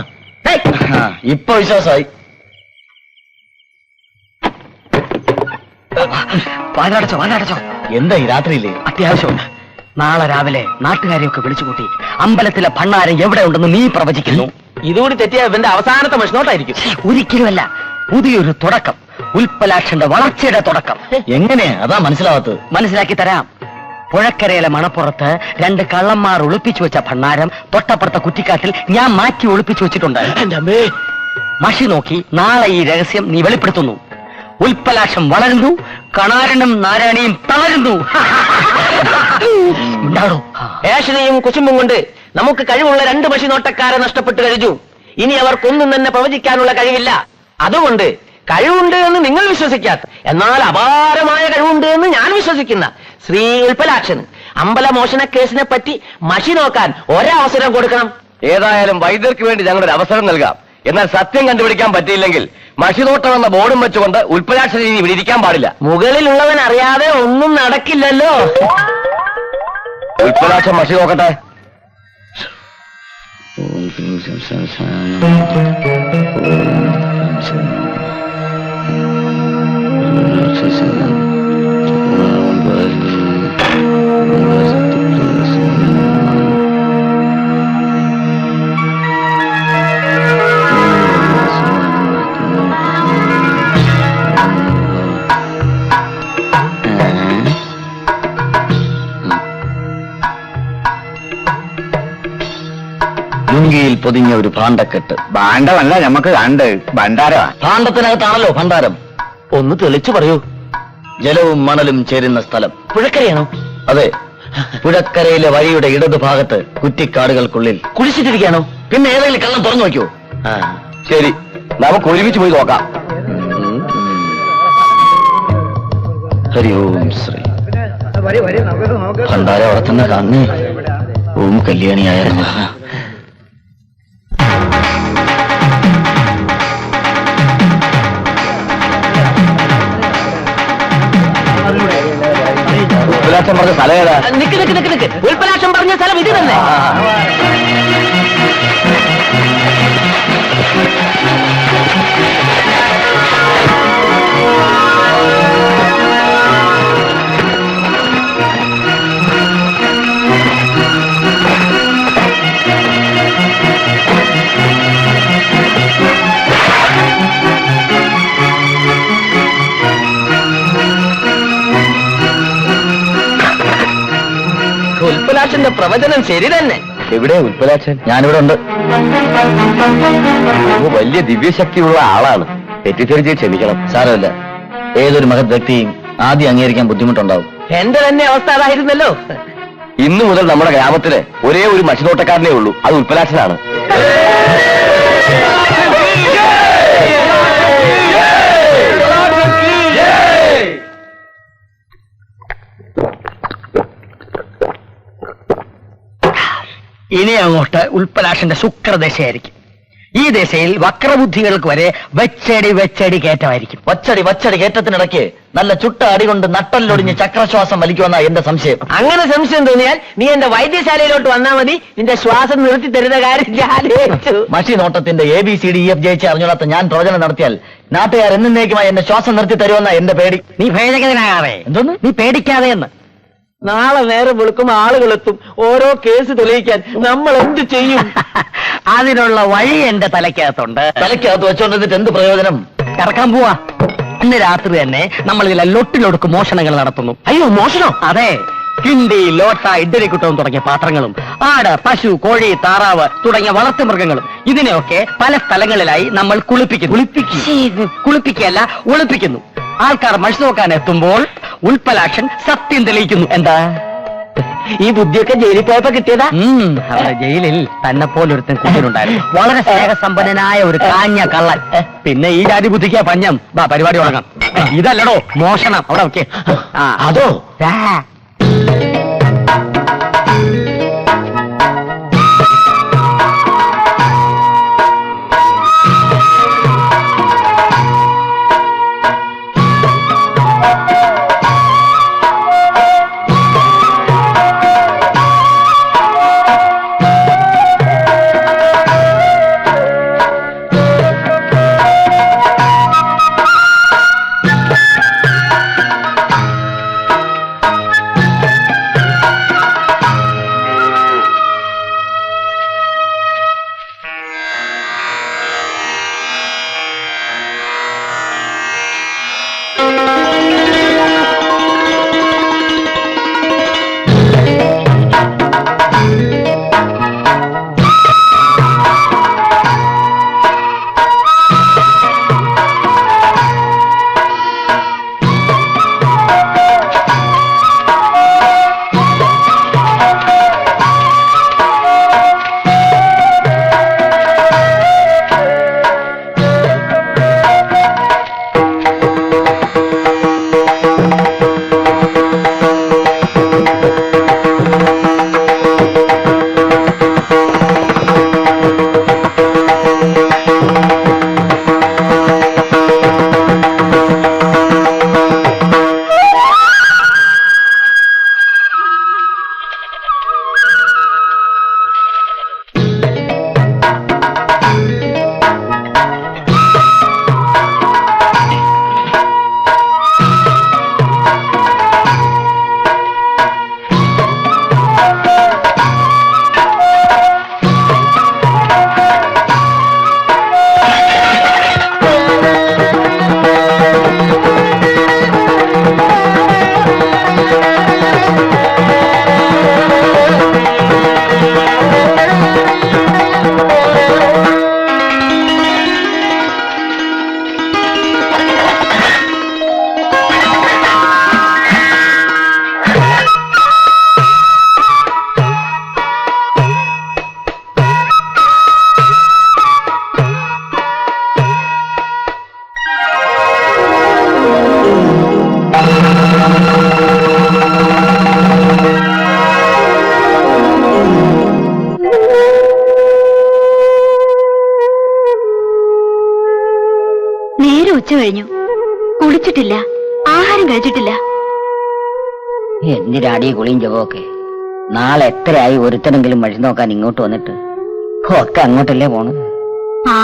C: ഇപ്പൊ വിശ്വാസമായി.
F: വാലടച്ചോ.
C: എന്താ ഈ രാത്രിയില്ലേ?
F: അത്യാവശ്യമുണ്ട്. നാളെ രാവിലെ നാട്ടുകാരെയൊക്കെ വിളിച്ചുകൂട്ടി അമ്പലത്തിലെ ഭണ്ണാരം എവിടെ ഉണ്ടെന്ന് നീ പ്രവചിക്കുന്നു.
G: ഇതുകൂടി തെറ്റിയ ഇവന്റെ അവസാനത്തെ മഷ്നോട്ടായിരിക്കും.
F: ഒരിക്കലുമല്ല, പുതിയൊരു തുടക്കം. ഉൽപ്പലാക്ഷന്റെ വളർച്ചയുടെ തുടക്കം.
C: എങ്ങനെയാ? അതാ മനസ്സിലാവാത്തത്.
F: മനസ്സിലാക്കി തരാം. പുഴക്കരയിലെ മണപ്പുറത്ത് 2 കള്ളന്മാർ ഒളിപ്പിച്ചു വെച്ച ഭണ്ണാരം തൊട്ടപ്പുറത്തെ കുറ്റിക്കാട്ടിൽ ഞാൻ മാറ്റി ഒളിപ്പിച്ചു വെച്ചിട്ടുണ്ട്. മഷി നോക്കി നാളെ ഈ രഹസ്യം നീ വെളിപ്പെടുത്തുന്നു. ഉൽപ്പലാക്ഷം വളരുന്നു, കണാരനും നാരായണിയും തളരുന്നു.
G: ഏഷണിയും കുശുമ്പും കൊണ്ട് നമുക്ക് കഴിവുള്ള 2 മഷിനോട്ടക്കാരെ നഷ്ടപ്പെട്ടു കഴിഞ്ഞു. ഇനി അവർക്കൊന്നും തന്നെ പ്രവചിക്കാനുള്ള കഴിവില്ല. അതുകൊണ്ട് കഴിവുണ്ട് എന്ന് നിങ്ങൾ വിശ്വസിക്കാത്ത, എന്നാൽ അപാരമായ കഴിവുണ്ട് എന്ന് ഞാൻ വിശ്വസിക്കുന്ന ശ്രീ ഉൽപ്പലാക്ഷന് അമ്പലമോഷണ കേസിനെ പറ്റി മഷി നോക്കാൻ ഒരവസരം കൊടുക്കണം.
C: ഏതായാലും വൈദ്യർക്ക് വേണ്ടി ഞങ്ങളൊരു അവസരം നൽകാം. എന്നാൽ സത്യം കണ്ടുപിടിക്കാൻ പറ്റിയില്ലെങ്കിൽ മഷിനോട്ടം എന്ന ബോർഡും വെച്ചുകൊണ്ട് ഉൽപ്പലാക്ഷൻ ഇനി ഇവിടെ ഇരിക്കാൻ പാടില്ല.
G: മുകളിലുള്ളവൻ അറിയാതെ ഒന്നും നടക്കില്ലല്ലോ.
C: ഉൽപ്പലാക്ഷൻ മഷി നോക്കട്ടെ. ലുങ്കിയിൽ പൊതിഞ്ഞ ഒരു ഭാണ്ഡക്കെട്ട്.
E: ഭാണ്ഡമല്ല, ഞമ്മക്ക് കണ്ട് ഭണ്ഡാരമാ.
C: ഭാണ്ഡത്തിനകത്താണല്ലോ ഭണ്ഡാരം.
G: ഒന്ന് തെളിച്ചു പറയൂ.
C: ജലവും മണലും ചേരുന്ന സ്ഥലം.
G: പുഴക്കരയാണോ?
C: അതെ, പുഴക്കരയിലെ വഴിയുടെ ഇടതുഭാഗത്ത് കുറ്റിക്കാടുകൾക്കുള്ളിൽ.
G: കുളിച്ചിട്ടിരിക്കുകയാണോ?
C: പിന്നെ ഏതെങ്കിലും കള്ളം തുറന്നു നോക്കിയോ? ശരി, നമുക്ക് ഒരുമിച്ച് പോയി നോക്കാം. ഹരി ഓം ശ്രീ. ഭണ്ഡാര വളർത്തുന്ന കാണുന്നേ. ഓം കല്യാണിയായ ഉൽപ്പലാക്ഷൻ പറഞ്ഞ സ്ഥലം ഏതാ?
G: നിക്ക്. ഉൽപ്പലാക്ഷം പറഞ്ഞ സ്ഥലം ഇത് തന്നെ. ഉൽപ്പലാക്ഷന്റെ പ്രവചനം ശരി തന്നെ.
C: എവിടെ ഉൽപ്പലാക്ഷൻ? ഞാനിവിടെ ഉണ്ട്. വലിയ ദിവ്യശക്തിയുള്ള ആളാണ്. തെറ്റിദ്ധരിച്ച് ക്ഷമിക്കണം. സാരമില്ല, ഏതൊരു മഹത് വ്യക്തിയും ആദ്യം അംഗീകരിക്കാൻ ബുദ്ധിമുട്ടുണ്ടാവും.
G: എന്റെ തന്നെ അവസ്ഥ അതായിരുന്നല്ലോ.
C: ഇന്നു മുതൽ നമ്മുടെ ഗ്രാമത്തില് ഒരേ ഒരു മഷിനോട്ടക്കാരനേ ഉള്ളൂ. അത് ഉൽപ്പലാക്ഷനാണ്.
F: ഇനി അങ്ങോട്ട് ഉൽപ്പലാക്ഷന്റെ ശുക്രദശയായിരിക്കും. ഈ ദശയിൽ വക്രബുദ്ധികൾക്ക് വരെ വെച്ചടി കയറ്റമായിരിക്കും.
C: വച്ചടി കയറ്റത്തിനിടയ്ക്ക് നല്ല ചുട്ട അടി കൊണ്ട് നട്ടലിലൊടിഞ്ഞ് ചക്രശ്വാസം വലിക്കുമെന്നാ എന്റെ സംശയം.
G: അങ്ങനെ സംശയം തോന്നിയാൽ നീ എന്റെ വൈദ്യശാലയിലോട്ട് വന്നാൽ മതി. നിന്റെ ശ്വാസം നിർത്തി തരുന്ന കാര്യം
C: മഷി നോട്ടത്തിന്റെ ABCDEF അറിഞ്ഞോളാത്ത ഞാൻ പ്രവചനം നടത്തിയാൽ നാട്ടുകാർ എന്നേക്കുമായി എന്റെ ശ്വാസം നിർത്തി തരുമെന്നാ എന്റെ പേടി.
F: നീ ഭേദഗതനാകാതെ.
C: എന്തോന്ന്?
F: നീ പേടിക്കാതെ എന്ന്.
G: നാളെ നേരം വെളുക്കും ആളുകളെത്തും ഓരോ കേസ് തെളിയിക്കാൻ. നമ്മൾ എന്ത് ചെയ്യും?
F: അതിനുള്ള വഴി എന്റെ തലയ്ക്കകത്തുണ്ട്.
C: തലയ്ക്കകത്ത് വെച്ചോണ്ടിട്ട് എന്ത് പ്രയോജനം?
F: ഇറക്കാൻ പോവാ. ഇന്ന് രാത്രി തന്നെ നമ്മൾ ഇതിലെ ലൊട്ടിലൊടുക്ക് മോഷണങ്ങൾ നടത്തുന്നു.
G: അയ്യോ, മോഷണോ?
F: അതെ, കിണ്ടി, ലോട്ട, ഇഡ്ഡലിക്കുട്ടവും തുടങ്ങിയ പാത്രങ്ങളും, ആട്, പശു, കോഴി, താറാവ് തുടങ്ങിയ വളർത്തുമൃഗങ്ങളും ഇതിനെയൊക്കെ പല സ്ഥലങ്ങളിലായി നമ്മൾ കുളിപ്പിക്കല്ല, ഒളിപ്പിക്കുന്നു. ആൾക്കാർ മഷി നോക്കാൻ എത്തുമ്പോൾ ഉൽപ്പലാക്ഷൻ സത്യം തെളിയിക്കുന്നു. എന്താ
G: ഈ ബുദ്ധിയൊക്കെ ജയിലിൽ പോയപ്പോ കിട്ടിയതാ?
F: അവിടെ ജയിലിൽ തന്നെ പോലൊരുത്തൻ കുട്ടിയുണ്ടായിരുന്നു. വളരെ സ്നേഹസമ്പന്നനായ ഒരു കാഞ്ഞ കള്ളൻ. പിന്നെ ഈ ജാതി ബുദ്ധിക്കാ പഞ്ഞം. വാ പരിപാടി തുടങ്ങാം. ഇതല്ലടോ മോഷണം. അവിടെ ഓക്കെ.
G: അതോ?
I: ഉച്ച കഴിഞ്ഞു. കുളിച്ചിട്ടില്ല, ആഹാരം കഴിച്ചിട്ടില്ല.
A: എന്തിനാടി കുളിയും ജപമൊക്കെ? നാളെ എത്രയായി ഒരുത്തനെങ്കിലും വഴി നോക്കാൻ ഇങ്ങോട്ട് വന്നിട്ട്? ഒക്കെ അങ്ങോട്ടല്ലേ പോണ്?
I: ആ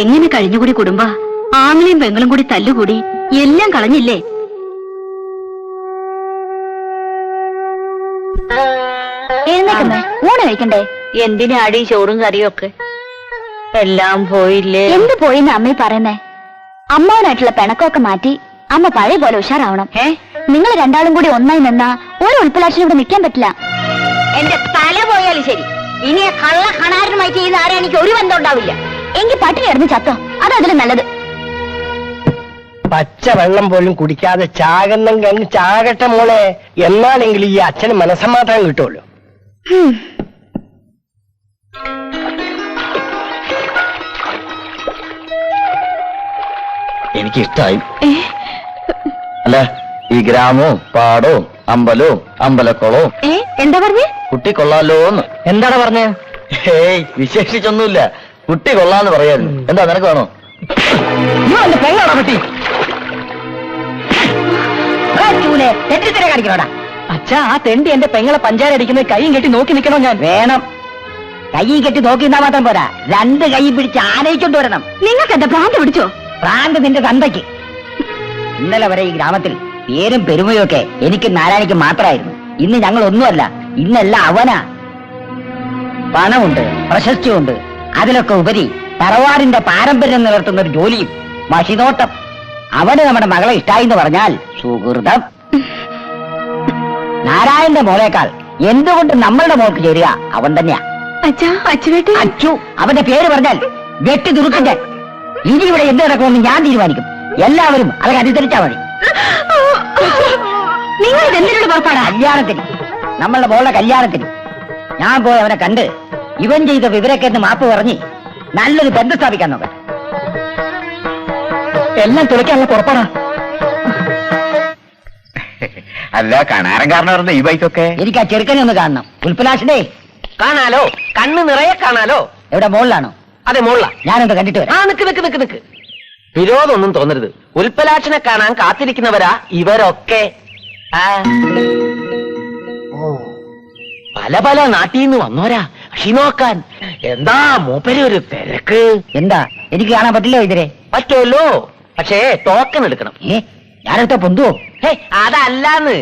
I: എങ്ങനെ കഴിഞ്ഞുകൂടി കുടുംബ? ആങ്ങളെയും പെങ്ങളും കൂടി തല്ലുകൂടി എല്ലാം കളഞ്ഞില്ലേ? എഴുന്നേക്കുന്നേ, ഊണ് കഴിക്കണ്ടേ?
D: എന്തിനാടി ചോറും കറിയും ഒക്കെ? എല്ലാം പോയില്ലേ?
I: എന്ത് പോയിന്ന് അമ്മ പറയുന്നേ? അമ്മാവനായിട്ടുള്ള പിണക്കമൊക്കെ മാറ്റി അമ്മ പഴയ പോലെ ഉഷാറാവണം. നിങ്ങൾ രണ്ടാളും കൂടി ഒന്നായി നിന്നാ ഒരു ഉൾപ്പലാക്ഷൻ ഇവിടെ നിൽക്കാൻ പറ്റില്ല.
D: എന്റെ തല പോയാലും ശരി, ഇനി ആ കള്ള കണാരനുമായി ചെയ്യുന്ന ആരാ എനിക്ക് ഒരു ബന്ധം ഉണ്ടാവില്ല.
I: എങ്കിൽ പട്ടിണി കിടന്ന് ചത്തോ, അതതിലും നല്ലത്.
F: പച്ച വെള്ളം പോലും കുടിക്കാതെ ചാകുന്നെങ്കിൽ അങ്ങ് ചാകട്ടെ മോളെ. എന്നാലെങ്കിലും ഈ അച്ഛന് മനസ്സമാധാനം കിട്ടുമല്ലോ.
E: എനിക്കിഷ്ടായി. അല്ല, ഈ ഗ്രാമവും പാടവും അമ്പലവും അമ്പലക്കുളവും
I: എന്താ പറഞ്ഞേ?
E: കുട്ടി കൊള്ളാലോന്ന്.
F: എന്താണ് പറഞ്ഞേ?
E: ഏയ് വിശേഷിച്ചൊന്നുമില്ല, കുട്ടി കൊള്ളാന്ന് പറയായിരുന്നു. എന്താ നിനക്ക് വേണോ?
F: പെങ്ങളാണോ കുട്ടി?
A: കാണിക്കണോടാ
H: അച്ഛാ, ആ തെണ്ടി എന്റെ പെങ്ങളെ പഞ്ചാര അടിക്കുന്നത് കൈയും കെട്ടി നോക്കി നിൽക്കണോ ഞാൻ?
A: വേണം. കൈ കെട്ടി നോക്കി നിന്നാ മാത്രം പോരാ, രണ്ട് കൈ പിടിച്ച് ആനയിക്കൊണ്ട് വരണം.
I: നിങ്ങൾക്ക് എന്താ ഭ്രാന്ത് പിടിച്ചോ?
A: പ്രാന്ത് നിന്റെ തന്തയ്ക്ക്. ഇന്നലെ വരെ ഈ ഗ്രാമത്തിൽ പേരും പെരുമയും ഒക്കെ എനിക്ക് നാരായണിക്ക് മാത്രമായിരുന്നു. ഇന്ന് ഞങ്ങൾ ഒന്നുമല്ല, ഇന്നെല്ലാം അവനാ. പണമുണ്ട്, പ്രശസ്തിയുണ്ട്, അതിലൊക്കെ ഉപരി തറവാടിന്റെ പാരമ്പര്യം നിലർത്തുന്ന ഒരു ജോലിയും, മഷിനോട്ടം. അവന് നമ്മുടെ മകളെ ഇഷ്ടായി എന്ന് പറഞ്ഞാൽ സുഹൃതം. നാരായണന്റെ മോളേക്കാൾ എന്തുകൊണ്ട് നമ്മളുടെ മോൾക്ക് ചേരുക അവൻ തന്നെയാ. അച്ചു, അവന്റെ പേര് പറഞ്ഞാൽ വെട്ടി തുറുക്കിന്റെ. ഇനി ഇവിടെ എന്ത് നടക്കുമെന്ന് ഞാൻ തീരുമാനിക്കും. എല്ലാവരും അതിനനുസരിച്ചാ മതി.
D: നിങ്ങൾ ഇതെന്തിനുള്ള പുറപ്പാടാ?
A: കല്യാണത്തിന്, നമ്മളുടെ മോളുടെ കല്യാണത്തിന് ഞാൻ പോയി അവനെ കണ്ട് ഇവൻ ചെയ്ത വിവരക്കേന്ന് മാപ്പ് പറഞ്ഞ് നല്ലൊരു ബന്ധം സ്ഥാപിക്കാൻ നോക്കാം.
H: എല്ലാം തുളയ്ക്കാനുള്ള പുറപ്പാടാ.
E: അല്ല കണാരൻകാരനായിരുന്ന ഈ ബൈക്കൊക്കെ
A: എനിക്ക് ആ ചെറുക്കനെ ഒന്ന് കാണണം. ഉൽപ്പലാഷിനെ
G: കാണാലോ, കണ്ണ് നിറയെ കാണാലോ.
A: എവിടെ, മോളിലാണോ?
G: അതെ, മോള.
A: ഞാനൊന്ന് കണ്ടിട്ട് വരാം.
G: ആ, നിക്ക്. വിരോധമൊന്നും തോന്നരുത്. ഉൽപ്പലാക്ഷനെ കാണാൻ കാത്തിരിക്കുന്നവരാ ഇവരൊക്കെ. ആ. ഓ, പല നാട്ടിൽ നിന്ന് വന്നോരാ കൃഷി നോക്കാൻ. എന്താ മൂപ്പര് ഒരു തിരക്ക്.
A: എന്താ, എനിക്ക് കാണാൻ പറ്റില്ല ഇതിരെ?
G: പറ്റുമല്ലോ, പക്ഷേ ടോക്കൺ എടുക്കണം.
A: ഞാനെടുത്ത പൊന്തുവോ?
G: അതല്ലാന്ന്,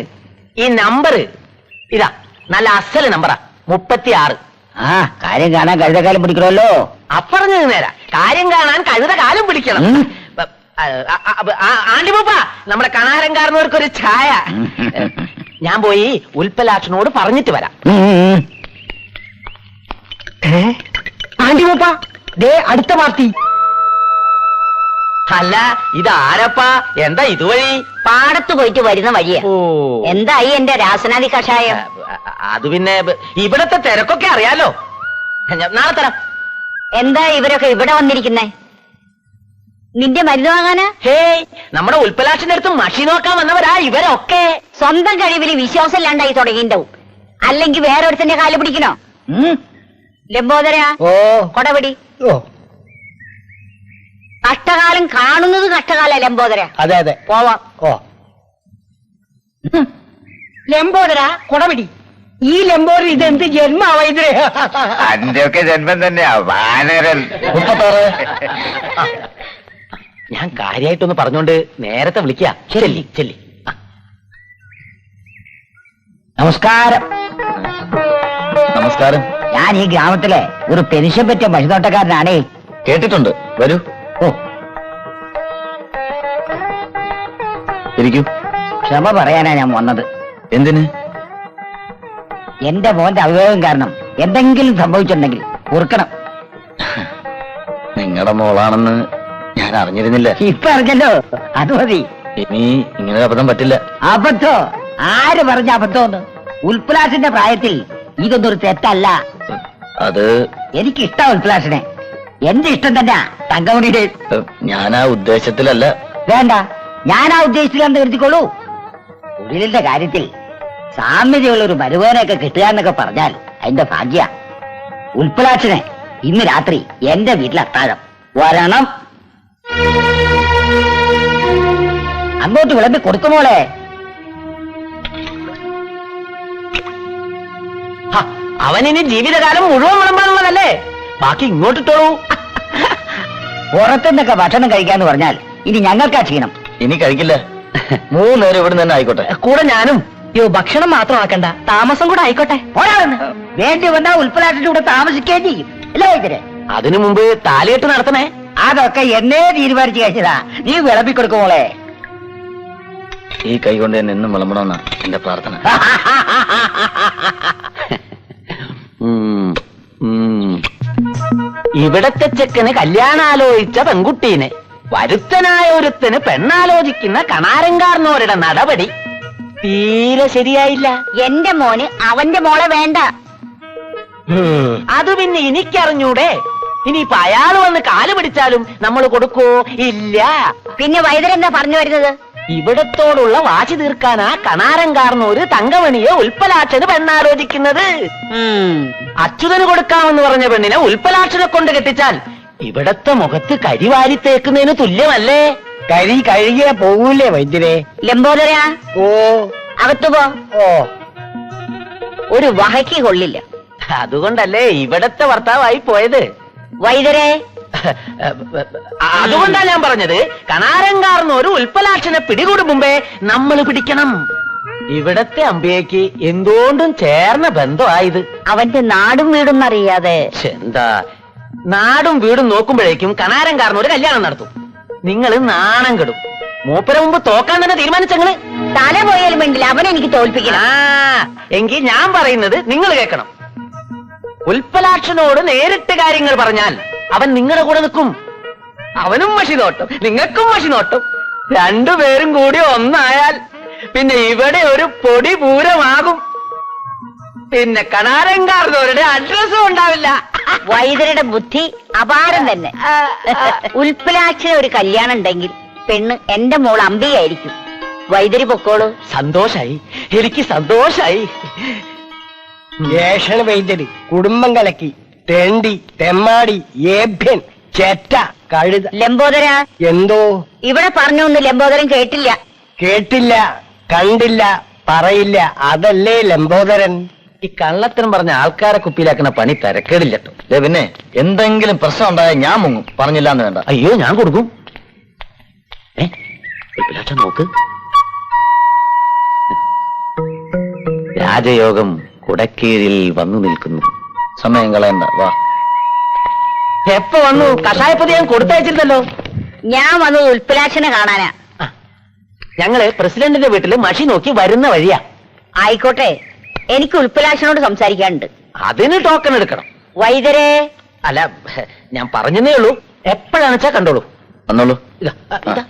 G: ഈ നമ്പർ ഇതാ, നല്ല അസല് നമ്പറാ, 36.
A: ആ, കാര്യം കാണാൻ കഴുതക്കാലം പിടിക്കണമല്ലോ.
G: അപ്പറഞ്ഞത് നേരാ, കാര്യം കാണാൻ കഴുത കാലം പിടിക്കണം. ആണ്ടിമൂപ്പ, നമ്മുടെ കണാരൻകാരനവർക്കൊരു ഛായ. ഞാൻ പോയി ഉൽപ്പലാക്ഷനോട് പറഞ്ഞിട്ട് വരാം.
F: ആണ്ടിമൂപ്പ, ദേ അടുത്ത പാർട്ടി.
G: അല്ല, ഇതാരപ്പാ? എന്താ ഇതുവഴി?
D: പാടത്ത് പോയിട്ട് വരുന്ന വഴിയാ.
G: ഓ,
D: എന്തായി എന്റെ രാസനാദി കഷായം?
G: അത് പിന്നെ ഇവിടത്തെ തിരക്കൊക്കെ അറിയാലോ. നാളെ തരാം.
D: എന്താ ഇവരൊക്കെ ഇവിടെ വന്നിരിക്കുന്നേ? നിന്റെ മരുന്ന് വാങ്ങാനാ?
G: ഹേയ്, നമ്മുടെ ഉൽപ്പലാക്ഷന്റെ അടുത്ത് മഷി നോക്കാൻ വന്നവരാ ഇവരൊക്കെ.
D: സ്വന്തം കഴിവിൽ വിശ്വാസം ഇല്ലാണ്ടായി തുടങ്ങിണ്ടാവും. അല്ലെങ്കിൽ വേറൊരുത്തന്റെ കാല് പിടിക്കണോ? ലംബോദര, കൊടപിടി. കഷ്ടകാലം കാണുന്നത് കഷ്ടകാല ലംബോദര.
F: അതെ അതെ,
D: പോവാം.
F: ലംബോദര കൊടപിടി. ഈ ലംബോദര ഇതെന്ത് ജന്മാവാ ഇതിരെ?
E: അതിന്റെയൊക്കെ ജന്മം തന്നെയാ വാനരൻ.
G: ഞാൻ കാര്യമായിട്ടൊന്ന് പറഞ്ഞോണ്ട് നേരത്തെ വിളിക്കുക. ചെല്ലി.
A: നമസ്കാരം.
E: നമസ്കാരം.
A: ഞാൻ ഈ ഗ്രാമത്തിലെ ഒരു പെൻഷൻ പറ്റിയ മഷിനോട്ടക്കാരനാണേ.
E: കേട്ടിട്ടുണ്ട്. വരൂ.
A: ഓ,
E: ഇരിക്കൂ.
A: ക്ഷമ പറയാനാ ഞാൻ വന്നത്.
E: എന്തിന്?
A: എന്റെ മോന്റെ അവിവേകം കാരണം എന്തെങ്കിലും സംഭവിച്ചിട്ടുണ്ടെങ്കിൽ ഓർക്കണം.
E: നിങ്ങളുടെ മോളാണെന്ന് ഞാൻ അറിഞ്ഞിരുന്നില്ല.
A: ഇപ്പൊ അറിഞ്ഞല്ലോ, അത് മതി.
E: ഇനി ഇങ്ങനെ അബദ്ധം പറ്റില്ല.
A: അബദ്ധോ? ആര് പറഞ്ഞ അബദ്ധമെന്ന്? ഉൽപ്പലാസിന്റെ പ്രായത്തിൽ ഇതൊന്നും ഒരു തെറ്റല്ല.
E: അത്
A: എനിക്കിഷ്ടം ഉൽപ്പലാസിനെ. എന്റെ ഇഷ്ടം തന്നെ തങ്കമണിയുടെ.
E: ഞാൻ ആ ഉദ്ദേശത്തിലല്ല.
A: വേണ്ട, ഞാൻ ആ ഉദ്ദേശത്തിലാന്ന് കരുതിക്കോളൂ. തൊഴിലിന്റെ കാര്യത്തിൽ സാമ്യതയുള്ള ഒരു മരുവേനൊക്കെ കിട്ടുക എന്നൊക്കെ പറഞ്ഞാൽ അതിന്റെ ഭാഗ്യ. ഉൽപ്പലാക്ഷനെ ഇന്ന് രാത്രി എന്റെ വീട്ടിൽ അത്താഴം വരണം. അങ്ങോട്ട് വിളമ്പി കൊടുക്കുമോളെ.
G: അവനിനി ജീവിതകാലം മുഴുവൻ വിളമ്പാനുള്ളതല്ലേ, ബാക്കി ഇങ്ങോട്ടിട്ടോളൂ.
A: പുറത്തുനിന്നൊക്കെ ഭക്ഷണം കഴിക്കാന്ന് പറഞ്ഞാൽ ഇനി ഞങ്ങൾക്കാ ക്ഷീണം.
E: ഇനി കഴിക്കില്ല. 3 നേരം ഇവിടെ തന്നെ ആയിക്കോട്ടെ.
G: കൂടെ ഞാനും.
H: ഭക്ഷണം മാത്രം ആക്കണ്ട, താമസം കൂടെ ആയിക്കോട്ടെ.
A: വേണ്ടി വന്നാൽ ഉൽപ്പലാക്ഷന്റെ കൂടെ താമസിക്കുകയും ചെയ്യും. അല്ലേ ഇതിരെ?
G: അതിനു മുമ്പ് താലികെട്ട് നടത്തണേ.
A: അതൊക്കെ എന്നേ തീരുമാനിച്ചു കഴിഞ്ഞതാ. നീ വിളമ്പി കൊടുക്കുമോളെ.
E: ഈ കൈ കൊണ്ട് തന്നെ എന്നും വിളമ്പണമെന്നാ എന്റെ പ്രാർത്ഥന.
G: ഇവിടത്തെ ചെക്കന് കല്യാണാലോചിച്ച പെൺകുട്ടീനെ വരുത്തനായ ഒരുത്തന് പെണ്ണാലോചിക്കുന്ന കണാരൻകാരനോരുടെ നടപടി തീരെ ശരിയായില്ല.
D: എന്റെ മോന് അവന്റെ മോളെ വേണ്ട.
G: അത് പിന്നെ എനിക്കറിഞ്ഞൂടെ. ഇനിയിപ്പൊ അയാൾ വന്ന് കാല് പിടിച്ചാലും നമ്മൾ കൊടുക്കോ? ഇല്ല.
D: പിന്നെ വൈദ്യരെന്താ പറഞ്ഞു വരുന്നത്?
G: ഇവിടത്തോടുള്ള വാശി തീർക്കാനാ കണാരൻകാരനൊരു തങ്കമണിയെ ഉൽപ്പലാക്ഷന് പെണ്ണാലോചിക്കുന്നത്. അച്യുതന് കൊടുക്കാമെന്ന് പറഞ്ഞ പെണ്ണിനെ ഉൽപ്പലാക്ഷനെ കൊണ്ട് കെട്ടിച്ചാൽ ഇവിടത്തെ മുഖത്ത് കരിവാരി തേക്കുന്നതിന് തുല്യമല്ലേ?
F: കരി കഴുകിയ പോകൂലേ വൈദ്യരെ?
D: ലംബോദര,
F: ഓ,
D: അകത്തു പോ.
F: ഓ,
D: ഒരു വഹയ്ക്ക് കൊള്ളില്ല.
G: അതുകൊണ്ടല്ലേ ഇവിടത്തെ ഭർത്താവായി പോയത്.
D: വൈദ്യരെ,
G: അതുകൊണ്ടാ ഞാൻ പറഞ്ഞത്, കണാരൻകാരന് ഒരു ഉൽപ്പലാക്ഷനെ പിടികൂടും മുമ്പേ നമ്മൾ പിടിക്കണം. ഇവിടത്തെ അമ്പയ്ക്ക് എന്തുകൊണ്ടും ചേർന്ന ബന്ധമായത്.
D: അവന്റെ നാടും വീടും അറിയാതെ.
G: എന്താ, നാടും വീടും നോക്കുമ്പോഴേക്കും കണാരൻകാരന് ഒരു കല്യാണം നടത്തും. നിങ്ങൾ നാണം കെടും. മൂപ്പര മുമ്പ് തോക്കാൻ തന്നെ തീരുമാനിച്ചങ്ങള്.
D: തല പോയാലും വേണ്ടില്ല, അവനെനിക്ക് തോൽപ്പിക്കണം.
G: എങ്കിൽ ഞാൻ പറയുന്നത് നിങ്ങൾ കേൾക്കണം. ഉൽപ്പലാക്ഷനോട് നേരിട്ട് കാര്യങ്ങൾ പറഞ്ഞാൽ അവൻ നിങ്ങളുടെ കൂടെ നിൽക്കും. അവനും മഷി നോട്ടും, നിങ്ങൾക്കും മഷി നോട്ടും. രണ്ടുപേരും കൂടി ഒന്നായാൽ പിന്നെ ഇവിടെ ഒരു പൊടി പൂരമാകും. പിന്നെ കണാരൻകാർന്നവരുടെ അഡ്രസ്സും ഉണ്ടാവില്ല.
D: വൈദ്യരുടെ ബുദ്ധി അപാരം തന്നെ. ഉൽപ്പലാക്ഷന് ഒരു കല്യാണം ഉണ്ടെങ്കിൽ പെണ്ണ് എന്റെ മോൾ അമ്പികയായിരിക്കും. വൈദ്യര് പൊക്കോളൂ.
G: സന്തോഷായി, എനിക്ക് സന്തോഷായി.
F: ഏഷണ വൈദ്യര് കുടുംബം കലക്കി തെണ്ടി തെമ്മാടി ഏഭ്യൻ ചേറ്റ കഴുത.
D: ലംബോദര,
F: എന്തോ
D: ഇവിടെ പറഞ്ഞൊന്നും ലംബോദരൻ കേട്ടില്ല.
F: കേട്ടില്ല, കണ്ടില്ല, പറയില്ല, അതല്ലേ ലംബോദരൻ.
B: ഈ കള്ളത്തരം പറഞ്ഞ ആൾക്കാരെ കുപ്പിയിലാക്കുന്ന പണി തിരക്കേടില്ലട്ടോ.
C: പിന്നെ എന്തെങ്കിലും പ്രശ്നം ഉണ്ടായാൽ ഞാൻ മുങ്ങും, പറഞ്ഞില്ല എന്ന് വേണ്ട.
B: അയ്യോ, ഞാൻ കൊടുക്കും. നോക്ക്, രാജയോഗം കുടക്കീഴിൽ വന്നു നിൽക്കുന്നു.
C: സമയം കളയണ്ട, വാ.
G: എപ്പോ വന്നു? കഷായപ്പൊതി ഞാൻ കൊടുത്തയച്ചിരുന്നല്ലോ.
D: ഞാൻ വന്നത് ഉൽപ്പലാക്ഷനെ കാണാനാ.
G: ഞങ്ങള് പ്രസിഡന്റിന്റെ വീട്ടില് മഷി നോക്കി വരുന്ന വഴിയാ.
D: ആയിക്കോട്ടെ, എനിക്ക് ഉൽപ്പലാക്ഷനോട് സംസാരിക്കാനുണ്ട്.
G: അതിന് ടോക്കൺ എടുക്കണം.
D: വൈദ്യരെ,
G: അല്ല, ഞാൻ പറഞ്ഞതേ ഉള്ളൂ. എപ്പോഴാണ് വെച്ചാ കണ്ടോളൂ.
C: വന്നോളൂ.
G: ഇതാ, ഇതാ.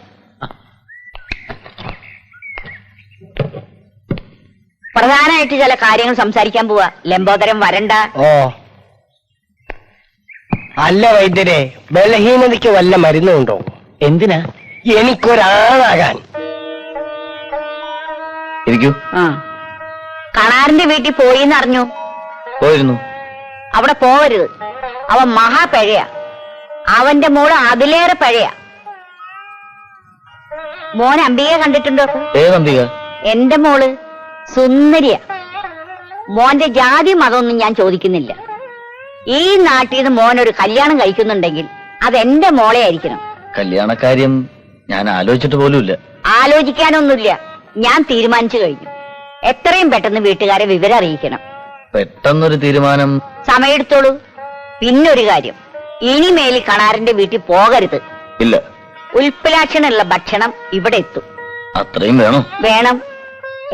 D: പ്രധാനമായിട്ട് ചില കാര്യങ്ങൾ സംസാരിക്കാൻ പോവാ. ലംബോദരൻ വരണ്ട.
F: ഓ, അല്ല വൈദ്യരെ, ബലഹീനതയ്ക്ക് വല്ല മരുന്നുണ്ടോ?
G: എന്തിനാ?
F: എനിക്കൊരാളാകാൻ.
C: ഇരിക്കൂ.
D: കണാറിന്റെ വീട്ടിൽ പോയിന്ന് അറിഞ്ഞു.
C: പോയിരുന്നു.
D: അവിടെ പോവരുത്. അവൻ മഹാപഴയാ. അവന്റെ മോള് അതിലേറെ പഴയാ. മോൻ അംബികയെ കണ്ടിട്ടുണ്ടോ?
C: ഏതംബിക?
D: എന്റെ മോള് സുന്ദരിയ. മോന്റെ ജാതി മതമൊന്നും ഞാൻ ചോദിക്കുന്നില്ല. ഈ നാട്ടിൽ നിന്ന് മോനൊരു കല്യാണം കഴിക്കുന്നുണ്ടെങ്കിൽ അതെന്റെ മോളെ ആയിരിക്കണം.
C: കല്യാണക്കാര്യം ഞാൻ ആലോചിച്ചിട്ട് പോലുമില്ല.
D: ആലോചിക്കാനൊന്നുമില്ല, ഞാൻ തീരുമാനിച്ചു കഴിഞ്ഞു. എത്രയും പെട്ടെന്ന് വീട്ടുകാരെ വിവരം അറിയിക്കണം.
C: പെട്ടെന്നൊരു തീരുമാനം.
D: സമയെടുത്തോളൂ. പിന്നൊരു കാര്യം, ഇനിമേലിൽ കണാറിന്റെ വീട്ടിൽ പോകരുത്.
C: ഇല്ല.
D: ഉൽപ്പലാക്ഷനുള്ള ഭക്ഷണം ഇവിടെ എത്തും.
C: അത്രയും വേണോ?
D: വേണം.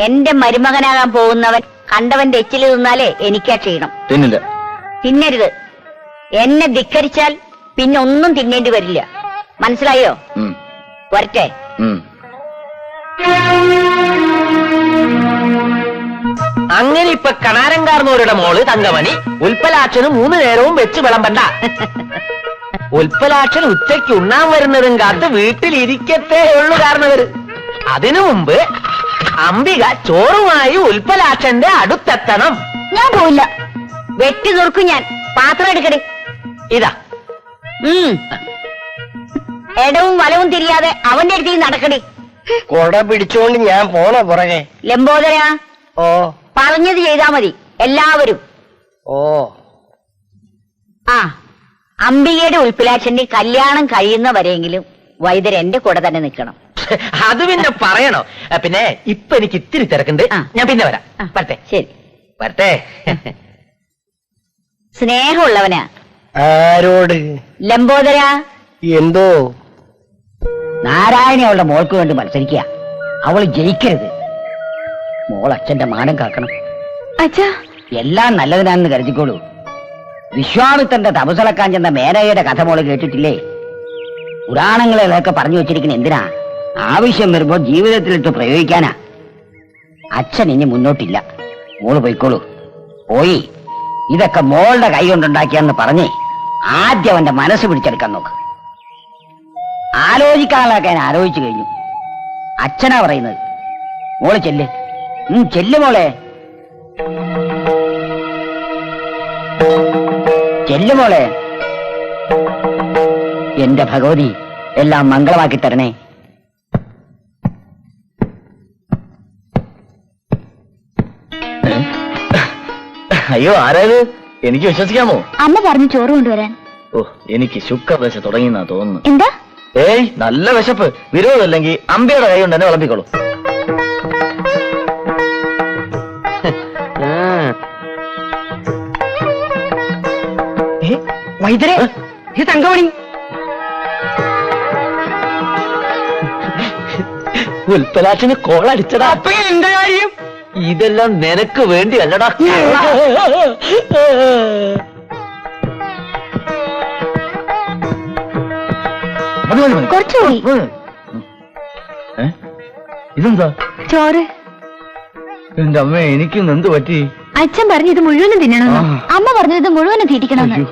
D: എന്റെ മരുമകനാകാൻ പോകുന്നവൻ കണ്ടവന്റെ എച്ചിൽ തിന്നാലേ എനിക്കാ ക്ഷീണം.
C: തിന്നില്ല.
D: തിന്നരുത്. എന്നെ ധിക്കരിച്ചാൽ പിന്നെ ഒന്നും തിന്നേണ്ടി വരില്ല. മനസ്സിലായോ? വരട്ടെ.
G: അങ്ങനെ ഇപ്പൊ കണാരൻകാർന്നവരുടെ മോള് തങ്കമണി ഉൽപ്പലാക്ഷന് 3 നേരവും വെച്ച് വിളമ്പണ്ട. ഉൽപ്പലാക്ഷൻ ഉച്ചയ്ക്ക് ഉണ്ണാൻ വരുന്നതും കാത്ത് വീട്ടിലിരിക്കത്തേ ഉള്ളു കാരണവര്. അതിനു മുമ്പ് അംബിക ചോറുമായി ഉൽപ്പലാക്ഷന്റെ അടുത്തെത്തണം.
I: ഞാൻ പോയില്ല.
D: വെട്ടി നുറുക്കും ഞാൻ. പാത്രം എടുക്കടി.
G: ഇതാ.
D: ഇടവും വലവും തിരിയാതെ അവന്റെ അടുത്തേക്ക് നടക്കടി.
F: കൊട പിടിച്ചോണ്ട് ഞാൻ പോണ പുറകെ.
D: ലംബോദര,
F: ഓ,
D: പറഞ്ഞത് ചെയ്താ മതി എല്ലാവരും.
F: ഓ,
D: ആ, അംബികയുടെ ഉൽപ്പലാക്ഷന്റെ കല്യാണം കഴിയുന്നവരെങ്കിലും വൈദ്യർ എന്റെ കൂടെ തന്നെ നിൽക്കണം.
G: അത് പിന്നെ പറയണോ? പിന്നെ ഇപ്പൊ എനിക്ക് ഇത്തിരി തിരക്കുണ്ട്. ഞാൻ പിന്നെ വരാം. വരട്ടെ.
D: ശരി,
G: വരട്ടെ.
D: സ്നേഹമുള്ളവനാ.
F: ആരോട്?
D: ലംബോദര,
F: എന്തോ?
A: നാരായണി അവളുടെ മോൾക്ക് വേണ്ടി മത്സരിക്കുക. അവൾ ജയിക്കരുത്. മോൾ അച്ഛന്റെ മാനം കാക്കണം.
I: അച്ഛാ,
A: എല്ലാം നല്ലതിനാണെന്ന് കരുതിക്കോളൂ. വിശ്വാമിത്രന്റെ തപസളക്കാൻ ചെന്ന മേനകയുടെ കഥ മോള് കേട്ടിട്ടില്ലേ? പുരാണങ്ങളിലൊക്കെ പറഞ്ഞു വെച്ചിരിക്കുന്ന എന്തിനാ? ആവശ്യം വരുമ്പോ ജീവിതത്തിലിട്ട് പ്രയോഗിക്കാനാ. അച്ഛൻ ഇനി മുന്നോട്ടില്ല. മോള് പോയിക്കോളൂ. പോയി ഇതൊക്കെ മോളുടെ കൈ കൊണ്ടുണ്ടാക്കിയാന്ന് പറഞ്ഞേ ആദ്യം അവന്റെ മനസ്സ് പിടിച്ചെടുക്കാൻ നോക്ക്. ആലോചിക്കാനുള്ളതൊക്കെ ഞാൻ ആലോചിച്ചു കഴിഞ്ഞു. അച്ഛനാ പറയുന്നത്. മോള് ചെല്ല്. ചെല്ല് മോളെ, ചെല്ല് മോളെ. എന്റെ ഭഗവതി, എല്ലാം മംഗളമാക്കി തരണേ.
C: അയ്യോ, ആരാത്? എനിക്ക് വിശ്വസിക്കാമോ?
I: അമ്മ പറഞ്ഞു ചോറ് കൊണ്ടുവരാൻ.
C: ഓ, എനിക്ക് ശുക്രദശ തുടങ്ങിയെന്നാ തോന്നുന്നു.
I: എന്താ?
C: ഏയ്, നല്ല വിശപ്പ്. വിരോധമില്ലെങ്കിൽ അമ്പയുടെ കൈ കൊണ്ട് തന്നെ വിളമ്പിക്കോളൂ.
F: വൈദ്യരെ, ഈ തങ്കമണി.
G: ഉൽപ്പലാക്ഷന് കോളടിച്ചടാ.
F: അപ്പൊ എന്റെ കാര്യം?
G: ഇതെല്ലാം നിനക്ക് വേണ്ടി അല്ലടാ.
I: കുറച്ചുകൂടി.
E: ഇതെന്താ?
I: ചോറ്.
E: എന്റെ അമ്മ എനിക്കും എന്ത് പറ്റി?
I: അച്ഛൻ പറഞ്ഞു ഇത് മുഴുവനും തിന്നണമെന്ന്. അമ്മ പറഞ്ഞു ഇത് മുഴുവനും തീറ്റിക്കണമെന്ന്.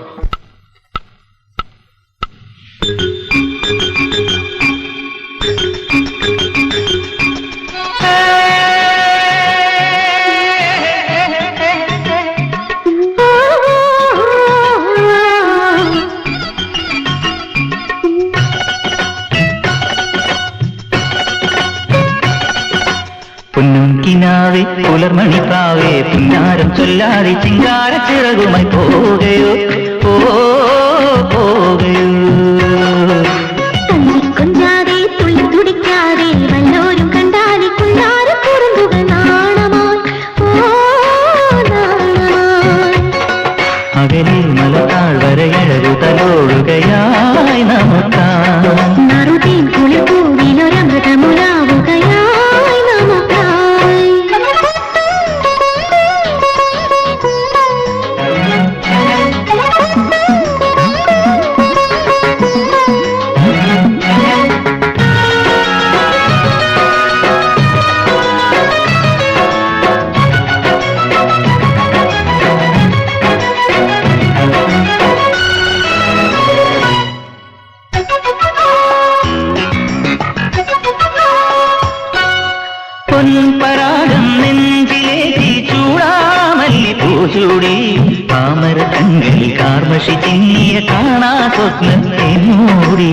J: പൊന്നും കിനാവേ പുലർമണിക്കാവേ പുന്നാരം ചൊല്ലാതെ ചിങ്കാര ചിറകുമായി പോകയോ പോകയോ.
I: കൊഞ്ചാതെ തുള്ളി തുടിക്കാതെ വല്ലോരും കണ്ടാലി കുഞ്ഞാര കുറുമ്പുകൾ നാണമായി.
J: അകലെ മലത്താൾ വരയഴകു തലോടുകയായി നമുക്കായി.
I: നറുതീൻ കുളിപ്പൂവിലൊരമൃതമുലാവുകയായി നമുക്കായി.
J: പൊൻപരാഗം നെഞ്ചിലേറ്റി ചൂടാമല്ലി പൂചൂടി താമര കണ്ണിൽ കാർമഷി ചിന്നിയ കാണാ സ്വപ്നത്തെ മൂടി.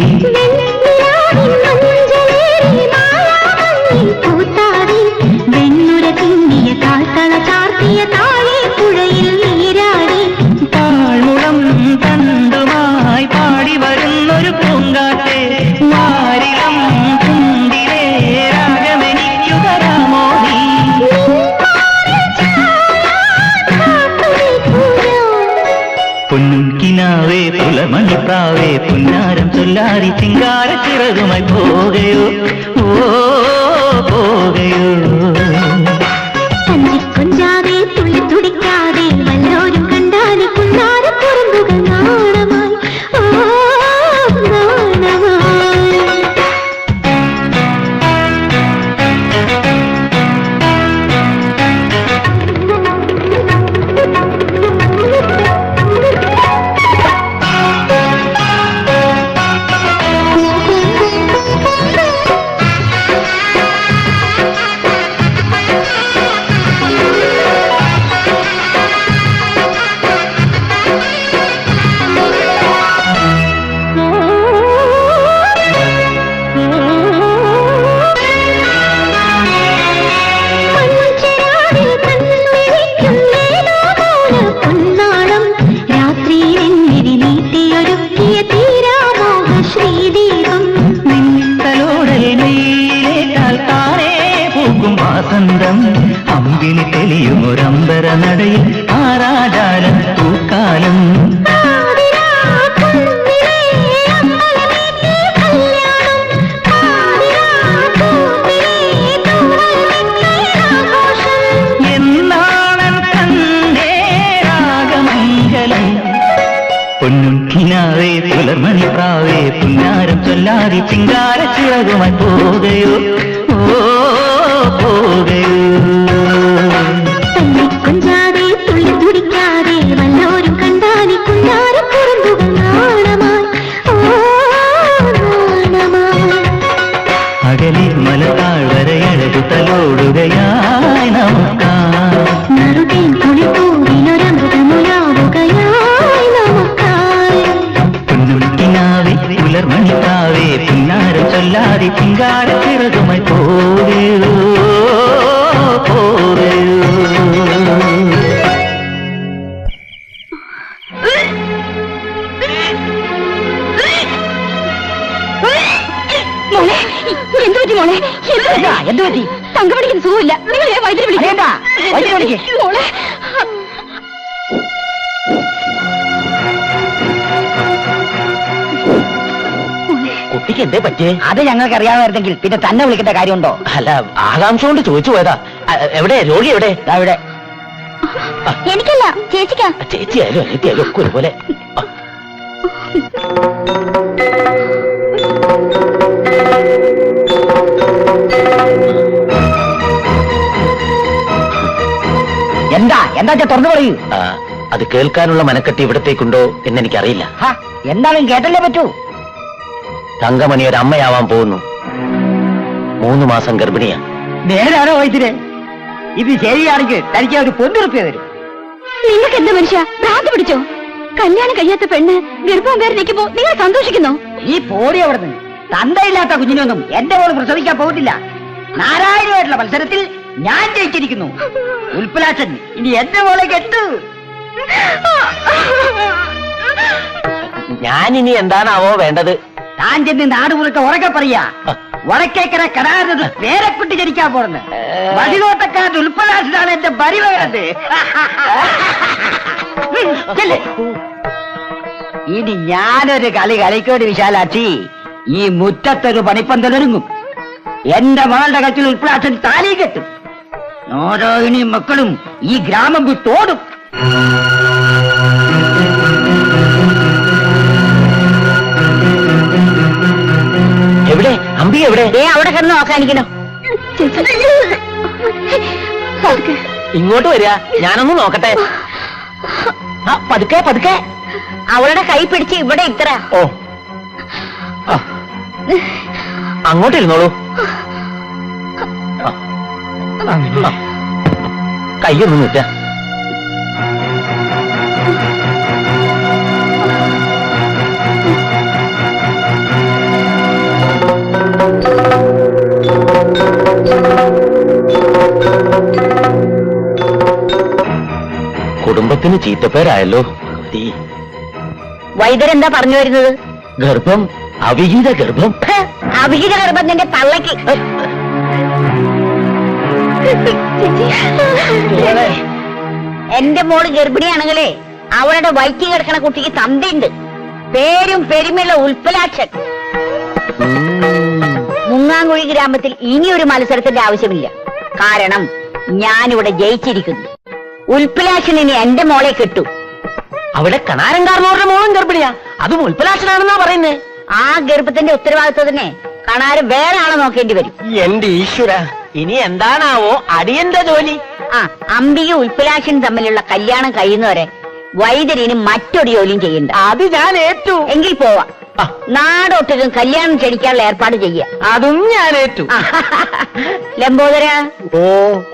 I: വെണ്ണുര തിങ്ങിയ കാൽത്തള ചാർത്തിയ താഴെ പുഴയിൽ നീരാടി.
J: താഴ്മുളം തണ്ടുമായി പാടി വരുന്നൊരു പൂങ്കാറ്റെ വാരിളം തുണ്ടിലെ രാഗമെനിക്കു തരാമോ നീ. പൊന്നും കിനാവേ പുലർമണിപ്പാവേ പുന്നാരം ചൊല്ലാരി ചിങ്കാര ചിറകുമായി പോകയോ പോകയോ.
I: കൊഞ്ചാതെ തുള്ളി തുടിക്കാതെ വല്ലോരും കണ്ടാലി കുഞ്ഞാര കുറുമ്പുകൾ നാണമായി. നാണമായി.
J: വസന്തം അമ്പിളി തെളിയുമൊരമ്പര നടയിൽ ആരാജാലം പൂക്കാലം. എന്നാണൻ തന്റെ രാഗമംഗലം. പൊന്നും കിനാവേ പുലർമണിപ്രാവേ പുന്നാരം ചൊല്ലാതി ചിങ്കാര ചിറകുമായി പോകയോ പോകയോ.
I: കൊഞ്ചാതെ തുള്ളി തുടിക്കാതെ വല്ലോരും കണ്ടാലി കുഞ്ഞാര കുറുമ്പുകൾ നാണമായി.
J: അകലെ മലതാൾ വരയഴകു തലോടുകയായി നമുക്കായി.
I: നറുതേൻ കുളിപ്പൂവിലൊരമൃതമുലാവുകയായി നമുക്കായി.
J: പൊന്നും കിനാവേ പുലർമണിപ്രാവേ പുന്നാരം ചൊല്ലാതി ചിങ്കാര ചിറകുമായി പോകയോ പോകയോ.
I: മോളെ എന്ത് പറ്റി മോളെ?
A: എന്ത് പറ്റി?
I: തങ്കമണിക്ക് സുഖമില്ല. നിങ്ങൾ വൈദ്യുതി
A: അറിയണ്ട, വൈദ്യുതി വിളിക്ക്.
I: മോളെ
G: കുട്ടിക്ക് എന്തേ പറ്റിയേ?
A: അത് ഞങ്ങൾക്ക് അറിയാമായിരുന്നെങ്കിൽ പിന്നെ തന്നെ വിളിക്കേണ്ട കാര്യമുണ്ടോ?
G: അല്ല, ആകാംക്ഷ കൊണ്ട് ചോദിച്ചു പോയതാ. എവിടെ രോഗി എവിടെ?
A: ഇവിടെ
I: എനിക്കല്ല, ചേച്ചിക്കാ.
G: ചേച്ചിയായാലും അനിയത്തിയായാലും ഒക്കെ ഒരുപോലെ.
A: എന്താ തുറന്നു പറയൂ.
B: അത് കേൾക്കാനുള്ള മനക്കെട്ടി ഇവിടത്തേക്കുണ്ടോ എന്നെനിക്കറിയില്ല.
A: എന്താണെങ്കിലും കേട്ടല്ലേ പറ്റൂ.
B: തങ്കമണി ഒരു അമ്മയാവാൻ പോകുന്നു. 3 മാസം ഗർഭിണിയാ.
A: നേരാണോ വൈദ്യരെ? ഇത് ശരിയാണെങ്കിൽ തനിക്ക് ഒരു പൊന്നുറുപ്പിയ തരും.
I: നിങ്ങൾക്ക് എന്താ മനുഷ്യ ഭ്രാന്ത് പിടിച്ചോ? കല്യാണം കഴിയാത്ത പെണ്ണ് ഗർഭം കയറി നിൽക്കുമ്പോ നിങ്ങൾ സന്തോഷിക്കുന്നോ?
A: ഈ പോടി അവിടുന്ന്. തന്തയില്ലാത്ത കുഞ്ഞിനൊന്നും എന്റെ മോള് പ്രസവിക്കാൻ പോകത്തില്ല. നാരായണമായിട്ടുള്ള മത്സരത്തിൽ ഞാൻ ജയിച്ചിരിക്കുന്നു. ഉൽപ്പലാശൻ ഇനി എന്റെ മോളെ കെട്ടു.
G: ഞാനിനി എന്താണാവോ വേണ്ടത്?
A: താൻ ചെന്ന് നാടുമുറുക്ക ഉറക്കെ പറയാ. വടക്കേക്കര കടാരത് പേരക്കുട്ടി ജനിക്കാൻ പോകുന്നത്. വടിനോട്ടക്കാരൻ ഉൽപ്പലാശനാണ് എന്റെ പരിവകരുത്. ഇനി ഞാനൊരു കളി കളിക്കോടി വിശാലാക്ഷി. ഈ മുറ്റത്തൊരു പണിപ്പന്തലൊരുങ്ങും. എന്റെ മകളുടെ കച്ചിൽ ഉൽപ്പലാശൻ താലി കെട്ടും. ഓരോയിനിയും മക്കളും ഈ ഗ്രാമം വിട്ടോടും.
G: എവിടെ അമ്പി? എവിടെ?
D: അവിടെ കിടന്ന് നോക്കാനിക്കണോ?
G: ഇങ്ങോട്ട് വരിക, ഞാനൊന്ന് നോക്കട്ടെ. പതുക്കെ പതുക്കെ.
D: അവളുടെ കൈ പിടിച്ച് ഇവിടെ ഇത്ര.
G: ഓ, അങ്ങോട്ടിരുന്നോളൂ. കയ്യൊന്നും നിറ്റ. കുടുംബത്തിന് ചീത്തപ്പേരായല്ലോ.
D: വൈദ്യരെന്താ പറഞ്ഞു വരുന്നത്?
G: ഗർഭം, അവിഹിത ഗർഭം.
D: അവിഹിത ഗർഭം നിന്റെ തള്ളക്ക്. എന്റെ മോള് ഗർഭിണിയാണെങ്കിലേ അവളുടെ വയറ്റിൽ കിടക്കണ കുട്ടിക്ക് തന്തയുണ്ട്. പേരും പെരുമയുള്ള ഉൽപ്പലാക്ഷൻ. മുങ്ങാങ്കുഴി ഗ്രാമത്തിൽ ഇനിയൊരു മത്സരത്തിന്റെ ആവശ്യമില്ല. കാരണം ഞാനിവിടെ ജയിച്ചിരിക്കുന്നു. ഉൽപ്പലാക്ഷനിനി എന്റെ മോളെ കിട്ടു.
G: അവിടെ കണാരൻകാരനോരുടെ മോളും ഗർഭിണിയാ. അതും ഉൽപ്പലാക്ഷനാണെന്നാ പറയുന്നേ.
D: ആ ഗർഭത്തിന്റെ ഉത്തരവാദിത്വത്തിനെ കാണാറ് വേറെ ആളെ നോക്കേണ്ടി വരും.
G: എന്റെ ഈശ്വര, ഇനി എന്താണാവോ അടിയന്റെ ജോലി?
D: അമ്പിയും ഉൽപ്പലാക്ഷനും തമ്മിലുള്ള കല്യാണം കഴിയുന്നവരെ വൈദ്യരിന് മറ്റൊരു ജോലിയും ചെയ്യണ്ട.
G: അത് ഞാൻ ഏറ്റു.
D: എങ്കിൽ പോവാം. നാടൊട്ടും കല്യാണം ക്ഷണിക്കാനുള്ള ഏർപ്പാട് ചെയ്യ.
G: അതും ഞാൻ ഏറ്റു.
D: ലംബോദര,
G: ഓ,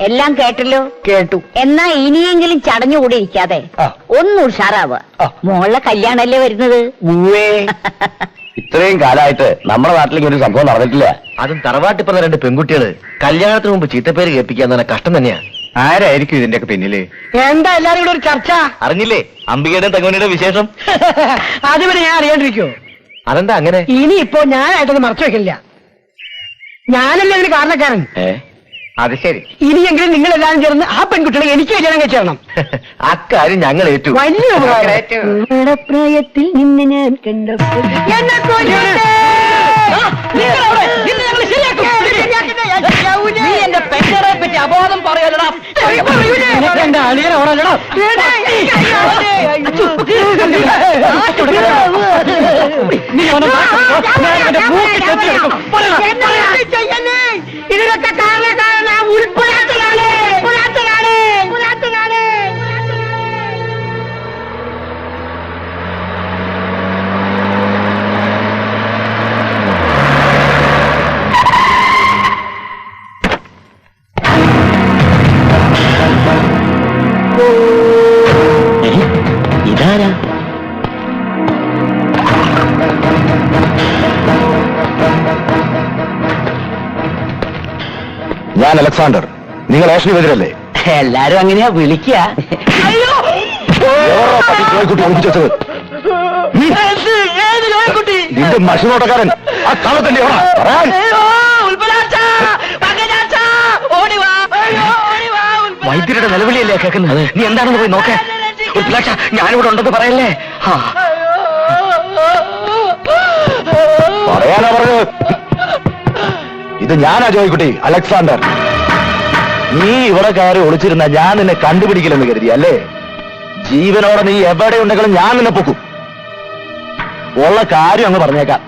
D: എല്ലാം കേട്ടല്ലോ?
G: കേട്ടു.
D: എന്നാ ഇനിയെങ്കിലും ചടഞ്ഞുകൂടി ഇരിക്കാതെ ഒന്ന് ഉഷാറാവുക. മോളുടെ കല്യാണല്ലേ വരുന്നത്.
E: ഇത്രയും കാലമായിട്ട് നമ്മുടെ നാട്ടിലേക്ക് ഒരു സംഭവം നടന്നിട്ടില്ല.
C: അതും തറവാട്ടി പറഞ്ഞ 2 പെൺകുട്ടികള് കല്യാണത്തിന് മുമ്പ് ചീത്തപ്പേര് കേൾപ്പിക്കാൻ തന്നെ കഷ്ടം തന്നെയാ.
E: ആരായിരിക്കും ഇതിന്റെയൊക്കെ പിന്നില്?
F: എന്താ എല്ലാരും കൂടെ ഒരു ചർച്ച?
C: അറിഞ്ഞില്ലേ അംബികയുടെയും തങ്കമണിയുടെ വിശേഷം?
F: അതുവരെ ഞാൻ അറിയാണ്ടിരിക്കോ?
C: അതെന്താ അങ്ങനെ?
F: ഇനിയിപ്പോ ഞാനായിട്ടൊന്നും മറച്ചു വെക്കില്ല. ഞാനല്ലേ അതിന് കാരണക്കാരൻ.
E: അത് ശരി.
F: ഇനിയെങ്കിലും നിങ്ങൾ എല്ലാവരും ചേർന്ന് ആ പെൺകുട്ടികളെ എനിക്ക് കല്യാണം കഴിച്ചു തരണം.
C: അക്കാര്യം ഞങ്ങൾ ഏറ്റു.
F: വലിയ പ്രായത്തിൽ നിന്നെ ഞാൻ കണ്ടപ്പോൾ
H: നീ എന്റെ പെങ്ങളെ പറ്റി അബോധം പറയലടാ.
F: എന്റെ അളിയനെ ഓടാലോ. ഇതിനൊക്കെ കാരണക്കാരനാ ഉൾപ്പെടാത്തതാണ്.
B: ഇതാരാ?
E: ഞാൻ അലക്സാണ്ടർ. നിങ്ങൾ ഏഷണിവെതിരല്ലേ?
G: എല്ലാരും അങ്ങനെയാ വിളിക്കുക.
E: നിന്റെ മഷിനോട്ടക്കാരൻ ആ തളത്തിന്റെ
G: വൈദ്യരുടെ നിലവിളിയല്ലേ കേൾക്കുന്നത്? നീ എന്താണെന്ന് പോയി നോക്കേ. ഞാനിവിടെ ഉണ്ടെന്ന് പറയല്ലേ?
E: പറയാനാ പറഞ്ഞത്. ഇത് ഞാനാ ജോയിക്കുട്ടി, അലക്സാണ്ടർ. നീ ഇവിടെ കയറി ഒളിച്ചിരുന്ന ഞാൻ നിന്നെ കണ്ടുപിടിക്കില്ലെന്ന് കരുതി അല്ലേ? ജീവനോടെ നീ എവിടെ ഉണ്ടെങ്കിലും ഞാൻ നിന്നെ പൊക്കും. ഉള്ള കാര്യം അങ്ങ് പറഞ്ഞേക്കാം.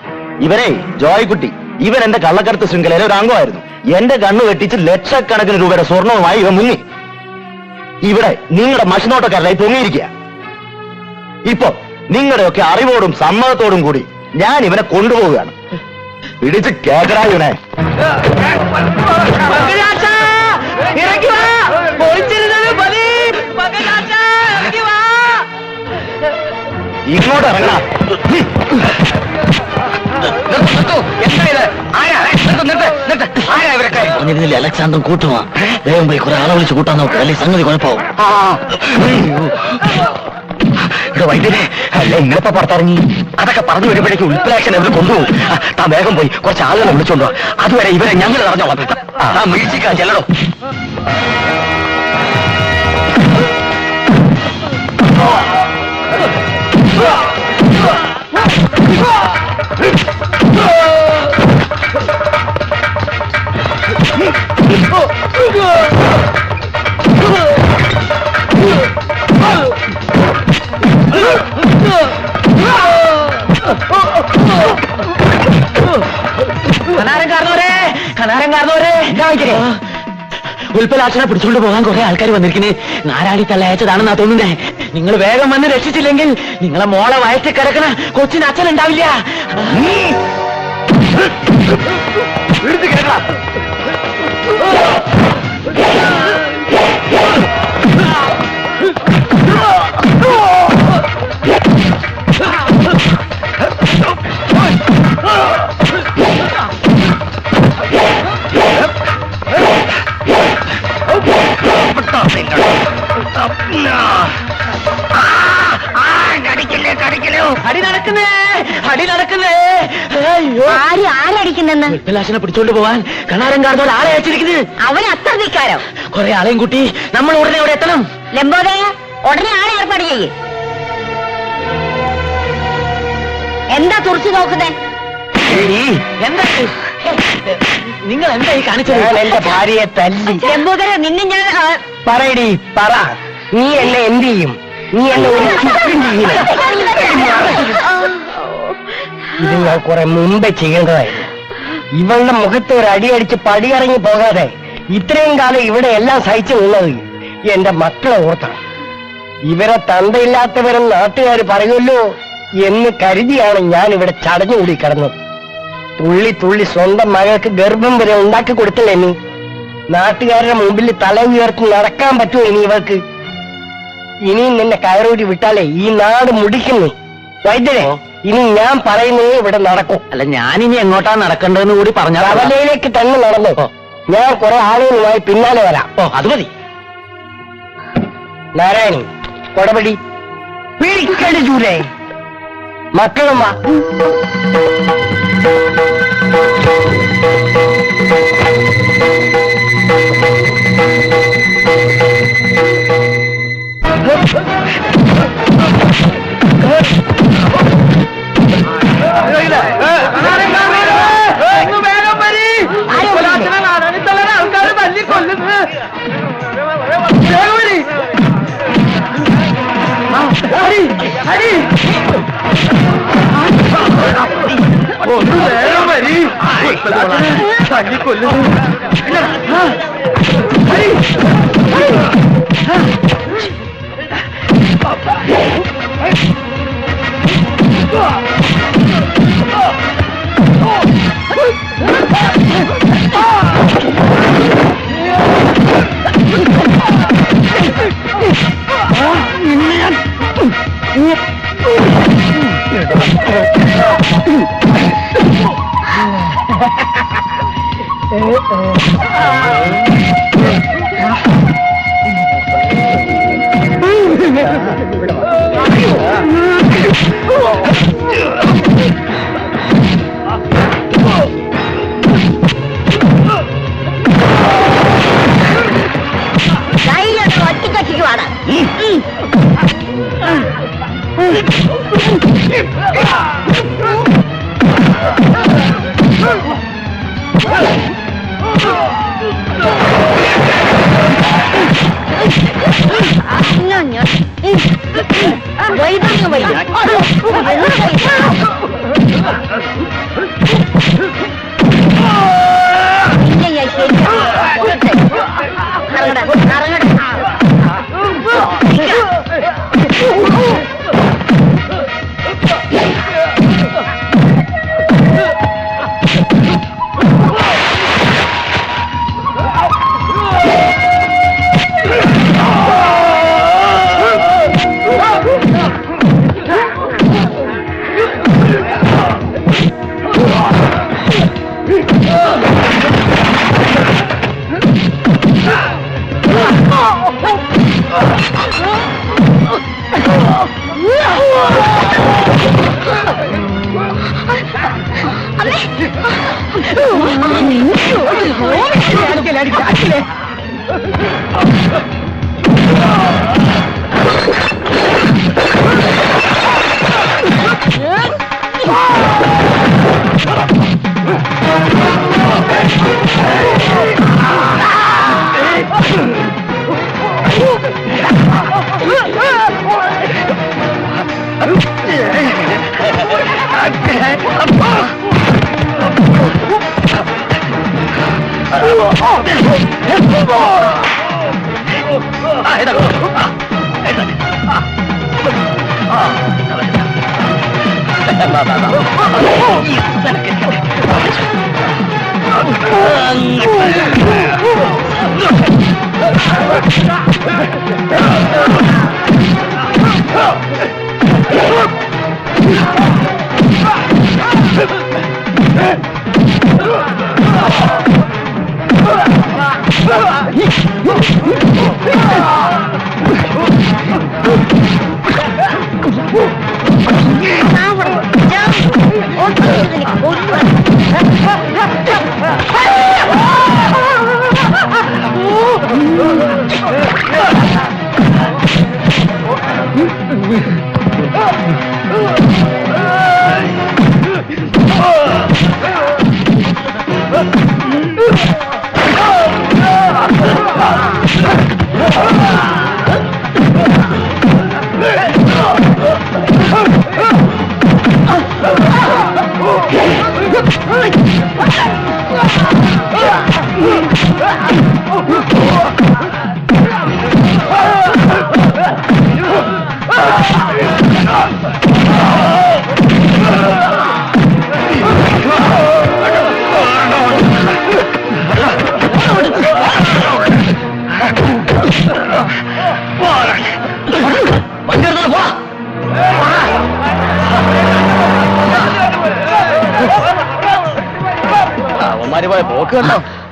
E: ഇവനെ ജോയിക്കുട്ടി, ഇവൻ എന്റെ കള്ളക്കടത്ത് ശൃംഖലയിലെ ഒരു അംഗമായിരുന്നു. എന്റെ കണ്ണു വെട്ടിച്ച് ലക്ഷക്കണക്കിന് രൂപയുടെ സ്വർണവുമായി ഇവ മുങ്ങി. ഇവിടെ നിങ്ങളുടെ മഷിനോട്ടക്കാരനായി പൊങ്ങിയിരിക്കുക. ഇപ്പൊ നിങ്ങളുടെയൊക്കെ അറിവോടും സമ്മതത്തോടും കൂടി ഞാൻ ഇവനെ കൊണ്ടുപോവുകയാണ്. പിടിച്ച് കേക്കടാ ഇവനെ. ഇങ്ങോട്ട് ഇറങ്ങണ.
G: പറഞ്ഞിരുന്നില്ല അലക്സാണ്ടറും കൂട്ടുവാ. വേഗം പോയി കുറെ ആളെ വിളിച്ച് കൂട്ടാൻ നോക്കുക, അല്ലെ സംഗതി കുഴപ്പമാവും. ഇവിടെ വൈദ്യുതി അല്ല ഇങ്ങളിപ്പോ പുറത്തിറങ്ങി. അതൊക്കെ പറഞ്ഞു വരുമ്പോഴേക്കും ഉൾപ്ലാക്ഷൻ അവർ കൊണ്ടുപോകും. താൻ വേഗം പോയി കുറച്ച് ആളുകളെ വിളിച്ചോണ്ടോ. അതുവരെ ഇവരെ ഞങ്ങൾ അറിഞ്ഞോളാം. താൻ വീഴ്ചക്കാ ചെല്ലടോ. ഉൽപ്പലാക്ഷനെ പിടിച്ചുകൊണ്ട് പോകാൻ കുറെ ആൾക്കാർ വന്നിരിക്കുന്നത്. നാരാളി തള്ളയച്ചതാണെന്നാ തോന്നുന്നേ. നിങ്ങൾ വേഗം വന്ന് രക്ഷിച്ചില്ലെങ്കിൽ നിങ്ങളെ മോളെ വയറ്റിൽ കിടക്കണ കൊച്ചിന് അച്ഛനുണ്ടാവില്ല.
D: ആരടിക്കുന്നെന്ന്
G: പിടിച്ചോണ്ട് പോവാൻ കണാരം കാർന്നോട് ആളെ അയച്ചിരിക്കുന്നത്.
D: അവൻ അത്ര നിൽക്കാരോ?
G: കുറെ ആളെയും കൂട്ടി നമ്മൾ ഉടനെ അവിടെ എത്തണം.
D: ലംബോദയ ഉടനെ ആളെ ഏർപ്പാട് ചെയ്യേ. എന്താ തുറച്ചു നോക്കുന്നേ?
G: എന്താ നിങ്ങൾ എന്താ ഈ കാണിച്ചത്?
F: എന്റെ ഭാര്യയെ തല്ലി.
D: ലംബോദര നിന്നെ ഞാൻ
F: പറയടി പറ. നീ എന്നെ എന്ത് ചെയ്യും? നീ എന്നെ ഒരു ചുറ്റും ചെയ്യില്ല. ഇത് ഞാൻ കുറെ മുമ്പേ ചെയ്യേണ്ടതായിരുന്നു. ഇവളുടെ മുഖത്ത് ഒരു അടിയടിച്ച് പടിയിറങ്ങി പോകാതെ ഇത്രയും കാലം ഇവിടെ എല്ലാം സഹിച്ചു നിന്നത് എന്റെ മക്കളെ ഓർത്താണ്. ഇവരെ തന്തയില്ലാത്തവരും നാട്ടുകാർ പറയുമല്ലോ എന്ന് കരുതിയാണ് ഞാൻ ഇവിടെ ചടഞ്ഞുകൂടി കിടന്നത്. തുള്ളി തുള്ളി സ്വന്തം മകൾക്ക് ഗർഭം വരെ ഉണ്ടാക്കി കൊടുത്തില്ലേ നീ? നാട്ടുകാരുടെ മുമ്പിൽ തല ഉയർത്തി നടക്കാൻ പറ്റുമോ ഇനി ഇവർക്ക്? ഇനിയും നിന്നെ കയറൂരി വിട്ടാലേ ഈ നാട് മുടിക്കുന്നു. വൈദ്യരെ, ഇനി ഞാൻ പറയുന്നത് ഇവിടെ നടക്കും.
G: അല്ല, ഞാനിനി എങ്ങോട്ടാ നടക്കേണ്ടതെന്ന് കൂടി പറഞ്ഞാൽ.
F: കവലയിലേക്ക് തന്നെ നടന്നു. ഞാൻ കുറെ ആളുകളുമായി പിന്നാലെ വരാം.
G: അത് മതി.
F: നാരായണി, കൊടപടി പിടിക്കടി ചൂരേ. മക്കളും വാ.
D: ഒറ്റക്കക്ഷിക്കുവാണ്.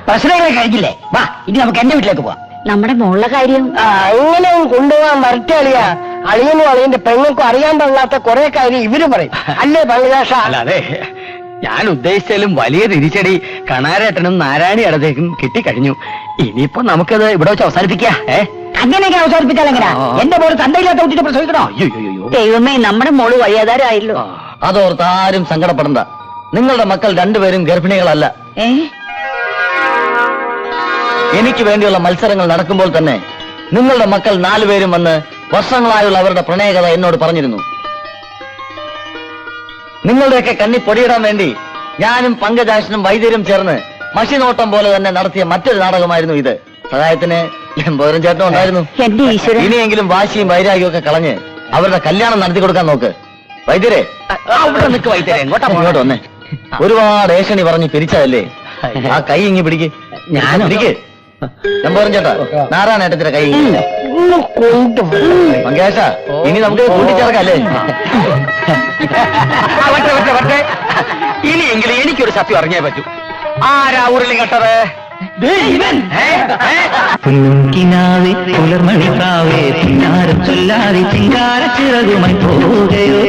A: പ്രശ്നങ്ങൾ കഴിഞ്ഞില്ലേ? വാ, ഇനി നമുക്ക് എന്റെ വീട്ടിലേക്ക് പോവാം.
D: നമ്മുടെ മോളുടെ കാര്യം
F: അങ്ങനെ കൊണ്ടുപോകാൻ വരട്ടെ അളിയാ. അളിയനും അളിയന്റെ പെങ്ങൾക്കും അറിയാൻ പാടില്ലാത്ത കുറെ കാര്യം ഇവര് പറയും അല്ലേ പള്ളിദാഷ?
G: അല്ലാതെ ഞാൻ ഉദ്ദേശിച്ചാലും വലിയ തിരിച്ചടി കണാരേട്ടനും നാരായണി അടത്തേക്കും കിട്ടിക്കഴിഞ്ഞു. ഇനിയിപ്പോ നമുക്കത് ഇവിടെ വെച്ച് അവസാനിപ്പിക്കാം.
A: അങ്ങനെയൊക്കെ അവസാനിപ്പിച്ചാൽ എങ്ങനെയാ? എന്റെ മോള് തന്തയില്ലാത്ത കുട്ടിയെ പ്രസവിക്കണോ?
D: ദൈവമേ, നമ്മുടെ മോള് വഴിയാതാരായല്ലോ.
G: അതോർത്ത് ആരും സങ്കടപ്പെടണ്ട. നിങ്ങളുടെ മക്കൾ രണ്ടുപേരും ഗർഭിണികളല്ല. എനിക്ക് വേണ്ടിയുള്ള മത്സരങ്ങൾ നടക്കുമ്പോൾ തന്നെ നിങ്ങളുടെ മക്കൾ 4 പേരും വന്ന് വർഷങ്ങളായുള്ള അവരുടെ പ്രണയകഥ എന്നോട് പറഞ്ഞിരുന്നു. നിങ്ങളുടെയൊക്കെ കണ്ണി പൊടിയിടാൻ വേണ്ടി ഞാനും പങ്കജാക്ഷനും വൈദ്യരും ചേർന്ന് മഷിനോട്ടം പോലെ തന്നെ നടത്തിയ മറ്റൊരു നാടകമായിരുന്നു ഇത്. സഹായത്തിന് എമ്പോരും ചേട്ടനും ഉണ്ടായിരുന്നു. ഇനിയെങ്കിലും വാശിയും വൈരാഗ്യവും ഒക്കെ കളഞ്ഞ് അവരുടെ കല്യാണം നടത്തി കൊടുക്കാൻ നോക്ക്. വൈദ്യരെ, അവിടെ നിൽക്ക് വൈദ്യരെ. ഇങ്ങോട്ട് വന്നേ. ഒരുപാട് ഏഷണി പറഞ്ഞ് പിരിച്ചതല്ലേ, ആ കൈ ഇങ്ങി പിടിക്ക്. ഞാനും പിടിക്ക്. എമ്പോരും ചേട്ടാ, നാരായണേട്ടത്തിന്റെ കൈ മങ്കേഷ, ഇനി നമുക്ക് കൂട്ടിച്ചേർക്കല്ലേ? ഇനിയെങ്കിലും എനിക്കൊരു സത്യം അറിഞ്ഞേ പറ്റൂ. ആരാ ഉരുളി കെട്ടത്?
J: പുന്നുകിനാവേ പുലർമണിക്കാവേ ചിന്നാരം ചൊല്ലാതെ ചിങ്കാര ചിറകുമായി പോവുകയോ